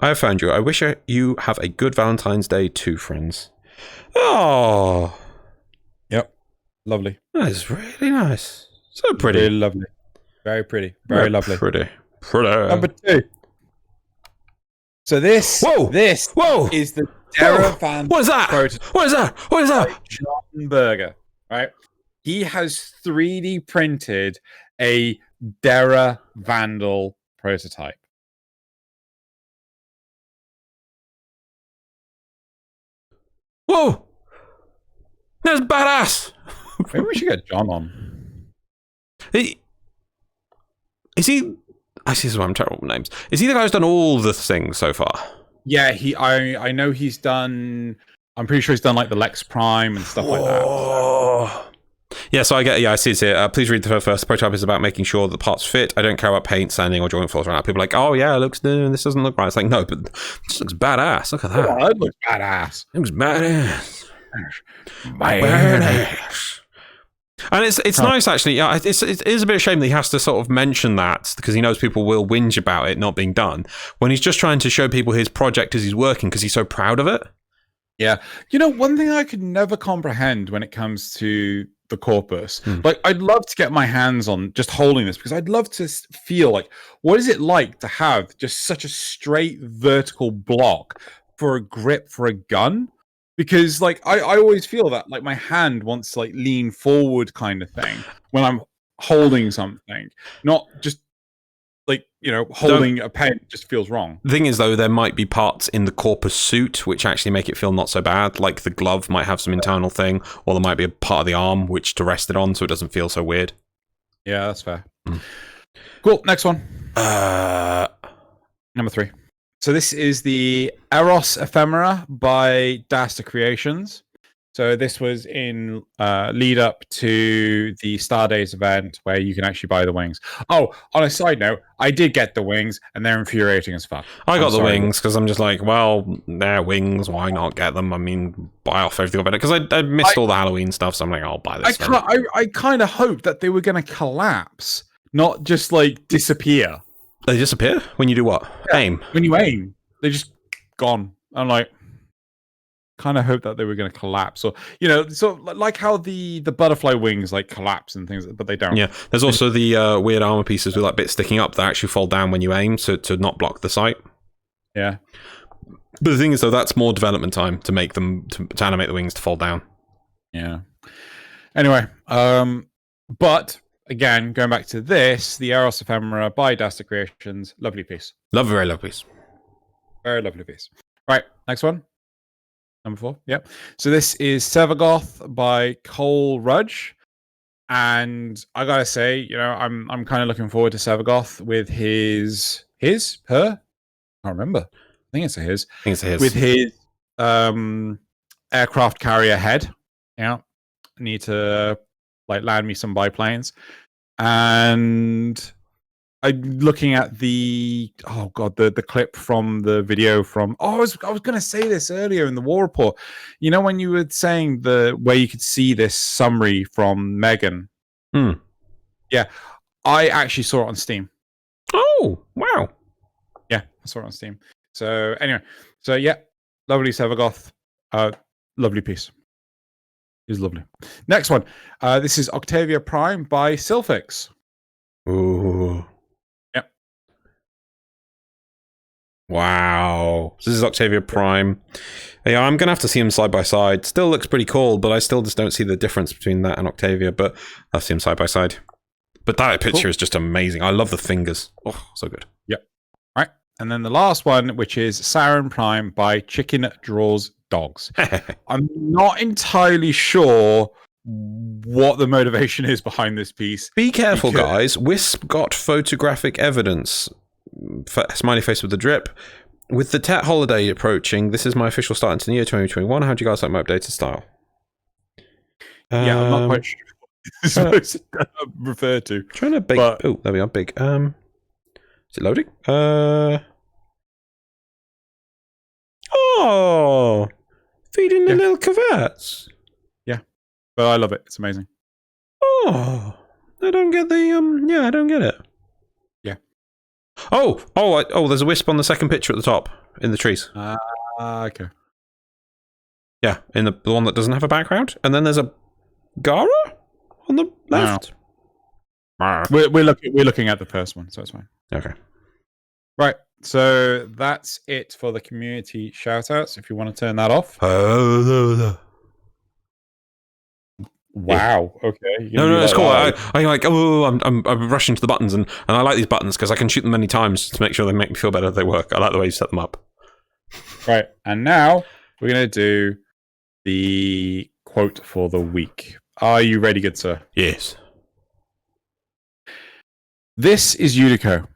I have found you. I wish you have a good Valentine's Day too, friends. Oh. Yep. Lovely. That is really nice. So pretty. Really lovely. Very pretty. Very lovely. Pretty. Number 2. So this is the Dara Van. What is that? What is that? What is that? John Berger, right? He has 3D printed a Dara Vandal prototype. Whoa! That's badass. Maybe we should get John on. Is he? I see. I'm terrible with names. Is he the guy who's done all the things so far? Yeah, I know he's done. I'm pretty sure he's done like the Lex Prime and stuff like that. So. Yeah, so I see it here. Please read the first. The prototype is about making sure the parts fit. I don't care about paint, sanding, or joint flaws right now. People are like, oh yeah, it looks new, this doesn't look right. It's like, no, but this looks badass. Look at that. Oh, it looks badass. It looks badass. Badass. And it's nice, actually. Yeah, it is a bit of a shame that he has to sort of mention that because he knows people will whinge about it not being done when he's just trying to show people his project as he's working because he's so proud of it. Yeah. You know, one thing I could never comprehend when it comes to the corpus, like I'd love to get my hands on just holding this because I'd love to feel like, what is it like to have just such a straight vertical block for a grip for a gun? Because like I always feel that like my hand wants to like lean forward kind of thing when I'm holding something, not just like, you know, holding a pen just feels wrong. The thing is, though, there might be parts in the corpus suit which actually make it feel not so bad. Like the glove might have some internal thing, or there might be a part of the arm which to rest it on so it doesn't feel so weird. Yeah, that's fair. Cool. Next one. Number 3. So this is the Eros Ephemera by Dasta Creations. So this was in lead up to the Star Days event where you can actually buy the wings. Oh, on a side note, I did get the wings and they're infuriating as fuck. I got the wings because I'm just like, well, they're wings. Why not get them? I mean, buy off everything about it because I missed all the Halloween stuff. So I'm like, I'll buy this. I kind of hoped that they were going to collapse, not just like disappear. They disappear when you do what? Yeah, aim. When you aim, they're just gone. I'm like, kind of hope that they were going to collapse, or you know, so like how the butterfly wings like collapse and things, but they don't. Yeah, there's also the weird armor pieces with like bits sticking up that actually fall down when you aim, to not block the sight. Yeah, but the thing is, though, that's more development time to make them to animate the wings to fall down. Yeah. Anyway, but again, going back to this, the Eros Ephemera by Dasta Creations, lovely piece. Very lovely piece. Very lovely piece. Right, next one. Number 4. Yep. So this is Sevagoth by Cole Rudge. And I gotta say, you know, I'm kind of looking forward to Sevagoth with her? I can't remember. I think it's a his. With his aircraft carrier head. Yeah. I need to like land me some biplanes. And I'm looking at the clip from the video from I was going to say this earlier in the war report. You know, when you were saying where you could see this summary from Megan. Yeah, I actually saw it on Steam. Oh, wow. Yeah, I saw it on Steam. So anyway, so yeah, lovely Sevagoth, lovely piece. It was lovely. Next one. This is Octavia Prime by Sylphix. Ooh. Yep. Wow. This is Octavia Prime. Yeah, I'm going to have to see them side by side. Still looks pretty cool, but I still just don't see the difference between that and Octavia, but I'll see them side by side. But that picture is just amazing. I love the fingers. Oh, so good. Yep. All right. And then the last one, which is Saren Prime by Chicken Draws Dogs. I'm not entirely sure what the motivation is behind this piece. Be careful, guys. Wisp got photographic evidence. Smiley face with the drip. With the Tet holiday approaching, this is my official start into the year 2021. How do you guys like my updated style? Yeah, I'm not quite sure what this is supposed to refer to. Trying to big. Oh, there we are. Big. Is it loading? Oh, feeding the little cavettes. Yeah, but I love it. It's amazing. Oh, I don't get the Yeah, I don't get it. Yeah. Oh! There's a wisp on the second picture at the top in the trees. Okay. Yeah, in the one that doesn't have a background, and then there's a Gara on the left. No. We're looking at the first one, so it's fine. Okay. Right. So that's it for the community shoutouts. If you want to turn that off. Wow. Okay. No, it's cool. I'm rushing to the buttons, and I like these buttons because I can shoot them many times to make sure they make me feel better. They work. I like the way you set them up. Right. And now we're going to do the quote for the week. Are you ready, good sir? Yes. This is Yudico.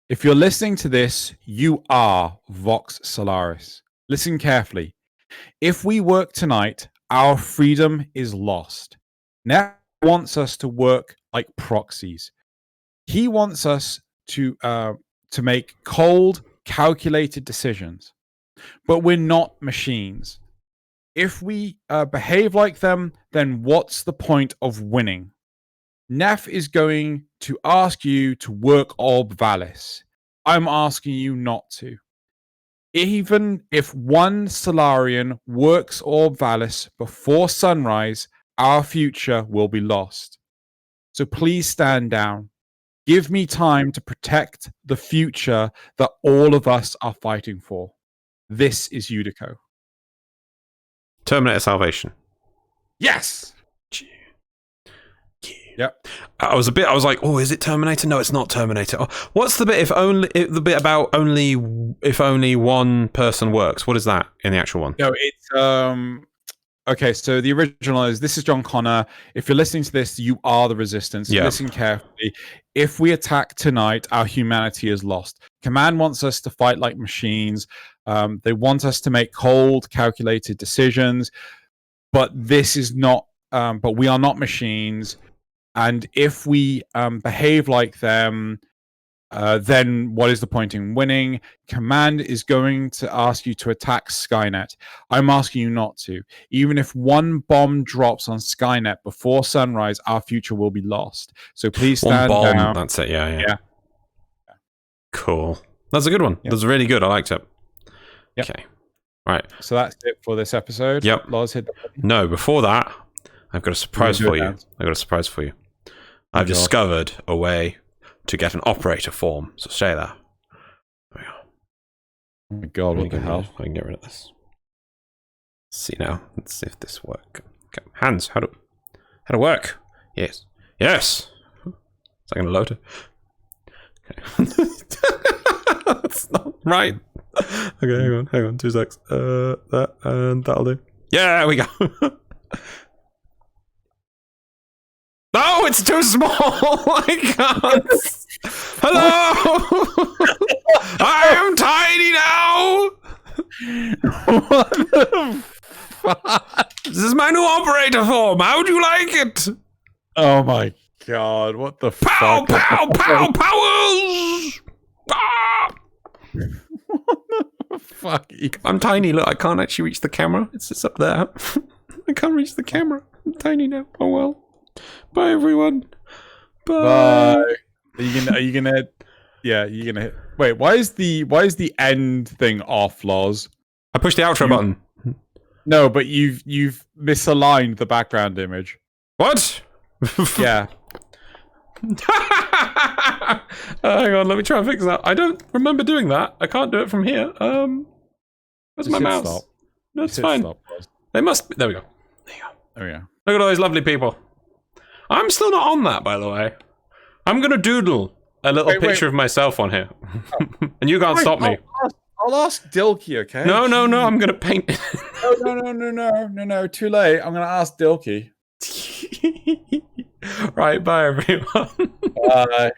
If you're listening to this, you are Vox Solaris. Listen carefully. If we work tonight, our freedom is lost. Neff wants us to work like proxies. He wants us to make cold, calculated decisions. But we're not machines. If we behave like them, then what's the point of winning? Neff is going to ask you to work Orb Valis. I'm asking you not to. Even if one Solarian works Orb Valis before sunrise, our future will be lost. So please stand down. Give me time to protect the future that all of us are fighting for. This is Yudico. Terminator Salvation. Yes! Yep. I was like, oh, is it Terminator? No, it's not Terminator. Oh, what's the bit the bit about if only one person works? What is that in the actual one? No, it's okay, so the original is, this is John Connor. If you're listening to this, you are the Resistance. Yeah. Listen carefully. If we attack tonight, our humanity is lost. Command wants us to fight like machines. They want us to make cold, calculated decisions. But this is not. But we are not machines. And if we behave like them, then what is the point in winning? Command is going to ask you to attack Skynet. I'm asking you not to. Even if one bomb drops on Skynet before sunrise, our future will be lost. So please stand down. That's it. Yeah. Cool. That's a good one. Yep. That's really good. I liked it. Yep. Okay. Right. So that's it for this episode. Yep. Loz, hit the button. No, before that, I've got a surprise for you. I've discovered a way to get an operator form. So stay there. There we go. Oh my god, what the hell? I can get rid of this. See now. Let's see if this works. Okay. Hands, how to work? Yes. Yes! Is that gonna load it? Okay. That's not right. Okay, hang on, 2 secs. That and that'll do. Yeah, there we go. No, it's too small. I can't. Hello. I am tiny now. What the fuck? This is my new operator form. How'd you like it? Oh my god, what the pow, fuck? Pow, powers! Ah! What the fuck? I'm tiny, look, I can't actually reach the camera. It's just up there. I can't reach the camera. I'm tiny now. Oh well. Bye everyone. Bye. Are you gonna yeah, you're gonna hit. Wait, why is the end thing off, Loz? I pushed the outro button. No, but you've misaligned the background image. What? Yeah. Hang on, let me try and fix that. I don't remember doing that. I can't do it from here. Where's my mouse? Stop. No, it's fine. They must be. There we go. There we go. Look at all these lovely people. I'm still not on that, by the way. I'm gonna doodle a little picture of myself on here. Oh. And you can't stop me. I'll ask Dilky, okay? No, I'm gonna paint it. No, too late. I'm gonna ask Dilky. Right, bye everyone. Bye.